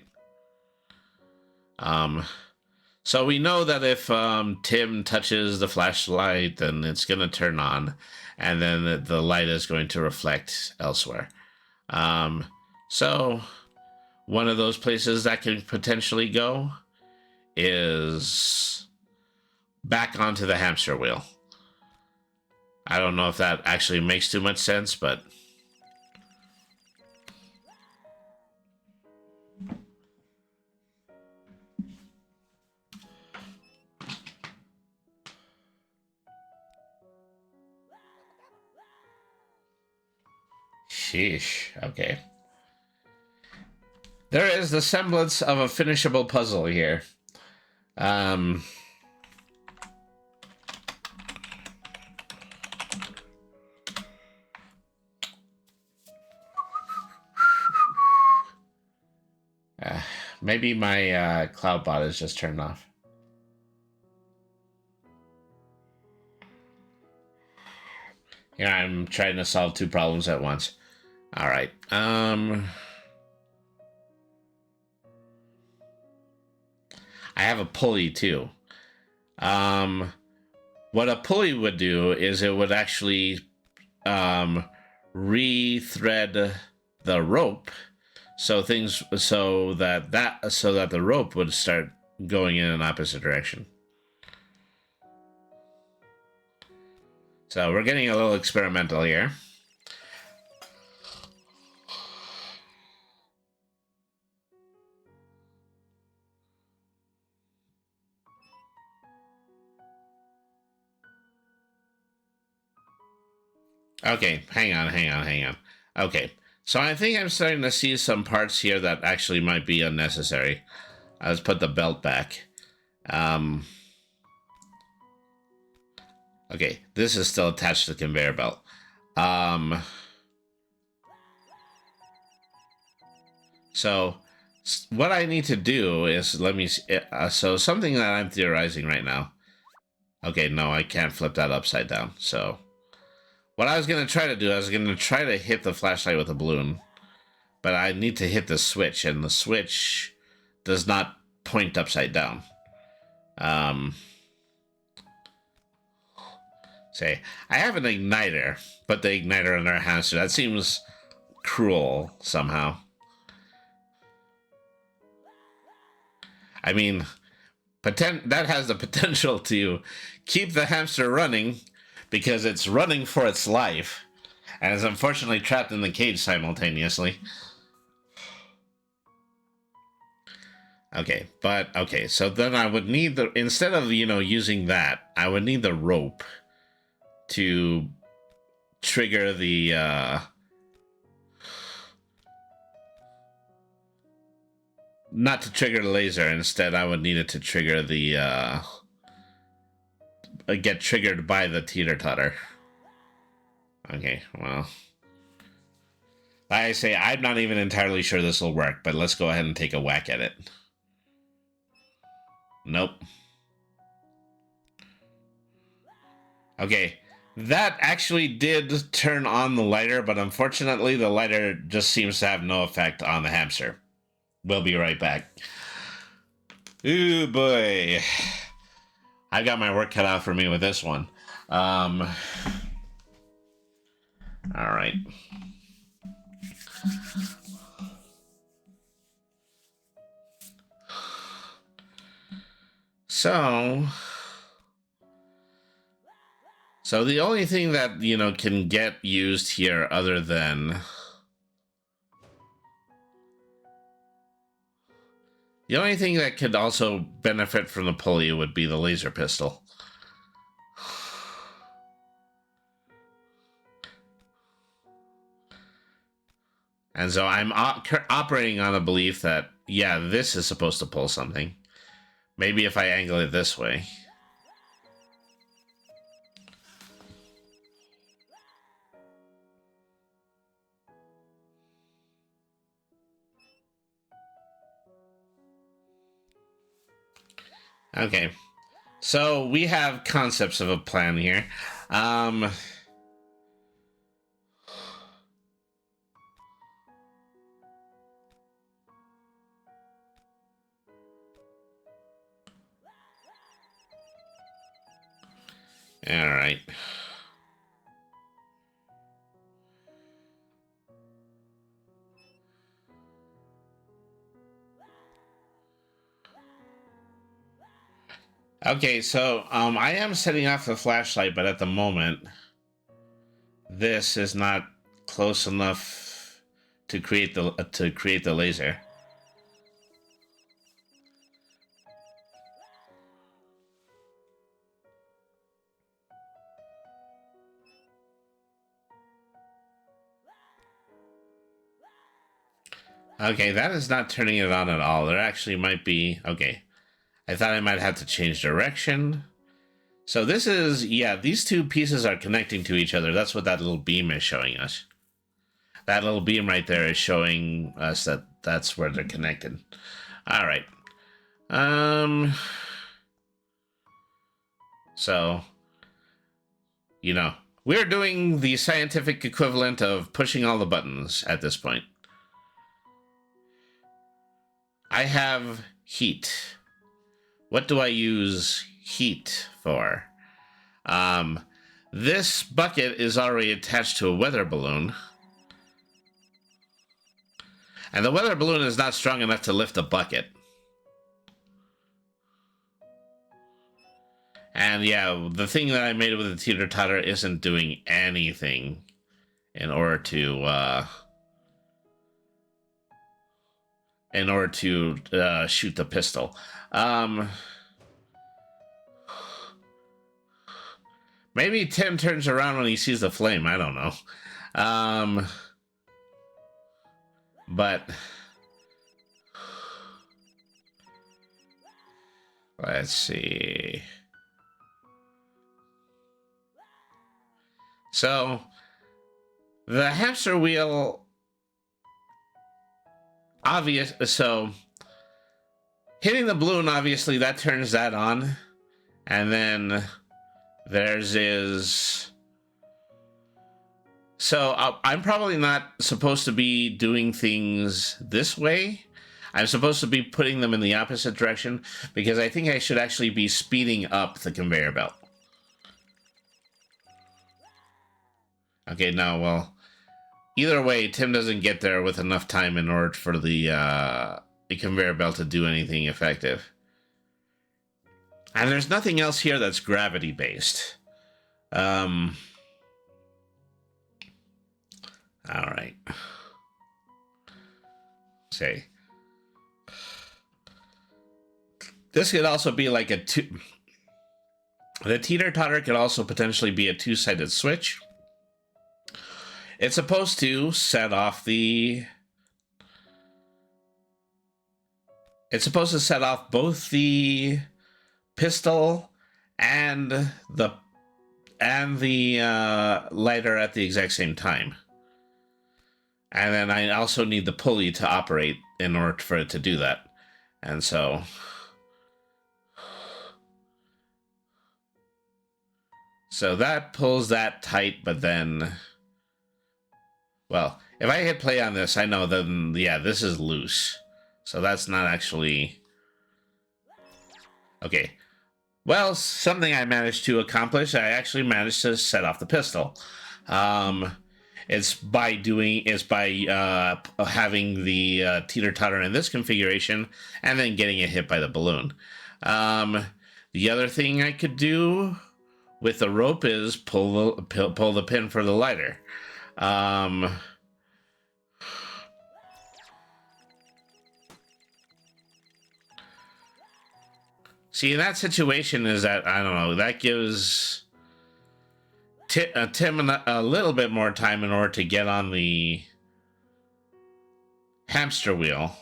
[SPEAKER 1] So we know that if Tim touches the flashlight, then it's going to turn on. And then the light is going to reflect elsewhere. So one of those places that could potentially go is back onto the hamster wheel. I don't know if that actually makes too much sense, but... sheesh, okay. There is the semblance of a finishable puzzle here. Maybe my cloud bot is just turned off. Here I'm trying to solve two problems at once. All right. I have a pulley too. What a pulley would do is it would actually re-thread the rope, so that the rope would start going in an opposite direction. So we're getting a little experimental here. Okay, hang on. Okay, so I think I'm starting to see some parts here that actually might be unnecessary. Let's put the belt back. Okay, this is still attached to the conveyor belt. So what I need to do is, let me see, so something that I'm theorizing right now. Okay, no, I can't flip that upside down, so... What I was going to try to do, I was going to try to hit the flashlight with a balloon. But I need to hit the switch, and the switch does not point upside down. Say, I have an igniter, but the igniter in our hamster, that seems cruel somehow. I mean, that has the potential to keep the hamster running, because it's running for its life, and is unfortunately trapped in the cage simultaneously. Okay, so then I would need instead of, using that, I would need the rope to trigger the, not to trigger the laser, instead I would need it to trigger the, get triggered by the teeter-totter. Okay, well, like I say, I'm not even entirely sure this will work, but let's go ahead and take a whack at it. Nope. Okay, that actually did turn on the lighter, but unfortunately the lighter just seems to have no effect on the hamster. We'll be right back. Ooh, boy. I got my work cut out for me with this one. All right. So the only thing that, can get used here other than... The only thing that could also benefit from the pulley would be the laser pistol. And so I'm operating on the belief that, yeah, this is supposed to pull something. Maybe if I angle it this way. Okay, so we have concepts of a plan here. All right. Okay, so I am setting off the flashlight, but at the moment, this is not close enough to create the laser. Okay, that is not turning it on at all. There actually might be... Okay. I thought I might have to change direction. So this is... Yeah, these two pieces are connecting to each other. That's what that little beam is showing us. That little beam right there is showing us that that's where they're connected. All right. So, you know, we're doing the scientific equivalent of pushing all the buttons at this point. I have heat. What do I use heat for? This bucket is already attached to a weather balloon. And the weather balloon is not strong enough to lift a bucket. And yeah, the thing that I made with the teeter-totter isn't doing anything in order to shoot the pistol. Maybe Tim turns around when he sees the flame. I don't know. But let's see. So the hamster wheel, so hitting the balloon, obviously that turns that on, and then there's is. So I'm probably not supposed to be doing things this way. I'm supposed to be putting them in the opposite direction because I think I should actually be speeding up the conveyor belt. Okay, now, well, either way, Tim doesn't get there with enough time in order for the conveyor belt to do anything effective. And there's nothing else here that's gravity-based. All right. Say. This could also be like a two... The teeter-totter could also potentially be a two-sided switch. It's supposed to set off the... It's supposed to set off both the pistol and the lighter at the exact same time. And then I also need the pulley to operate in order for it to do that. And so... So that pulls that tight, but then... Well, if I hit play on this, I know then, yeah, this is loose. So that's not actually... Okay. Well, something I managed to accomplish, I actually managed to set off the pistol. It's by having the teeter-totter in this configuration and then getting it hit by the balloon. The other thing I could do with the rope is pull the pin for the lighter. See, in that situation is that, I don't know, that gives Tim a little bit more time in order to get on the hamster wheel.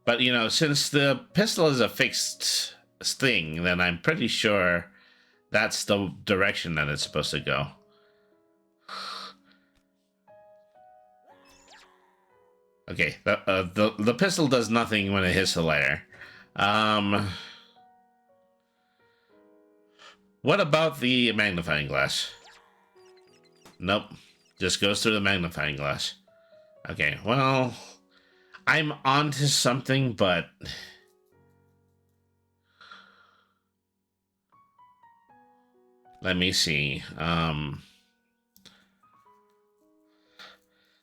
[SPEAKER 1] But, you know, since the pistol is a fixed thing, then I'm pretty sure that's the direction that it's supposed to go. Okay, the pistol does nothing when it hits the lighter. What about the magnifying glass? Nope, just goes through the magnifying glass. Okay, well, I'm onto something, but... Let me see.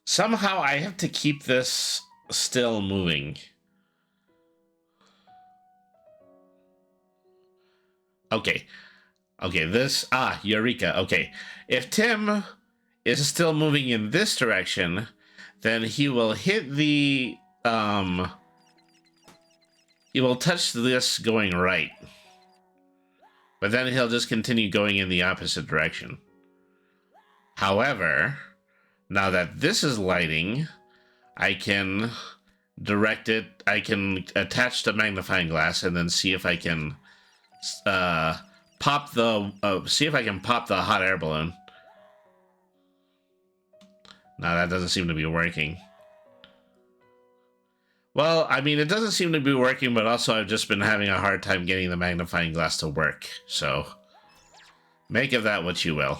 [SPEAKER 1] Somehow I have to keep this still moving. Okay. Okay, this... Eureka. Okay. If Tim is still moving in this direction, then he will hit the... He will touch this going right. But then he'll just continue going in the opposite direction. However, now that this is lighting, I can direct it, I can attach the magnifying glass and then see if I can pop the hot air balloon. Now that doesn't seem to be working. Well, I mean, it doesn't seem to be working, but also I've just been having a hard time getting the magnifying glass to work. So, make of that what you will.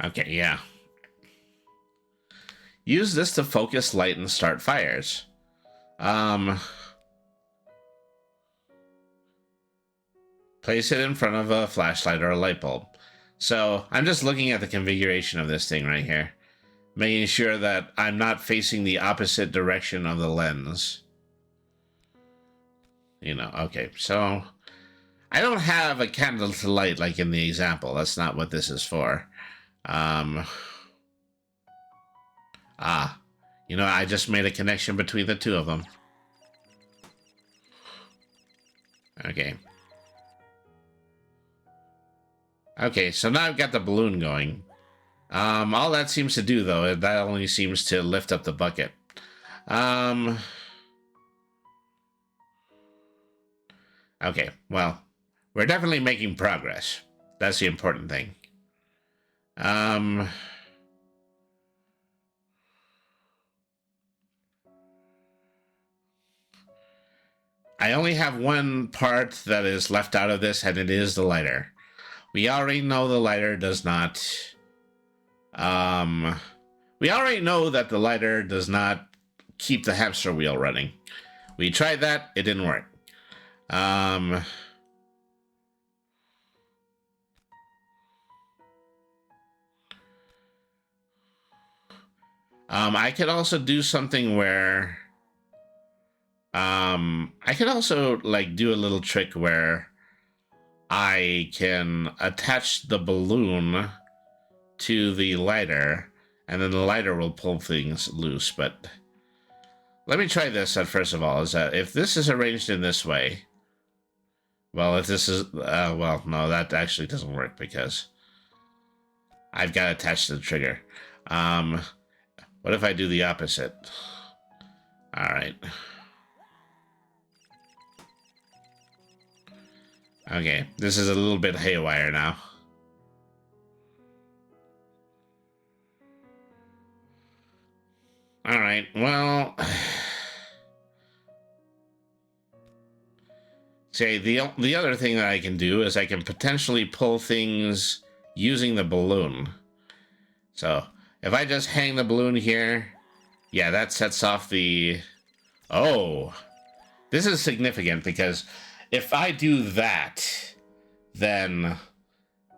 [SPEAKER 1] Okay, yeah. Use this to focus light and start fires. Place it in front of a flashlight or a light bulb. So I'm just looking at the configuration of this thing right here, making sure that I'm not facing the opposite direction of the lens. You know, okay, so I don't have a candle to light like in the example. That's not what this is for. You know, I just made a connection between the two of them. Okay. Okay, so now I've got the balloon going. All that seems to do, though, that only seems to lift up the bucket. Okay, well, we're definitely making progress. That's the important thing. I only have one part that is left out of this, and it is the lighter. We already know the lighter does not... we already know that the lighter does not keep the hamster wheel running. We tried that, it didn't work. I could also do something where... I could also, like, do a little trick where I can attach the balloon to the lighter, and then the lighter will pull things loose, but... Let me try this first of all, is that if this is arranged in this way... Well, if this is... well, no, that actually doesn't work because I've got attached to the trigger. What if I do the opposite? Alright. Okay, this is a little bit haywire now. Alright, well... See, the other thing that I can do is I can potentially pull things using the balloon. So, if I just hang the balloon here... Yeah, that sets off the... Oh! This is significant because... If I do that, then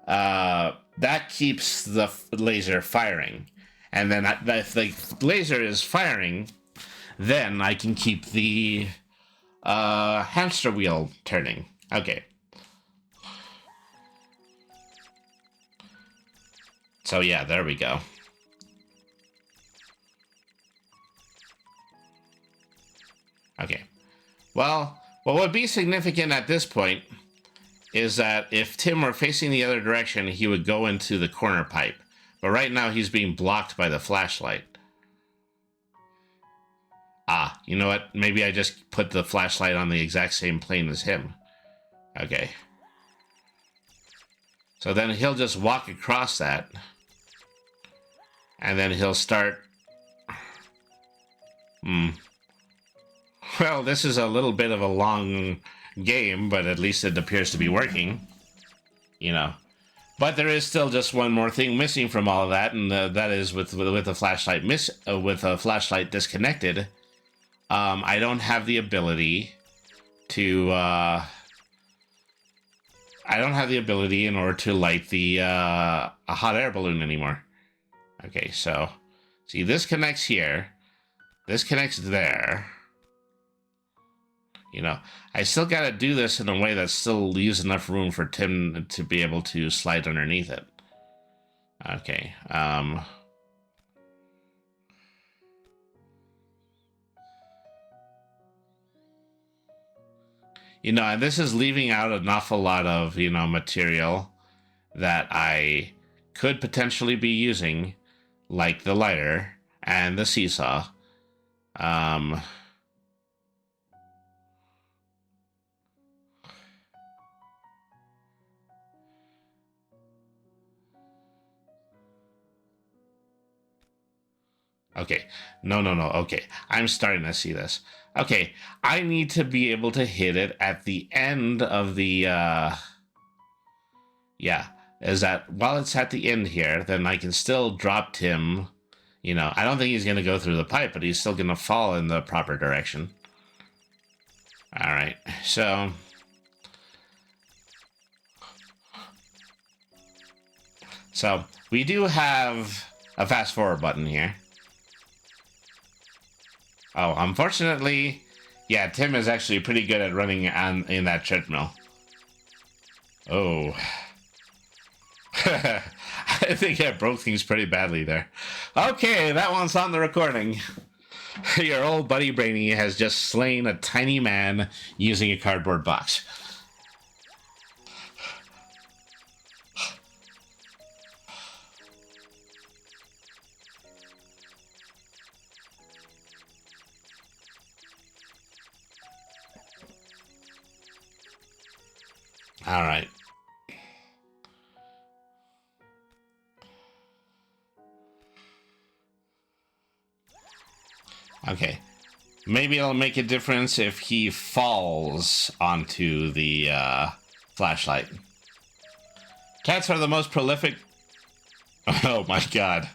[SPEAKER 1] that keeps the laser firing. And then if the laser is firing, then I can keep the hamster wheel turning. Okay. So yeah, there we go. Okay. Well... What would be significant at this point is that if Tim were facing the other direction, he would go into the corner pipe. But right now, he's being blocked by the flashlight. Ah, you know what? Maybe I just put the flashlight on the exact same plane as him. Okay. So then he'll just walk across that. And then he'll start... Well, this is a little bit of a long game, but at least it appears to be working. You know. But there is still just one more thing missing from all of that, and that is with the flashlight with a flashlight disconnected. I don't have the ability to... I don't have the ability in order to light the a hot air balloon anymore. Okay, so... See, this connects here. This connects there. You know, I still got to do this in a way that still leaves enough room for Tim to be able to slide underneath it. Okay. You know, and this is leaving out an awful lot of, you know, material that I could potentially be using, like the lighter and the seesaw. Okay. No. Okay. I'm starting to see this. Okay. I need to be able to hit it at the end of the, yeah. Is that while it's at the end here, then I can still drop Tim. You know, I don't think he's going to go through the pipe, but he's still going to fall in the proper direction. All right. So we do have a fast forward button here. Oh, unfortunately, yeah, Tim is actually pretty good at running in that treadmill. Oh. I think I broke things pretty badly there. Okay, that one's on the recording. Your old buddy Brainy has just slain a tiny man using a cardboard box. All right. Okay. Maybe it'll make a difference if he falls onto the flashlight. Cats are the most prolific... Oh my god.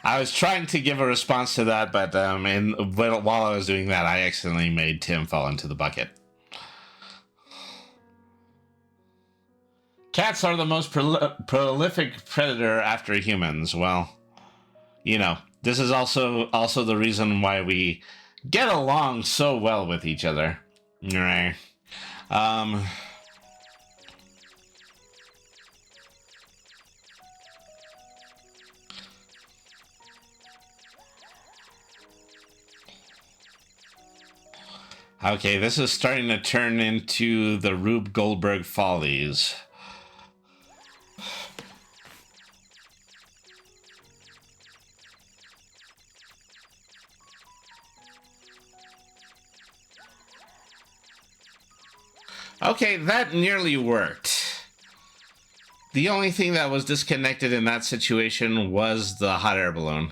[SPEAKER 1] I was trying to give a response to that, but while I was doing that, I accidentally made Tim fall into the bucket. Cats are the most prolific predator after humans. Well, you know, this is also the reason why we get along so well with each other. Right. Okay, this is starting to turn into the Rube Goldberg Follies. Okay, that nearly worked. The only thing that was disconnected in that situation was the hot air balloon.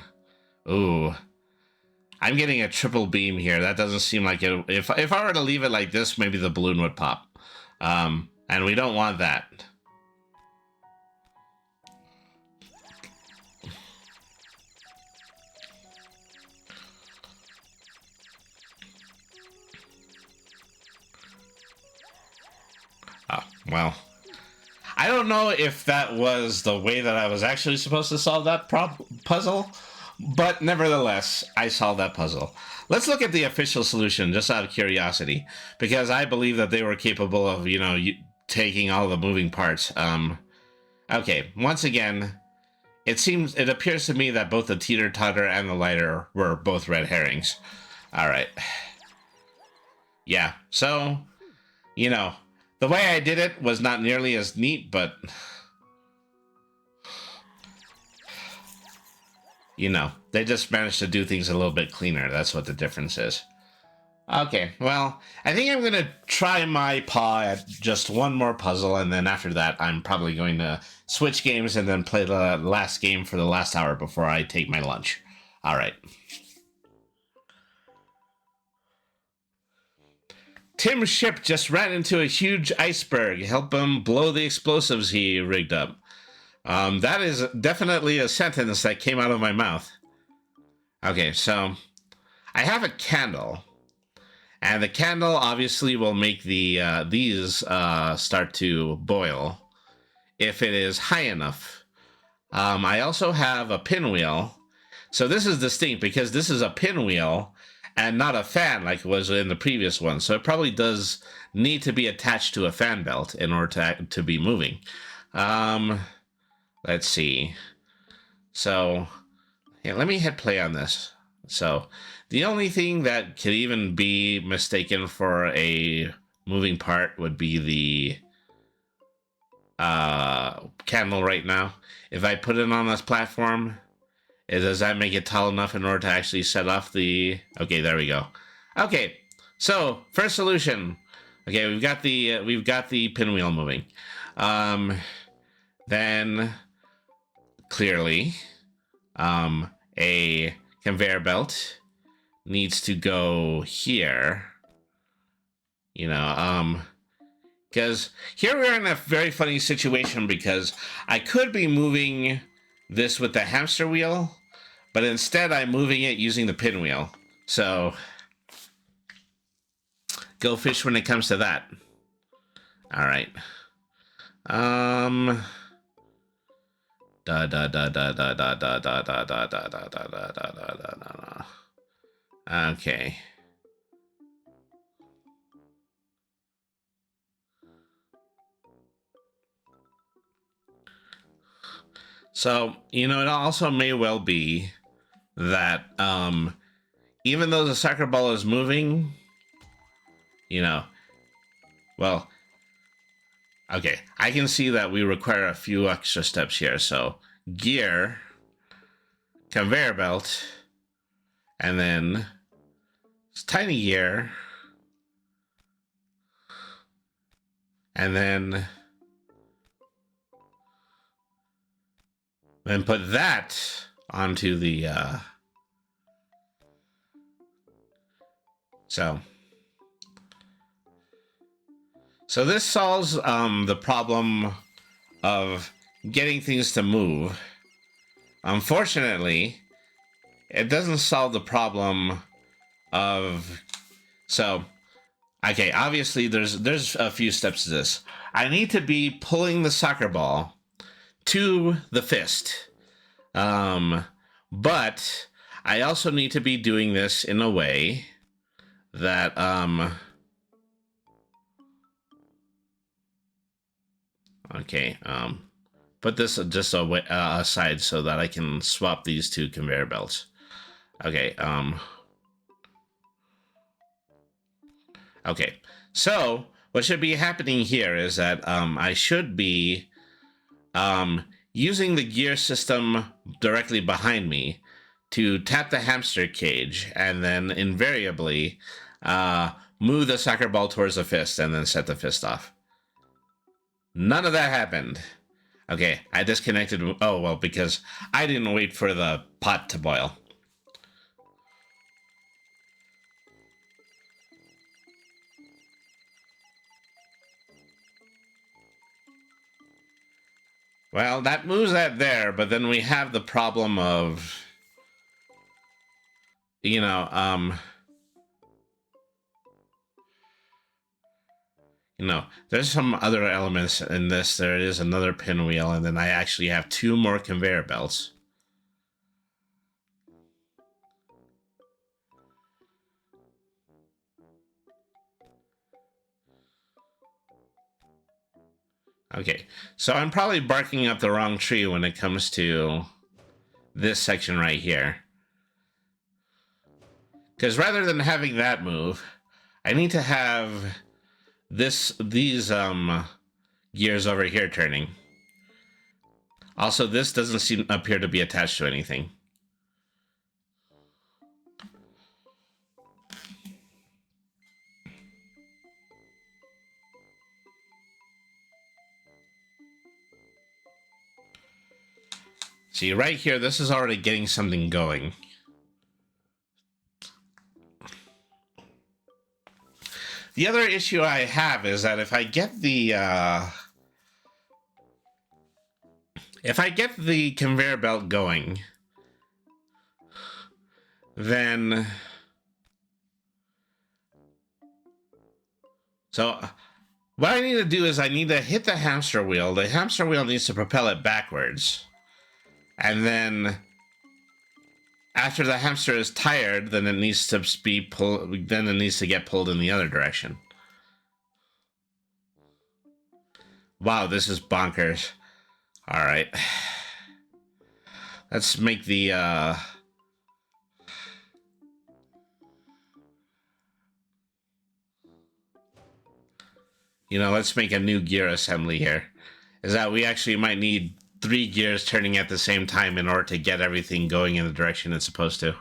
[SPEAKER 1] Ooh. I'm getting a triple beam here. That doesn't seem like it. If I were to leave it like this, maybe the balloon would pop. And we don't want that. Oh, well. I don't know if that was the way that I was actually supposed to solve that puzzle, but nevertheless, I solved that puzzle. Let's look at the official solution, just out of curiosity, because I believe that they were capable of, you know, taking all the moving parts. Okay, once again, it appears to me that both the teeter-totter and the lighter were both red herrings. All right. Yeah, so, you know, the way I did it was not nearly as neat, but... You know, they just managed to do things a little bit cleaner. That's what the difference is. Okay, well, I think I'm going to try my paw at just one more puzzle, and then after that, I'm probably going to switch games and then play the last game for the last hour before I take my lunch. All right. Tim's ship just ran into a huge iceberg. Help him blow the explosives he rigged up. That is definitely a sentence that came out of my mouth. Okay, so I have a candle, and the candle obviously will make these start to boil if it is high enough. I also have a pinwheel, so this is distinct because this is a pinwheel and not a fan like it was in the previous one. So it probably does need to be attached to a fan belt in order to be moving. Let's see. So, yeah, let me hit play on this. So, the only thing that could even be mistaken for a moving part would be the candle right now. If I put it on this platform, does that make it tall enough in order to actually set off the... Okay, there we go. Okay, so, first solution. Okay, we've got the pinwheel moving. Then... Clearly, a conveyor belt needs to go here. You know, because here we're in a very funny situation because I could be moving this with the hamster wheel, but instead I'm moving it using the pinwheel. So, go fish when it comes to that. All right. Da da da da da da da da da da da da da da da da da. Okay. So, you know, it also may well be that even though the soccer ball is moving, you know, well, okay, I can see that we require a few extra steps here. So, gear, conveyor belt, and then tiny gear, and then put that onto the so this solves the problem of getting things to move. Unfortunately, it doesn't solve the problem of okay, obviously there's a few steps to this. I need to be pulling the soccer ball to the fist. But I also need to be doing this in a way that okay, put this just aside so that I can swap these two conveyor belts. Okay, okay. So what should be happening here is that I should be using the gear system directly behind me to tap the hamster cage and then invariably move the soccer ball towards the fist and then set the fist off. None of that happened. Okay, I disconnected. Oh, well, because I didn't wait for the pot to boil. Well, that moves that there, but then we have the problem of, you know, there's some other elements in this. There is another pinwheel, and then I actually have two more conveyor belts. Okay, so I'm probably barking up the wrong tree when it comes to this section right here. Because rather than having that move, I need to have these gears over here turning. Also, this doesn't appear to be attached to anything. See, right here, this is already getting something going. The other issue I have is that if I get the conveyor belt going, then what I need to do is I need to hit the hamster wheel. The hamster wheel needs to propel it backwards. And then after the hamster is tired, then it needs to get pulled in the other direction. Wow, this is bonkers. All right. Let's make the let's make a new gear assembly here. Is that we actually might need 3 gears turning at the same time in order to get everything going in the direction it's supposed to.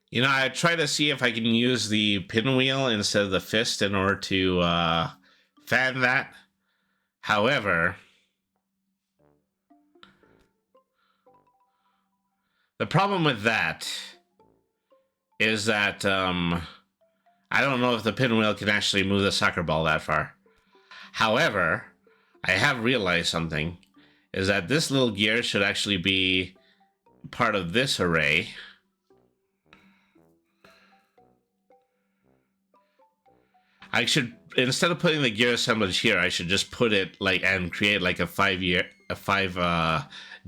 [SPEAKER 1] You know, I try to see if I can use the pinwheel instead of the fist in order to fan that. However, the problem with that is that I don't know if the pinwheel can actually move the soccer ball that far. However, I have realized something, is that this little gear should actually be part of this array. I should, instead of putting the gear assemblage here, I should just put it like and create like a five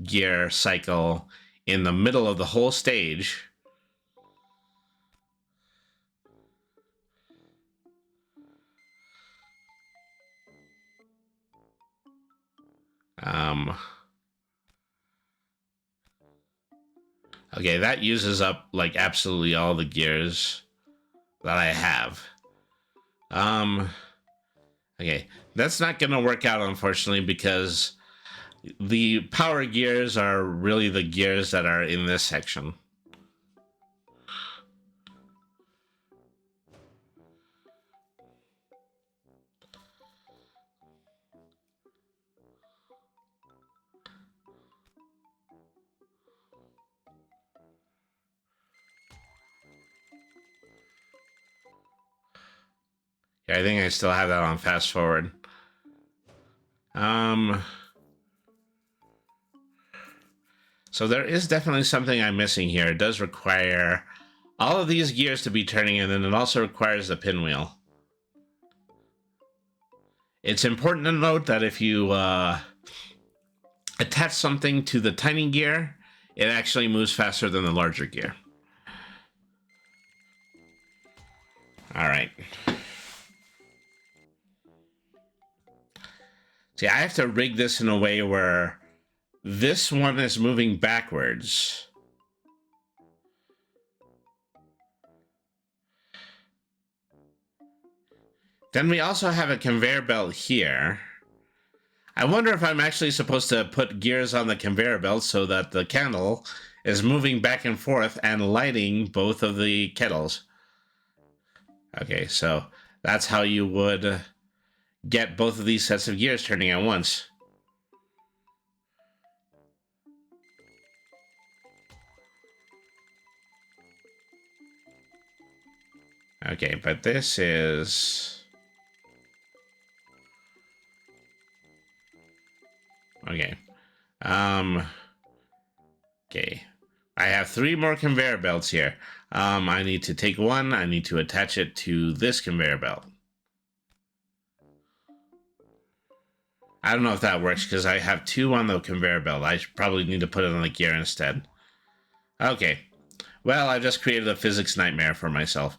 [SPEAKER 1] gear cycle in the middle of the whole stage. Okay, that uses up like absolutely all the gears that I have. Okay, that's not gonna work out, unfortunately, because the power gears are really the gears that are in this section. Yeah, I think I still have that on fast forward. So there is definitely something I'm missing here. It does require all of these gears to be turning, and then it also requires the pinwheel. It's important to note that if you attach something to the tiny gear, it actually moves faster than the larger gear. All right. See, I have to rig this in a way where this one is moving backwards. Then we also have a conveyor belt here. I wonder if I'm actually supposed to put gears on the conveyor belt so that the candle is moving back and forth and lighting both of the kettles. Okay, so that's how you would get both of these sets of gears turning at once. Okay, but this is... Okay. Okay. I have 3 more conveyor belts here. I need to take one. I need to attach it to this conveyor belt. I don't know if that works because I have 2 on the conveyor belt. I probably need to put it on the gear instead. Okay. Well, I just created a physics nightmare for myself.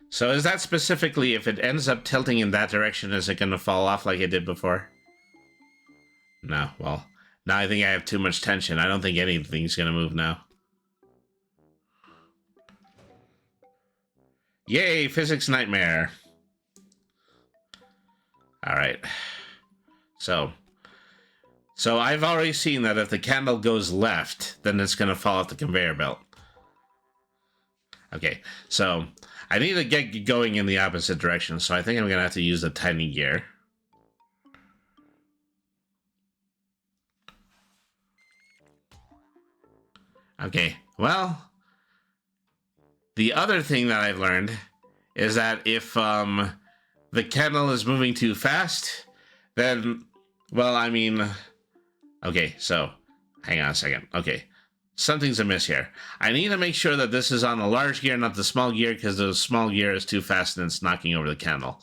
[SPEAKER 1] So is that specifically, if it ends up tilting in that direction, is it going to fall off like it did before? No, well, now I think I have too much tension. I don't think anything's going to move now. Yay, physics nightmare. All right. So I've already seen that if the candle goes left, then it's going to fall off the conveyor belt. Okay, so I need to get going in the opposite direction, so I think I'm going to have to use the tiny gear. Okay, well, the other thing that I've learned is that if the candle is moving too fast, then, well, I mean, okay, so hang on a second. Okay, something's amiss here. I need to make sure that this is on the large gear, not the small gear, because the small gear is too fast and it's knocking over the candle.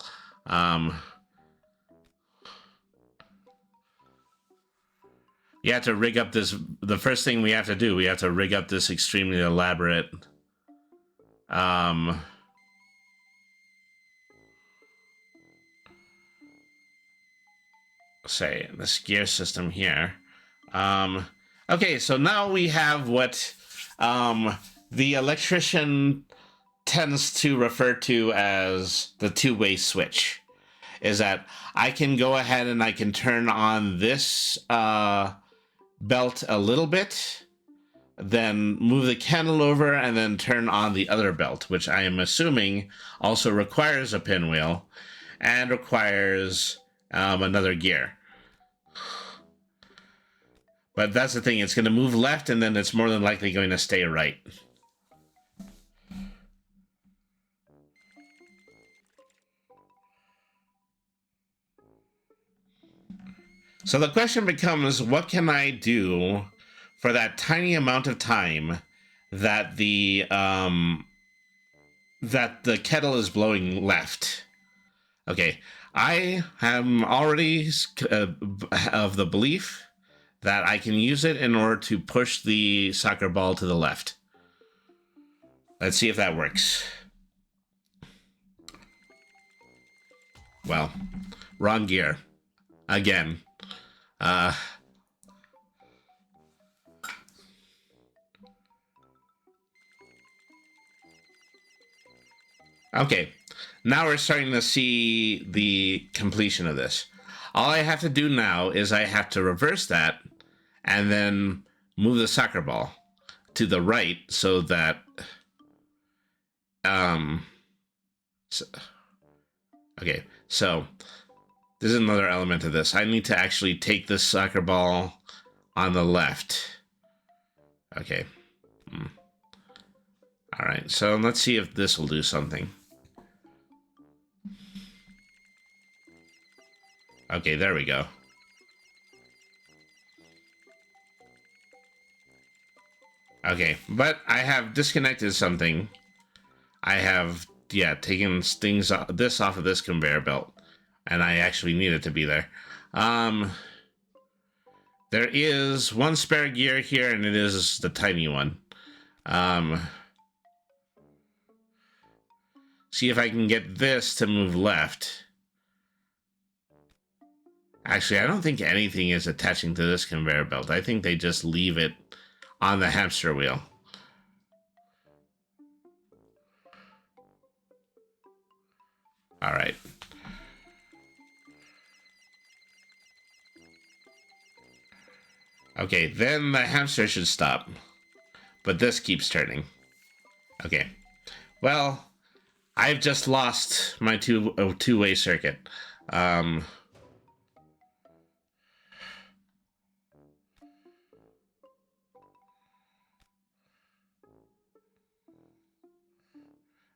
[SPEAKER 1] You have to rig up this. The first thing we have to do, we have to rig up this extremely elaborate say this gear system here. Okay, so now we have what the electrician tends to refer to as the two-way switch. Is that I can go ahead and I can turn on this belt a little bit, then move the candle over, and then turn on the other belt, which I am assuming also requires a pinwheel and requires another gear. But that's the thing, it's going to move left, and then it's more than likely going to stay right. So the question becomes, what can I do for that tiny amount of time that the kettle is blowing left? Okay, I am already of the belief that I can use it in order to push the soccer ball to the left. Let's see if that works. Well, wrong gear. Again. Okay, now we're starting to see the completion of this. All I have to do now is I have to reverse that and then move the soccer ball to the right so that okay, so this is another element of this. I need to actually take this soccer ball on the left. Okay. All right, so let's see if this will do something. Okay, there we go. Okay, but I have disconnected something. I have, taken this off of this conveyor belt. And I actually need it to be there. There is one spare gear here, and it is the tiny one. See if I can get this to move left. Actually, I don't think anything is attaching to this conveyor belt. I think they just leave it on the hamster wheel. All right. Okay, then the hamster should stop. But this keeps turning. Okay. Well, I've just lost my two-way circuit.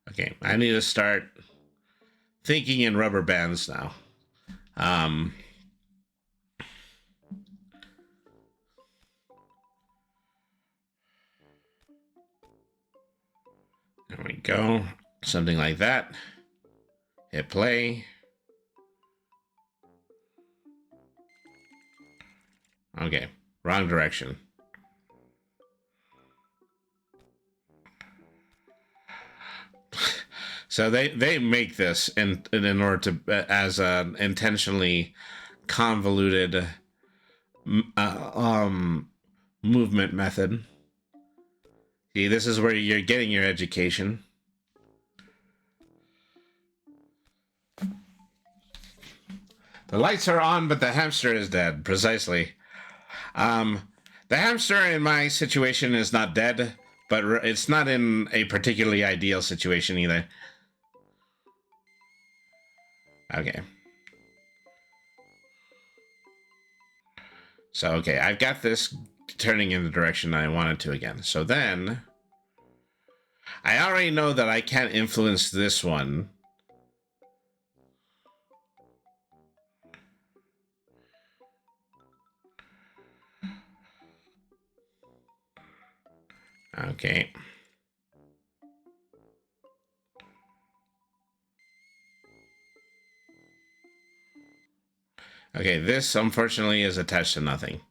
[SPEAKER 1] Okay, I need to start thinking in rubber bands now. There we go. Something like that. Hit play. Okay, wrong direction. So they make this in order to as an intentionally convoluted movement method. See, this is where you're getting your education. The lights are on, but the hamster is dead. Precisely. The hamster in my situation is not dead, but it's not in a particularly ideal situation either. Okay. So, okay, I've got this turning in the direction I want it to again. So then, I already know that I can't influence this one. Okay. Okay, this unfortunately is attached to nothing.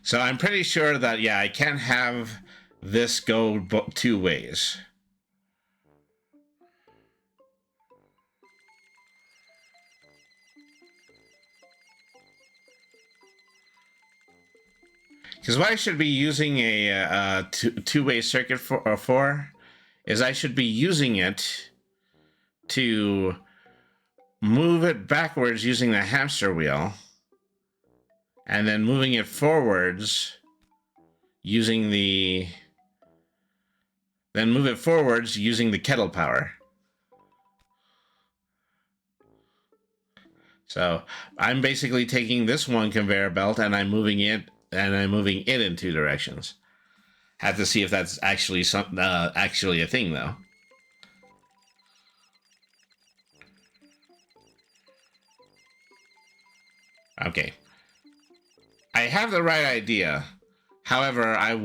[SPEAKER 1] So I'm pretty sure that, yeah, I can't have this go two ways. Because what I should be using a two-way circuit for is I should be using it to move it backwards using the hamster wheel, and then moving it forwards using the kettle power. So I'm basically taking this one conveyor belt and I'm moving it in two directions. Have to see if that's actually actually a thing though. Okay. I have the right idea. However, I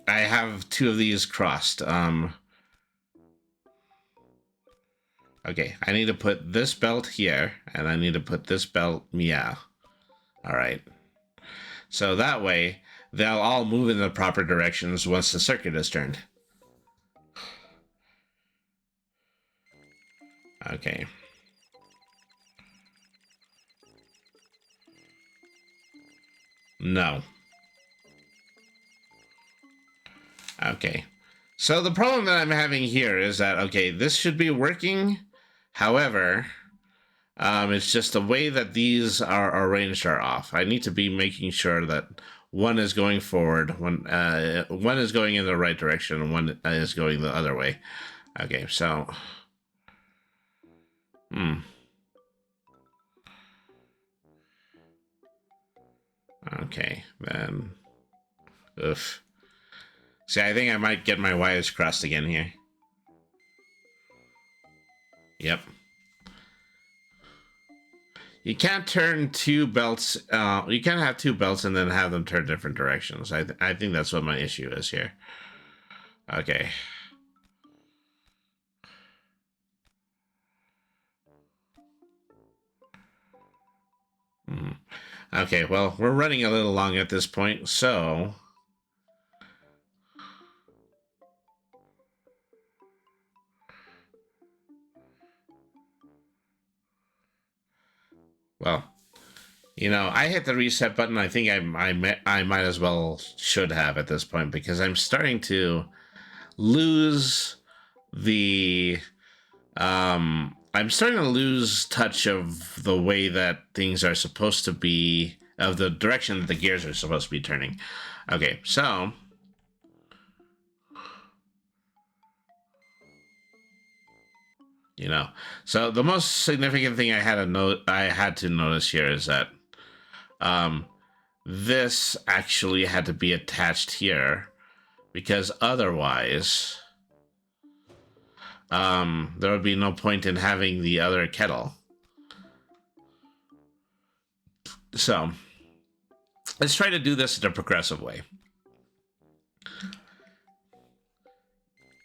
[SPEAKER 1] have two of these crossed. Okay, I need to put this belt here, and I need to put this belt, yeah. All right. So that way, they'll all move in the proper directions once the circuit is turned. Okay. No. Okay. So the problem that I'm having here is that, okay, this should be working. However, it's just the way that these are arranged are off. I need to be making sure that one is going forward, one is going in the right direction, and one is going the other way. Okay, so... Okay, then... Oof. See, I think I might get my wires crossed again here. Yep. You can't turn two belts, you can't have two belts and then have them turn different directions. I think that's what my issue is here. Okay. Okay, well, we're running a little long at this point, so... Well, you know, I hit the reset button. I think I might as well should have at this point, because I'm starting to lose the I'm starting to lose touch of the way that things are supposed to be, of the direction that the gears are supposed to be turning. Okay, so you know, so the most significant thing I had to notice here is that this actually had to be attached here, because otherwise there would be no point in having the other kettle. So let's try to do this in a progressive way.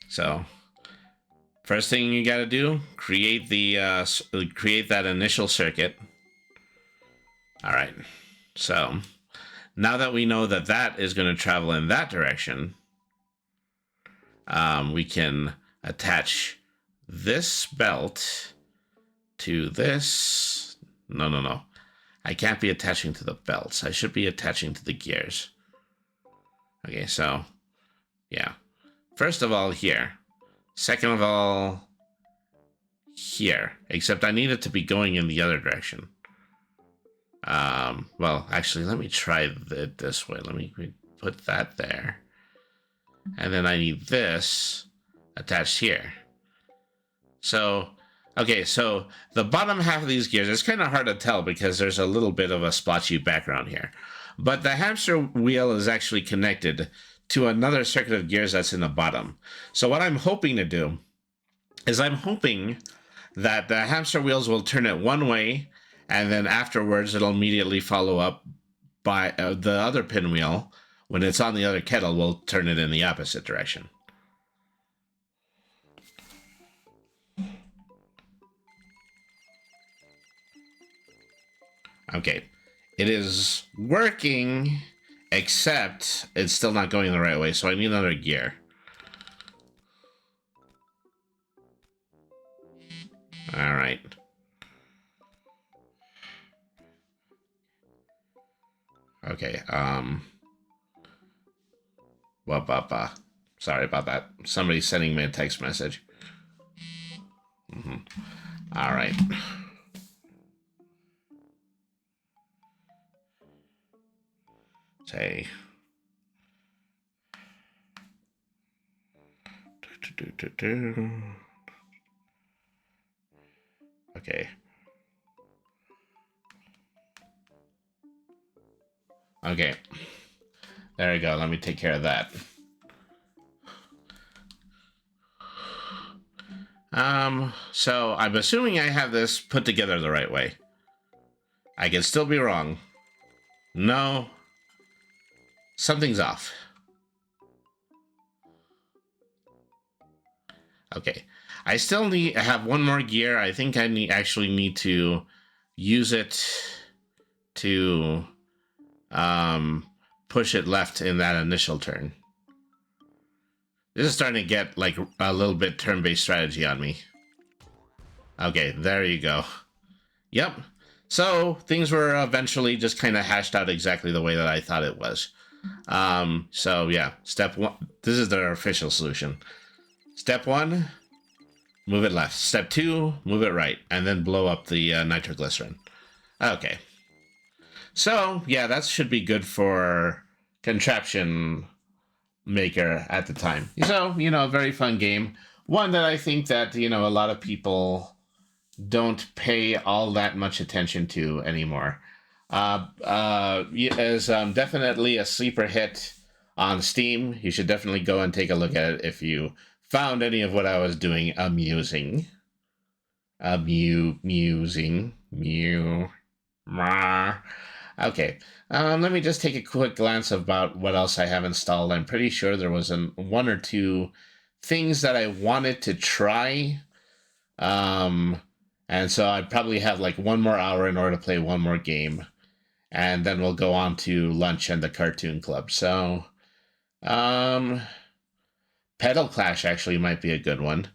[SPEAKER 1] So first thing you got to do, create that initial circuit. All right. So now that we know that that is going to travel in that direction, we can attach this belt to this. No. I can't be attaching to the belts. I should be attaching to the gears. Okay, so yeah. First of all, here. Second of all, here. Except I need it to be going in the other direction. Well, actually, let me try it this way. Let me put that there. And then I need this attached here. So, okay, so the bottom half of these gears, it's kind of hard to tell because there's a little bit of a splotchy background here. But the hamster wheel is actually connected to another circuit of gears that's in the bottom. So what I'm hoping to do is I'm hoping that the hamster wheels will turn it one way, and then afterwards it'll immediately follow up by the other pinwheel. When it's on the other kettle, we'll turn it in the opposite direction. Okay, it is working, except it's still not going the right way, so I need another gear. All right. Okay, Sorry about that. Somebody's sending me a text message. All right. Say. Okay. Okay. There we go. Let me take care of that. So I'm assuming I have this put together the right way. I can still be wrong. No. Something's off. Okay. I still have one more gear. I think I actually need to use it to push it left in that initial turn. This is starting to get like a little bit turn-based strategy on me. Okay, there you go. Yep. So things were eventually just kind of hashed out exactly the way that I thought it was. So yeah, step one, this is the official solution. Step one, move it left. Step two, move it right, and then blow up the nitroglycerin. Okay. So yeah, that should be good for contraption maker at the time. So, you know, very fun game. One that I think that, you know, a lot of people don't pay all that much attention to anymore. Is definitely a sleeper hit on Steam. You should definitely go and take a look at it if you found any of what I was doing amusing. Amusing. Okay. Let me just take a quick glance about what else I have installed. I'm pretty sure there was one or two things that I wanted to try. And so I'd probably have like 1 more hour in order to play one more game. And then we'll go on to lunch and the Cartoon Club. So, Pedal Clash actually might be a good one.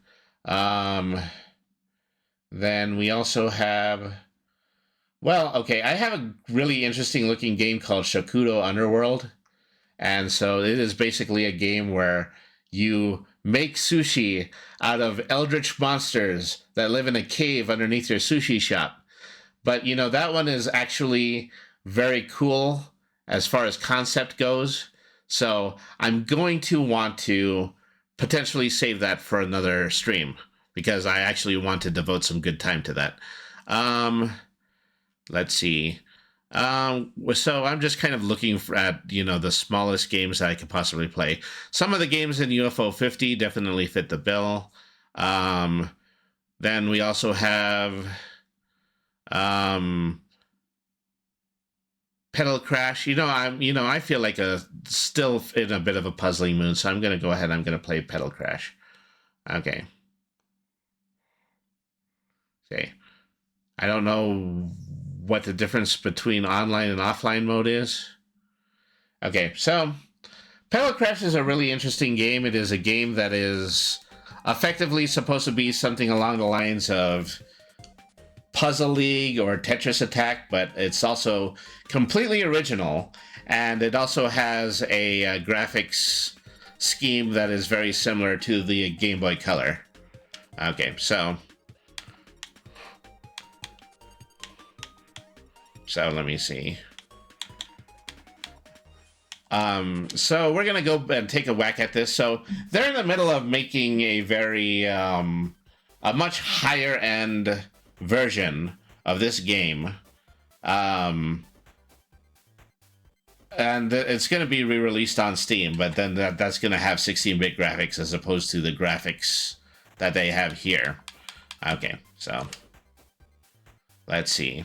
[SPEAKER 1] Then we also have... Well, okay, I have a really interesting looking game called Shakudo Underworld. And so it is basically a game where you make sushi out of eldritch monsters that live in a cave underneath your sushi shop. But, you know, that one is actually very cool as far as concept goes. So I'm going to want to potentially save that for another stream because I actually want to devote some good time to that. Let's see. So I'm just kind of looking at, you know, the smallest games that I could possibly play. Some of the games in UFO 50 definitely fit the bill. Then we also have Pedal Crash. I feel like still in a bit of a puzzling mood, so I'm going to go ahead and I'm going to play Pedal Crash. Okay. Okay. I don't know what the difference between online and offline mode is. Okay, so Pedal Crash is a really interesting game. It is a game that is effectively supposed to be something along the lines of Puzzle League or Tetris Attack, but it's also completely original, and it also has a graphics scheme that is very similar to the Game Boy Color. Okay, so let me see. So we're gonna go and take a whack at this. So they're in the middle of making a very a much higher end version of this game, and it's going to be re-released on Steam. But then that's going to have 16-bit graphics as opposed to the graphics that they have here. Okay, so let's see.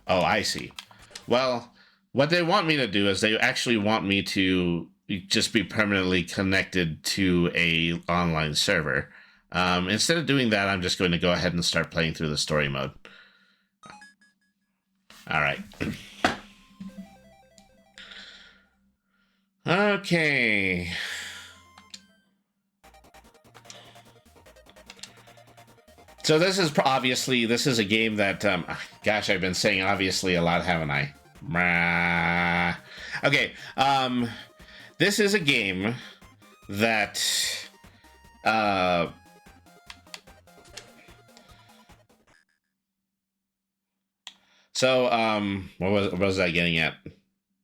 [SPEAKER 1] Oh, I see. Well, what they want me to do is they actually want me to just be permanently connected to a online server. Instead of doing that, I'm just going to go ahead and start playing through the story mode. All right. Okay. So this is a game that, gosh, I've been saying obviously a lot, haven't I? Okay, this is a game that what was I getting at?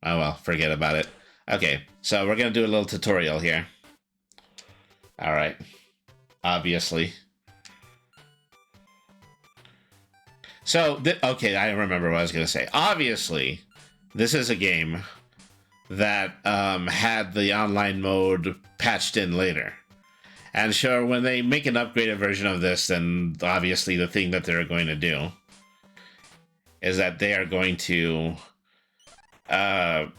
[SPEAKER 1] Oh well, forget about it. Okay, so we're gonna do a little tutorial here. All right, obviously. So, okay, I remember what I was gonna say. Obviously, this is a game that had the online mode patched in later. And sure, when they make an upgraded version of this, then obviously the thing that they're going to do is that they are going to add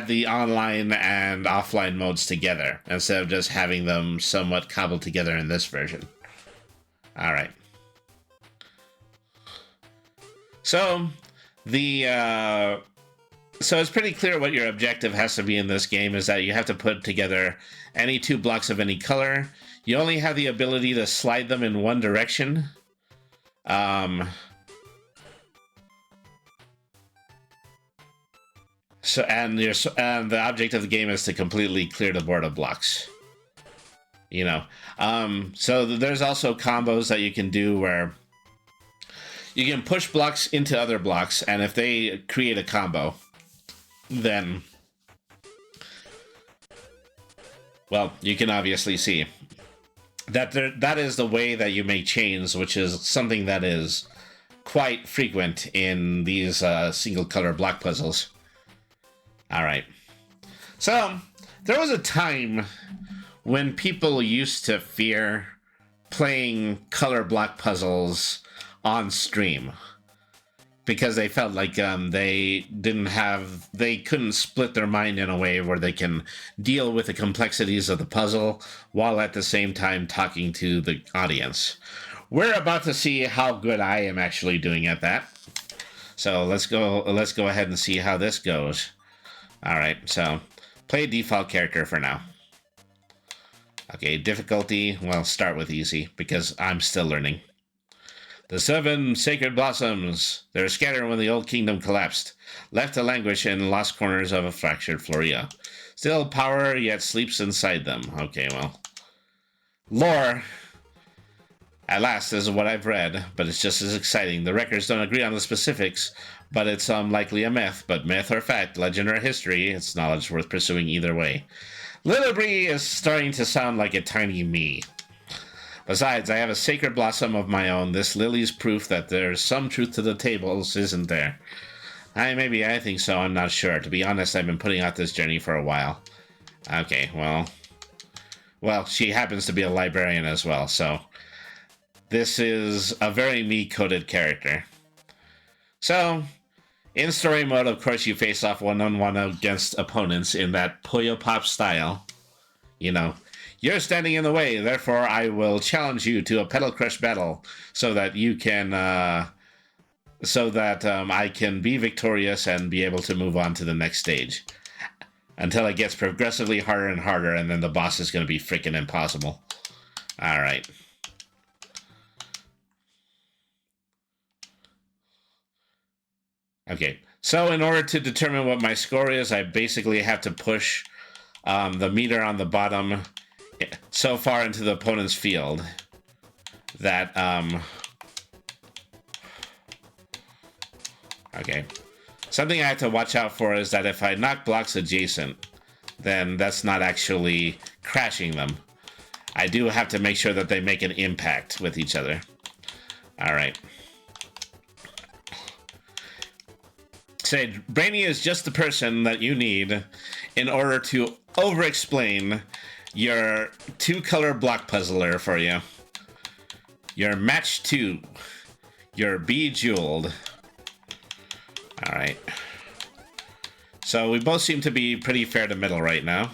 [SPEAKER 1] the online and offline modes together instead of just having them somewhat cobbled together in this version. All right. So so it's pretty clear what your objective has to be in this game is that you have to put together any two blocks of any color. You only have the ability to slide them in one direction. And the object of the game is to completely clear the board of blocks. You know. So there's also combos that you can do where you can push blocks into other blocks, and if they create a combo, then, well, you can obviously see that that is the way that you make chains, which is something that is quite frequent in these single color block puzzles. All right. So there was a time when people used to fear playing color block puzzles on stream because they felt like they couldn't split their mind in a way where they can deal with the complexities of the puzzle while at the same time talking to the audience. We're about to see how good I am actually doing at that. So let's go ahead and see how this goes. All right, so play default character for now. Okay, difficulty, well, start with easy because I'm still learning. The 7 sacred blossoms. They're scattered when the old kingdom collapsed, left to languish in lost corners of a fractured Floria. Still power, yet sleeps inside them. Okay, well. Lore. At last, is what I've read, but it's just as exciting. The records don't agree on the specifics, but it's likely a myth. But myth or fact, legend or history, it's knowledge worth pursuing either way. Lillibri is starting to sound like a tiny me. Besides, I have a sacred blossom of my own. This lily's proof that there's some truth to the tables, isn't there? Maybe I think so, I'm not sure. To be honest, I've been putting out this journey for a while. Okay, well, she happens to be a librarian as well, so this is a very me-coded character. So, in story mode, of course, you face off one-on-one against opponents in that Puyo Pop style. You know, you're standing in the way, therefore I will challenge you to a Petal Crush battle so that you can, I can be victorious and be able to move on to the next stage. Until it gets progressively harder and harder, and then the boss is going to be freaking impossible. Alright. Okay, so in order to determine what my score is, I basically have to push the meter on the bottom so far into the opponent's field that, okay. Something I have to watch out for is that if I knock blocks adjacent, then that's not actually crashing them. I do have to make sure that they make an impact with each other. Alright. Say, Brainy is just the person that you need in order to over-explain your two-color block puzzler for you. Your match 2. Your Bejeweled. Alright. So we both seem to be pretty fair to middle right now.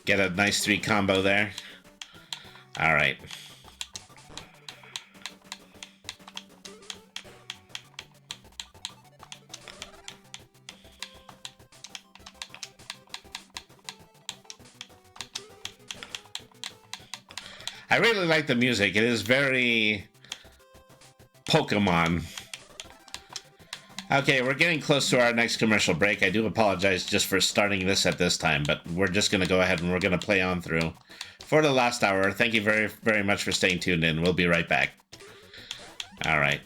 [SPEAKER 1] Get a nice 3 combo there. Alright. I really like the music. It is very Pokemon. Okay, we're getting close to our next commercial break. I do apologize just for starting this at this time, but we're just going to go ahead and we're going to play on through for the last hour. Thank you very, very much for staying tuned in. We'll be right back. All right.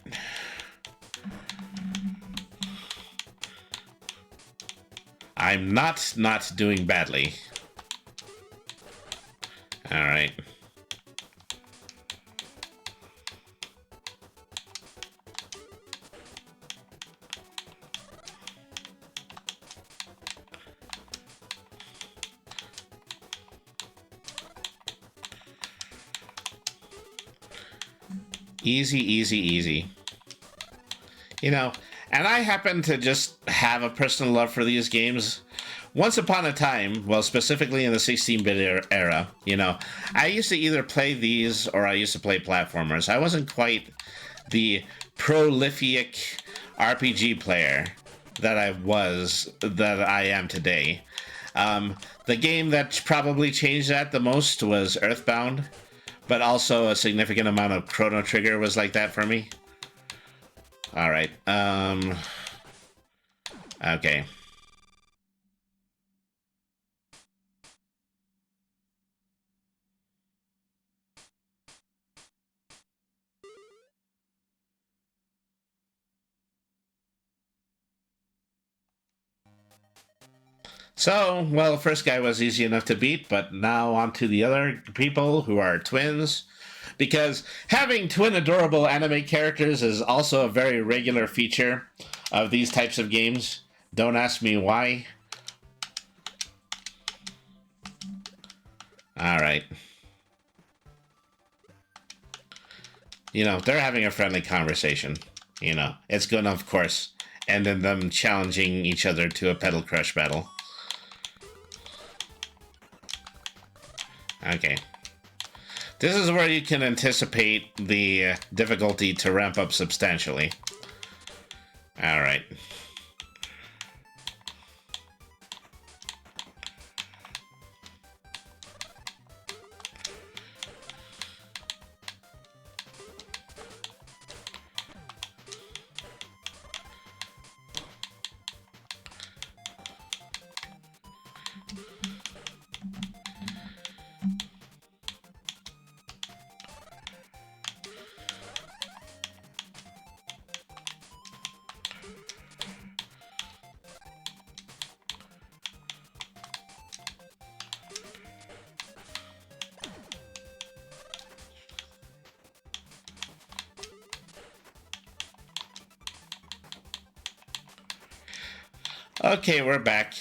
[SPEAKER 1] I'm not doing badly. All right. Easy, easy, easy. You know, and I happen to just have a personal love for these games. Once upon a time, well, specifically in the 16-bit era, you know, I used to either play these or I used to play platformers. I wasn't quite the prolific RPG player that I am today. The game that probably changed that the most was Earthbound, but also a significant amount of Chrono Trigger was like that for me. All right. Okay. So, well, the first guy was easy enough to beat, but now on to the other people who are twins. Because having twin adorable anime characters is also a very regular feature of these types of games. Don't ask me why. Alright. You know, they're having a friendly conversation. You know, it's going to, of course, end in them challenging each other to a pedal crush battle. Okay. This is where you can anticipate the difficulty to ramp up substantially. Alright. Okay, we're back.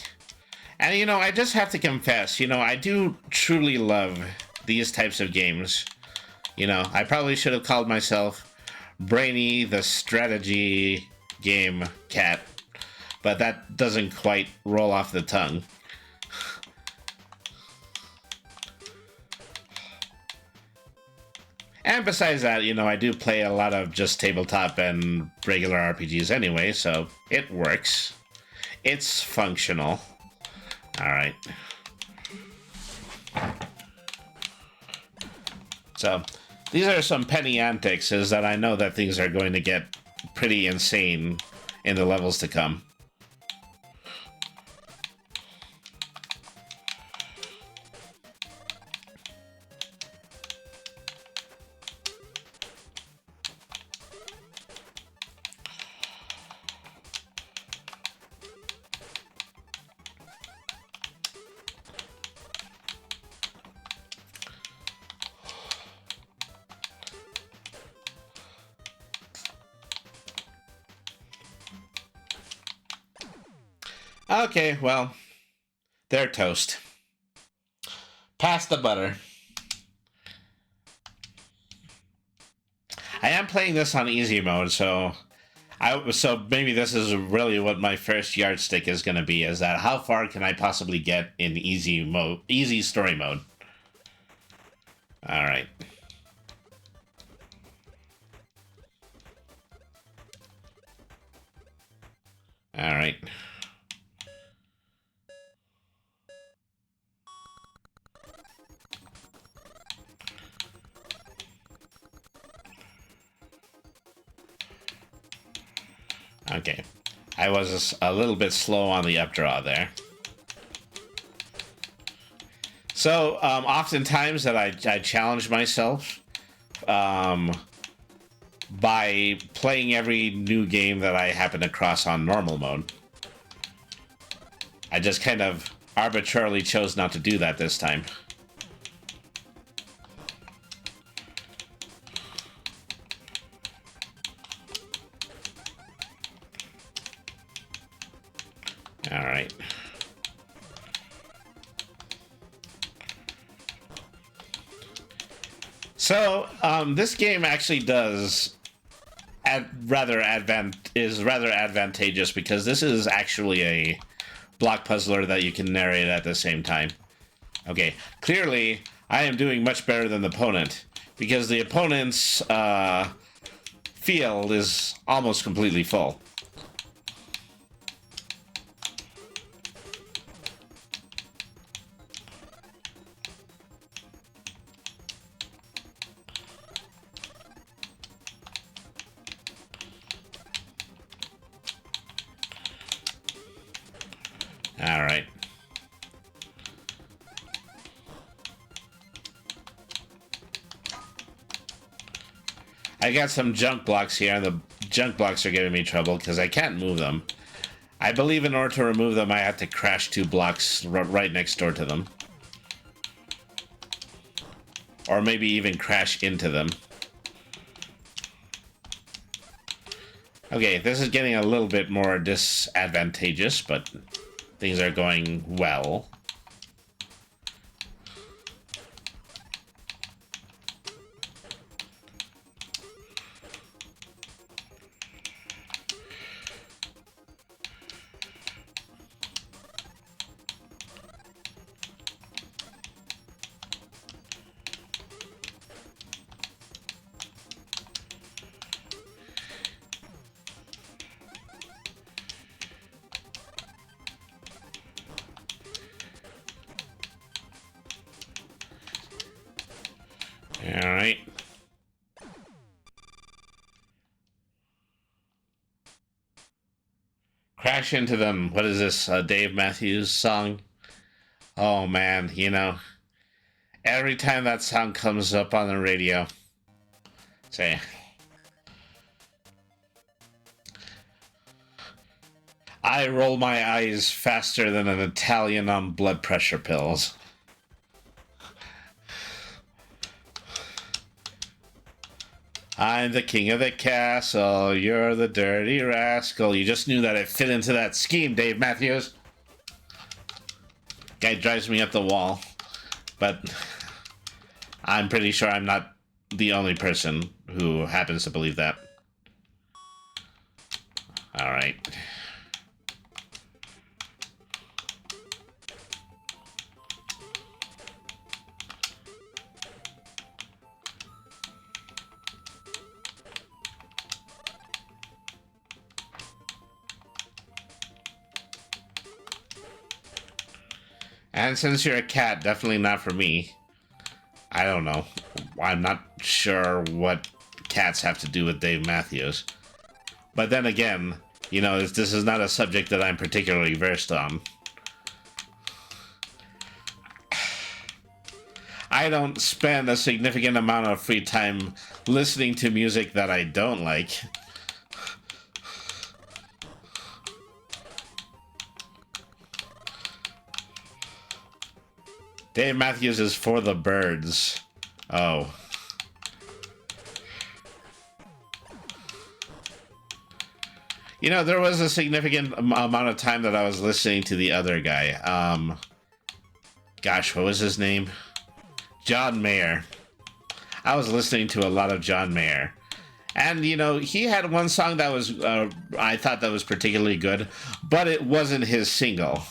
[SPEAKER 1] And, you know, I just have to confess, you know, I do truly love these types of games. You know, I probably should have called myself Brainy the Strategy Game Cat, but that doesn't quite roll off the tongue. And besides that, you know, I do play a lot of just tabletop and regular RPGs anyway, so it works. It's functional. Alright. So, these are some penny antics, is that I know that things are going to get pretty insane in the levels to come. Okay, well, they're toast. Pass the butter. I am playing this on easy mode, so maybe this is really what my first yardstick is going to be, is that how far can I possibly get in easy mode, easy story mode. All right. All right. Okay. I was a little bit slow on the updraw there. So, oftentimes that I challenge myself by playing every new game that I happen across on normal mode. I just kind of arbitrarily chose not to do that this time. All right. So, this game actually does is rather advantageous because this is actually a block puzzler that you can narrate at the same time. Okay, clearly I am doing much better than the opponent because the opponent's field is almost completely full. All right. I got some junk blocks here, and the junk blocks are giving me trouble because I can't move them. I believe in order to remove them, I have to crash 2 blocks right next door to them. Or maybe even crash into them. Okay, this is getting a little bit more disadvantageous, but things are going well. All right. Crash into them. What is this? Dave Matthews song? Oh man, you know, every time that song comes up on the radio, say, I roll my eyes faster than an Italian on blood pressure pills. I'm the king of the castle, you're the dirty rascal. You just knew that it fit into that scheme, Dave Matthews. Guy drives me up the wall, but I'm pretty sure I'm not the only person who happens to believe that. All right. And since you're a cat, definitely not for me. I don't know. I'm not sure what cats have to do with Dave Matthews. But then again, you know, this is not a subject that I'm particularly versed on. I don't spend a significant amount of free time listening to music that I don't like. Dave Matthews is for the birds. Oh. You know, there was a significant amount of time that I was listening to the other guy. Gosh, what was his name? John Mayer. I was listening to a lot of John Mayer. And, you know, he had one song that was, I thought that was particularly good, but it wasn't his single.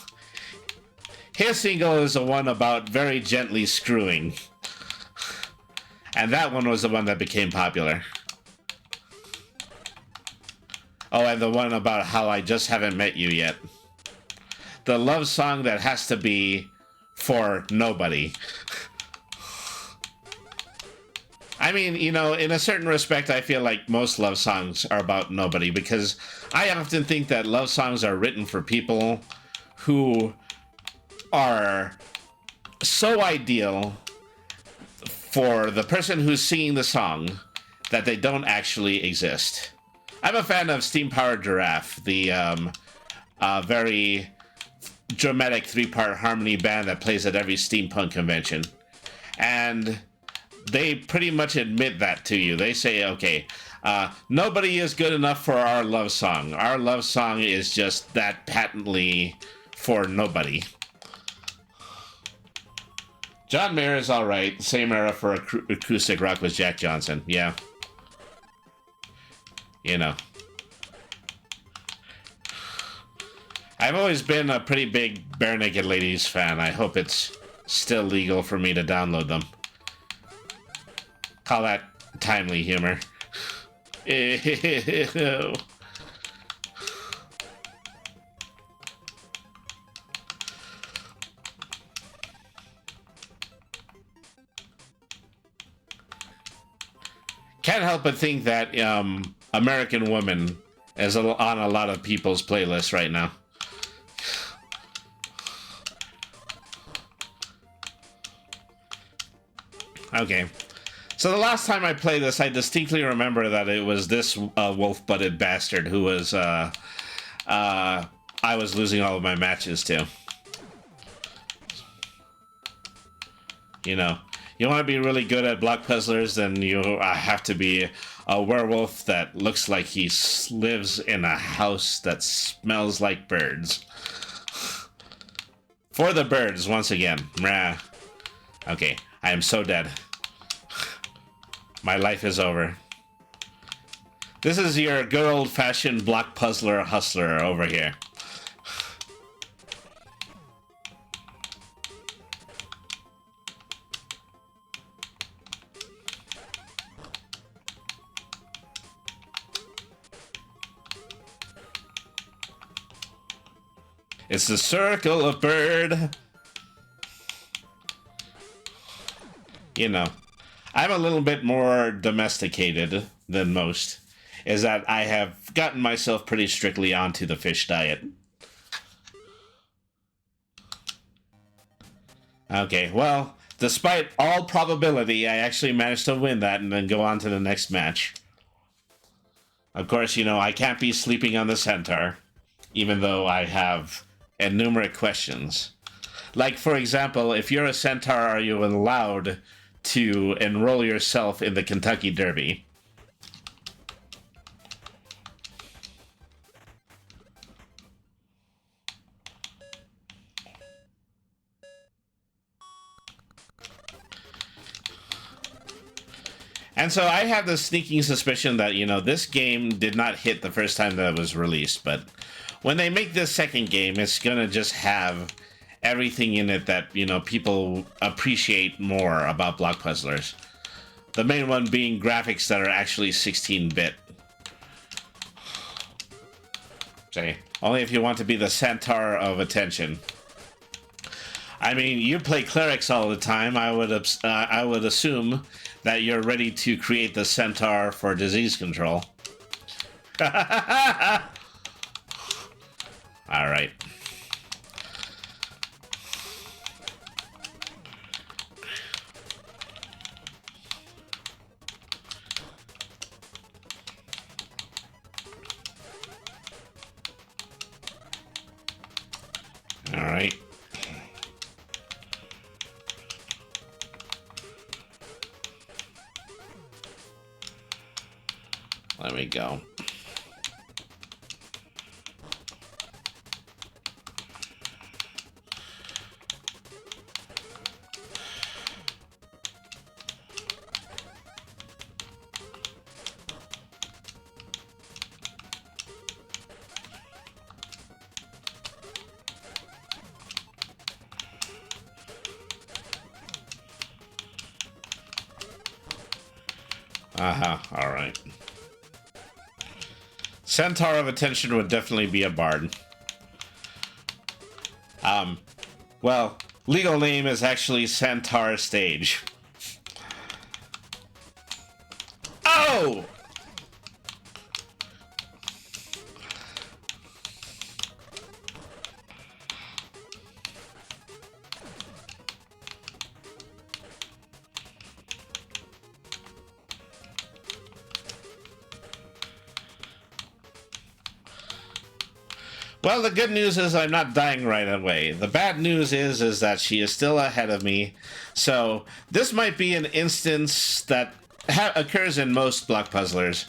[SPEAKER 1] His single is the one about very gently screwing. And that one was the one that became popular. Oh, and the one about how I just haven't met you yet. The love song that has to be for nobody. I mean, you know, in a certain respect, I feel like most love songs are about nobody, because I often think that love songs are written for people who are so ideal for the person who's singing the song that they don't actually exist. I'm a fan of Steam Powered Giraffe, the very dramatic 3-part harmony band that plays at every steampunk convention. And they pretty much admit that to you. They say, okay, nobody is good enough for our love song. Our love song is just that patently for nobody. John Mayer is alright. Same era for acoustic rock was Jack Johnson. Yeah. You know. I've always been a pretty big Bare Naked Ladies fan. I hope it's still legal for me to download them. Call that timely humor. Ew. Can't help but think that American Woman is on a lot of people's playlists right now. Okay. So the last time I played this, I distinctly remember that it was this wolf-butted bastard who was, I was losing all of my matches to. You know, you want to be really good at block puzzlers, then you have to be a werewolf that looks like he lives in a house that smells like birds. For the birds, once again. Meh. Okay, I am so dead. My life is over. This is your good old-fashioned block puzzler hustler over here. It's the circle of bird. You know, I'm a little bit more domesticated than most, is that I have gotten myself pretty strictly onto the fish diet. Okay, well, despite all probability, I actually managed to win that and then go on to the next match. Of course, you know, I can't be sleeping on the centaur, even though I have innumerate questions. Like, for example, if you're a centaur, are you allowed to enroll yourself in the Kentucky Derby? And so I have the sneaking suspicion that, you know, this game did not hit the first time that it was released, but when they make this second game, it's gonna just have everything in it that, you know, people appreciate more about block puzzlers. The main one being graphics that are actually 16-bit. Say, only if you want to be the centaur of attention. I mean, you play clerics all the time. I would assume that you're ready to create the centaur for disease control. All right. All right. Let me go. All right. Centaur of Attention would definitely be a bard. Well, legal name is actually Centaur Stage. No! Well, the good news is I'm not dying right away. The bad news is that she is still ahead of me. So this might be an instance that occurs in most block puzzlers,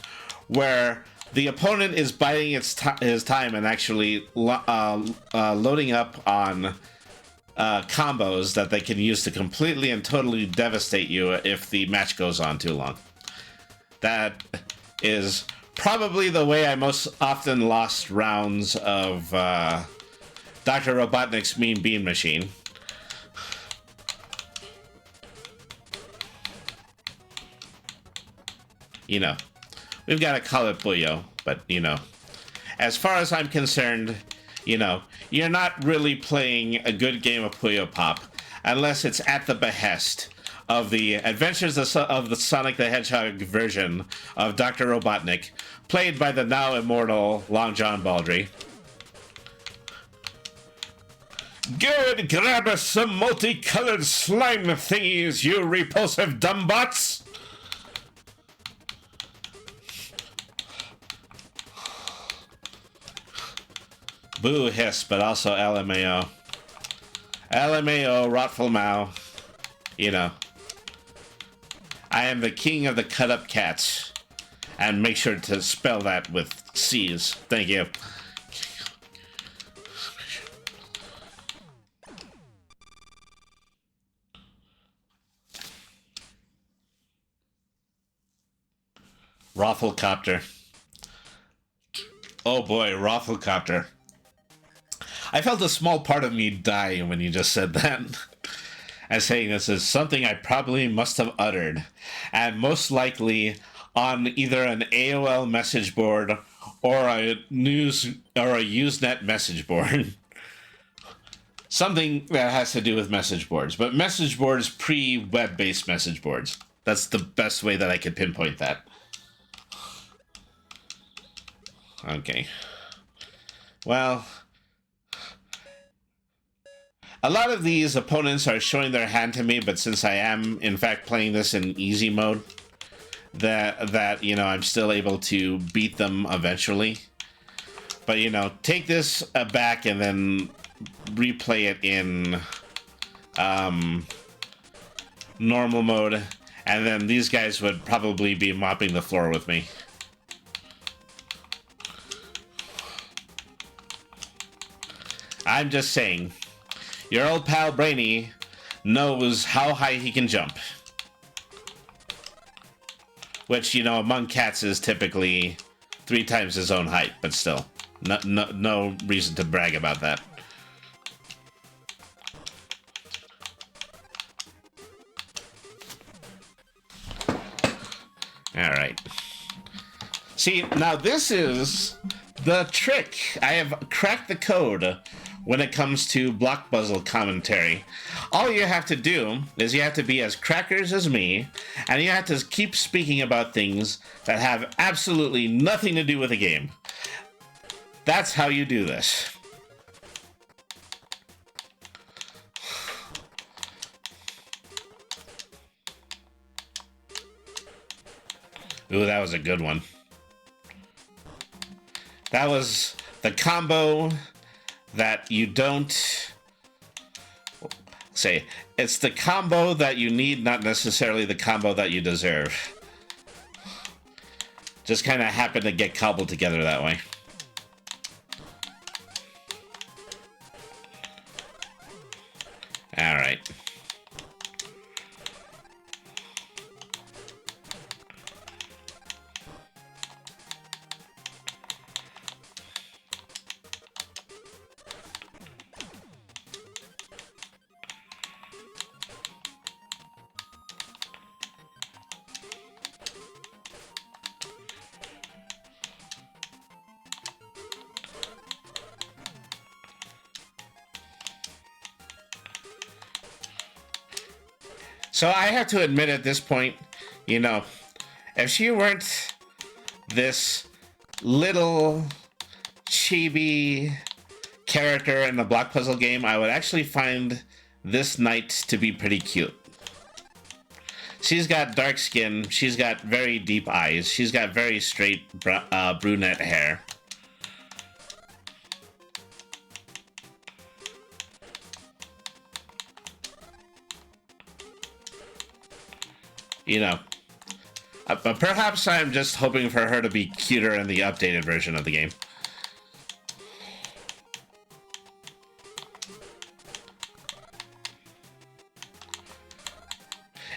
[SPEAKER 1] where the opponent is biding his time and actually loading up on combos that they can use to completely and totally devastate you if the match goes on too long. That is probably the way I most often lost rounds of Dr. Robotnik's Mean Bean Machine. You know, we've got to call it Puyo, but, you know, as far as I'm concerned, you know, you're not really playing a good game of Puyo Pop unless it's at the behest of the Adventures of the Sonic the Hedgehog version of Dr. Robotnik, played by the now immortal Long John Baldry. Good, grab us some multicolored slime thingies, you repulsive dumbbots! Boo hiss, but also LMAO. LMAO, Rotful Mao. You know. I am the king of the cut-up cats. And make sure to spell that with C's. Thank you. Rafflecopter. Oh boy, Rafflecopter. I felt a small part of me die when you just said that. As saying this is something I probably must have uttered. And most likely on either an AOL message board or a Usenet message board. Something that has to do with message boards. But message boards pre-web-based message boards. That's the best way that I could pinpoint that. Okay. Well, a lot of these opponents are showing their hand to me, but since I am, in fact, playing this in easy mode, that you know, I'm still able to beat them eventually. But, you know, take this back and then replay it in normal mode, and then these guys would probably be mopping the floor with me. I'm just saying, your old pal Brainy knows how high he can jump. Which, you know, among cats is typically 3 times his own height, but still. No reason to brag about that. Alright. See, now this is the trick. I have cracked the code when it comes to block puzzle commentary. All you have to do is you have to be as crackers as me, and you have to keep speaking about things that have absolutely nothing to do with the game. That's how you do this. Ooh, that was a good one. That was the combo that you don't say. It's the combo that you need, not necessarily the combo that you deserve. Just kind of happened to get cobbled together that way. All right. So I have to admit at this point, you know, if she weren't this little chibi character in the block puzzle game, I would actually find this knight to be pretty cute. She's got dark skin, she's got very deep eyes, she's got very straight brunette hair. You know, but perhaps I'm just hoping for her to be cuter in the updated version of the game.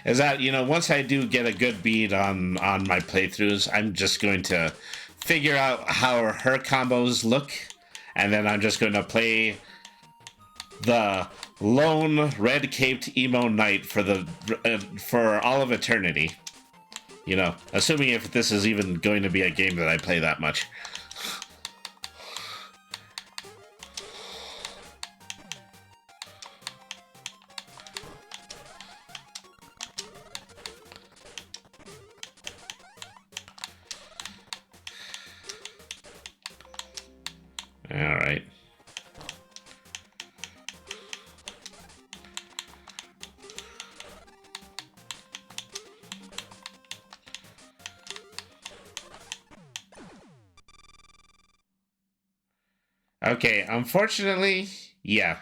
[SPEAKER 1] Is that, you know, once I do get a good beat on my playthroughs, I'm just going to figure out how her combos look, and then I'm just going to play the lone red-caped emo knight for all of eternity. You know, assuming if this is even going to be a game that I play that much. All right. Okay, unfortunately, yeah.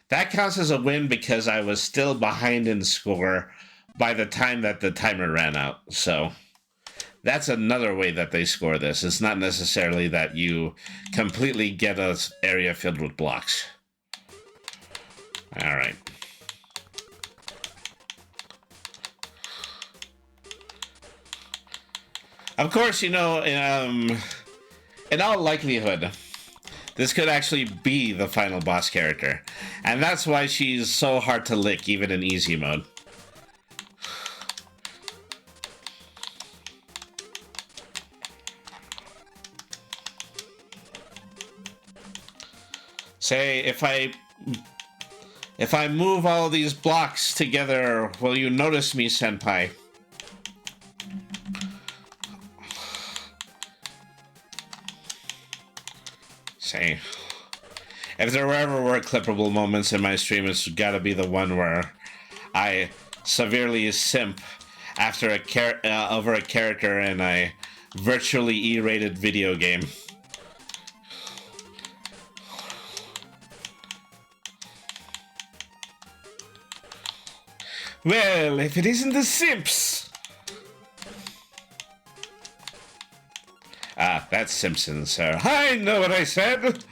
[SPEAKER 1] That counts as a win because I was still behind in score by the time that the timer ran out. So that's another way that they score this. It's not necessarily that you completely get an area filled with blocks. All right. Of course, you know, in all likelihood, this could actually be the final boss character. And that's why she's so hard to lick, even in easy mode. Say, if I move all these blocks together, will you notice me, Senpai? Say, if there ever were clippable moments in my stream, it's gotta be the one where I severely simp after over a character in a virtually E-rated video game. Well, if it isn't the simps. Ah, that's Simpsons, sir. I know what I said.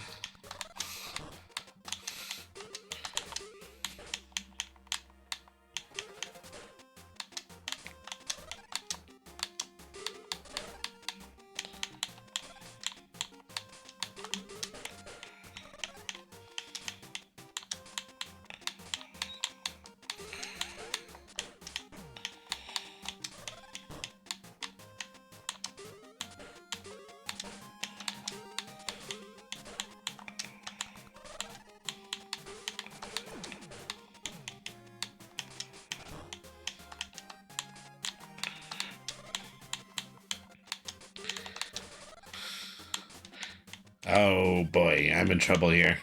[SPEAKER 1] Oh boy, I'm in trouble here.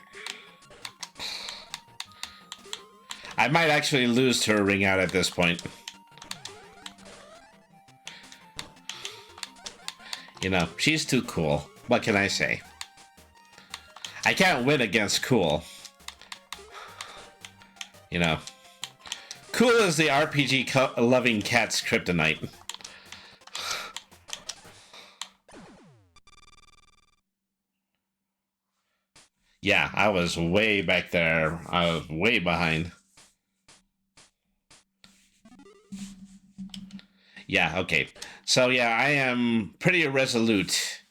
[SPEAKER 1] I might actually lose to a ring out at this point. You know, she's too cool. What can I say? I can't win against cool. You know, cool is the RPG-loving cat's kryptonite. Yeah, I was way back there. I was way behind. Yeah, okay. So yeah, I am pretty resolute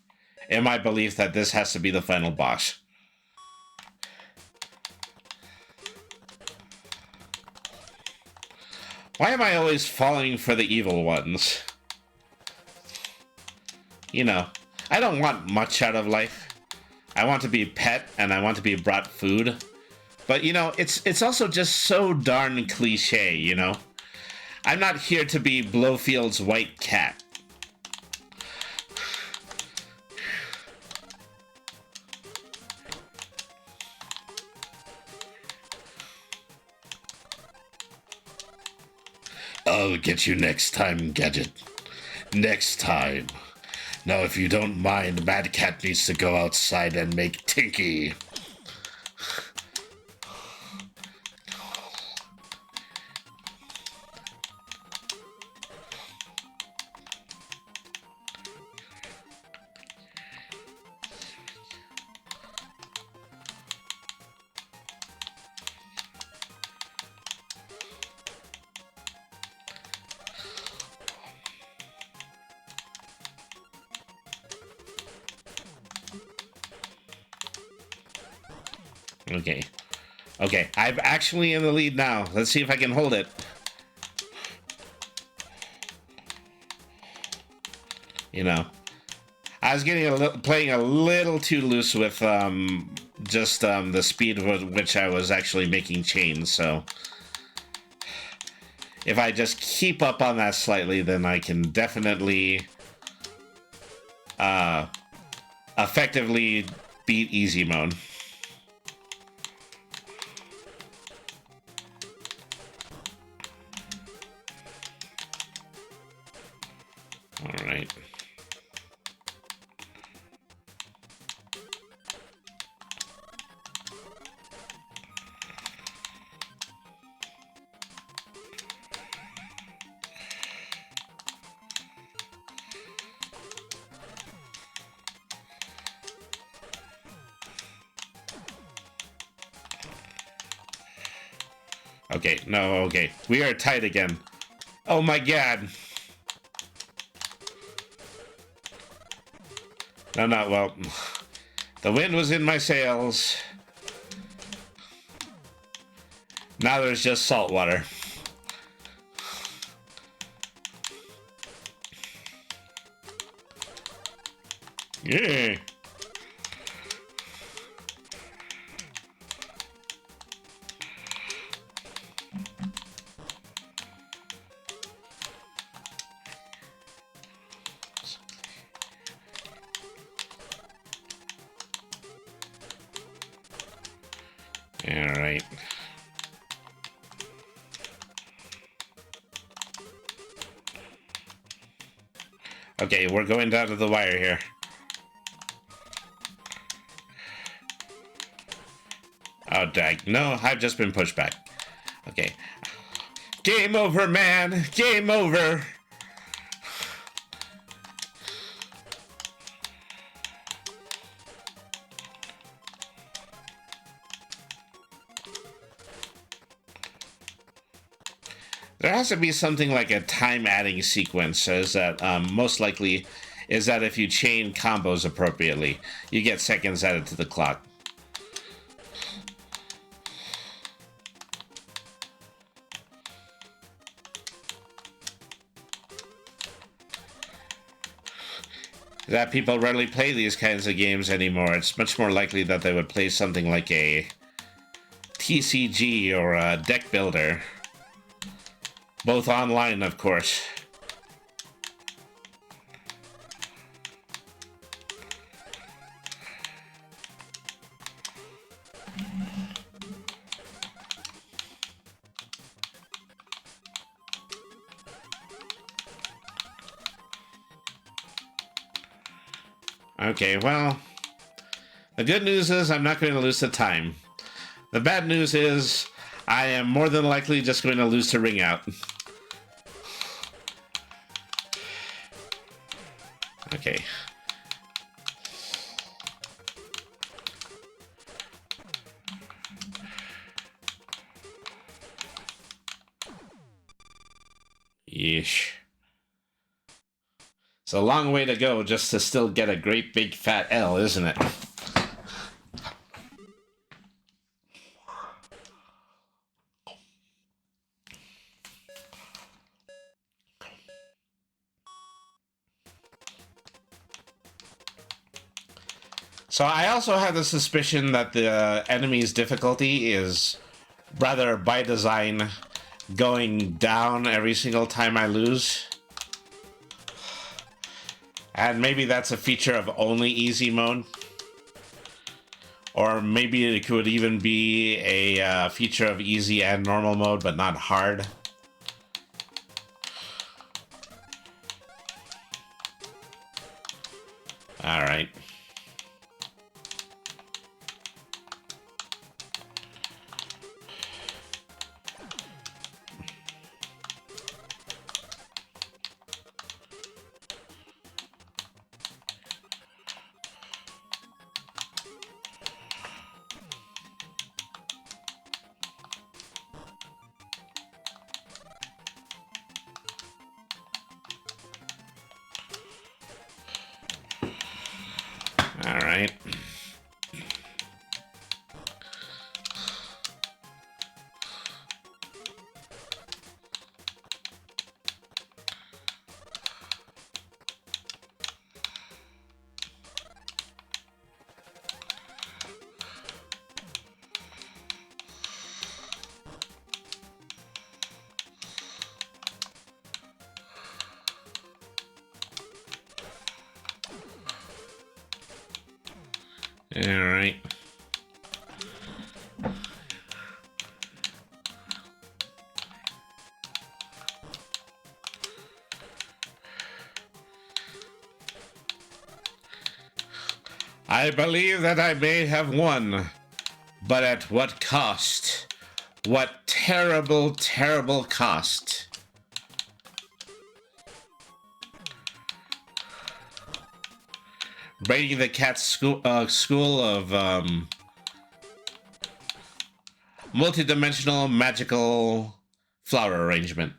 [SPEAKER 1] in my belief that this has to be the final boss. Why am I always falling for the evil ones? You know, I don't want much out of life. I want to be pet, and I want to be brought food. But, you know, it's also just so darn cliche, you know? I'm not here to be Blowfield's white cat. I'll get you next time, Gadget. Next time. Now, if you don't mind, Mad Cat needs to go outside and make Tinky. Okay. Okay, I'm actually in the lead now. Let's see if I can hold it. You know, I was getting playing a little too loose with just the speed with which I was actually making chains. So if I just keep up on that slightly, then I can definitely effectively beat easy mode. All right. Okay, no, okay. We are tight again. Oh my god. No, well, the wind was in my sails. Now there's just salt water. Yeah. All right. Okay, we're going down to the wire here. Oh, dag. No, I've just been pushed back. Okay. Game over, man. Game over. There has to be something like a time adding sequence, as that most likely is that if you chain combos appropriately, you get seconds added to the clock. That people rarely play these kinds of games anymore. It's much more likely that they would play something like a TCG or a deck builder. Both online, of course. Okay, well, the good news is I'm not going to lose the time. The bad news is I am more than likely just going to lose to ring out. Okay. Yeesh. It's a long way to go just to still get a great big fat L, isn't it? So I also have the suspicion that the enemy's difficulty is rather by design going down every single time I lose. And maybe that's a feature of only easy mode. Or maybe it could even be a feature of easy and normal mode, but not hard. All right. All right. All right. I believe that I may have won, but at what cost? What terrible, terrible cost? Braiding the Cat's school of multidimensional magical flower arrangement.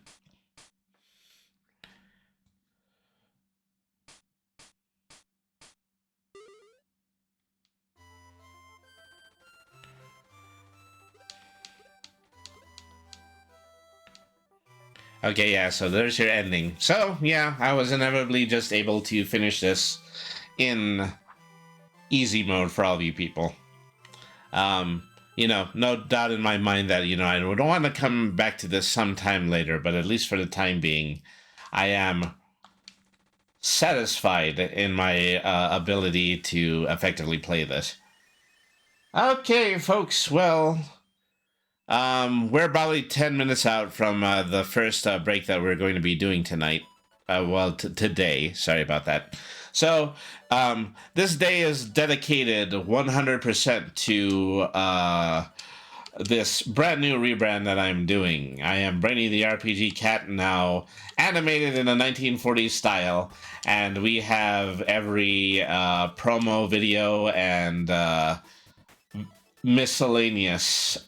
[SPEAKER 1] Okay, yeah, so there's your ending. So, yeah, I was inevitably just able to finish this in easy mode for all of you people. You know, no doubt in my mind that, you know, I don't want to come back to this sometime later, but at least for the time being, I am satisfied in my ability to effectively play this. Okay, folks, well, we're probably 10 minutes out from the first break that we're going to be doing tonight. Today. Sorry about that. So, this day is dedicated 100% to this brand new rebrand that I'm doing. I am Brainy the RPG Cat, now animated in a 1940s style, and we have every promo video and miscellaneous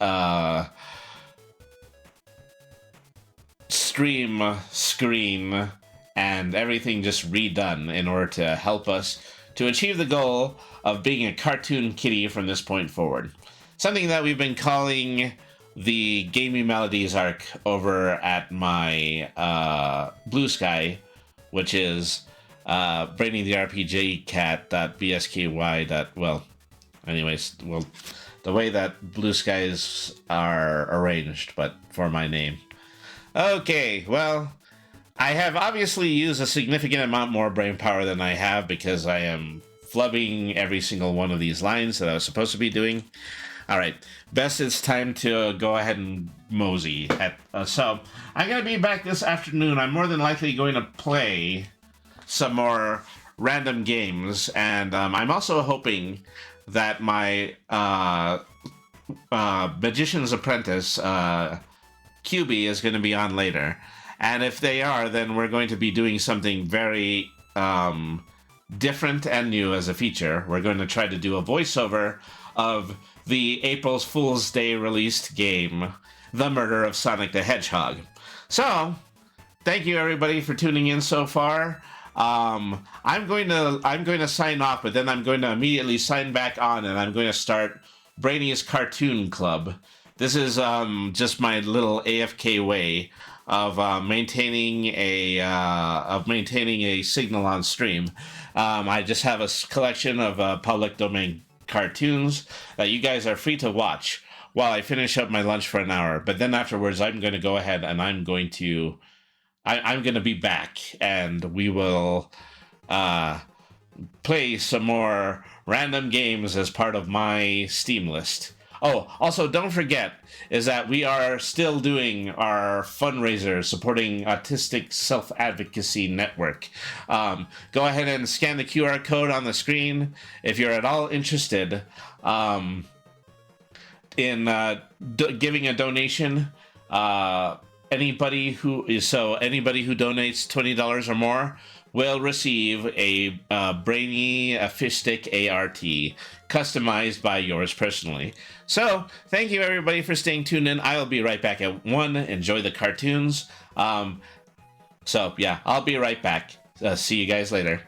[SPEAKER 1] stream screen and everything just redone in order to help us to achieve the goal of being a cartoon kitty from this point forward. Something that we've been calling the Gaming Melodies arc over at my Blue Sky, which is Brainy the RPG Cat.bsky. Well, anyways, well, the way that Blue Skies are arranged, but for my name. Okay, well, I have obviously used a significant amount more brain power than I have because I am flubbing every single one of these lines that I was supposed to be doing. All right, best it's time to go ahead and mosey. So, I'm going to be back this afternoon. I'm more than likely going to play some more random games, and I'm also hoping that my Magician's Apprentice, QB, is going to be on later. And if they are, then we're going to be doing something very different and new as a feature. We're going to try to do a voiceover of the April Fool's Day released game, The Murder of Sonic the Hedgehog. So, thank you everybody for tuning in so far. I'm going to sign off, but then I'm going to immediately sign back on, and I'm going to start Brainy's Cartoon Club. This is just my little AFK way of maintaining a signal on stream. I just have a collection of public domain cartoons that you guys are free to watch while I finish up my lunch for an hour. But then afterwards, I'm going to go ahead and I'm going to be back, and we will play some more random games as part of my Steam list. Oh, also, don't forget is that we are still doing our fundraiser supporting Autistic Self-Advocacy Network. Go ahead and scan the QR code on the screen if you're at all interested in giving a donation. Anybody who donates $20 or more will receive a Brainy Autistic ART, customized by yours personally. So, thank you everybody for staying tuned in. I'll be right back at 1. Enjoy the cartoons. So, yeah, I'll be right back. See you guys later.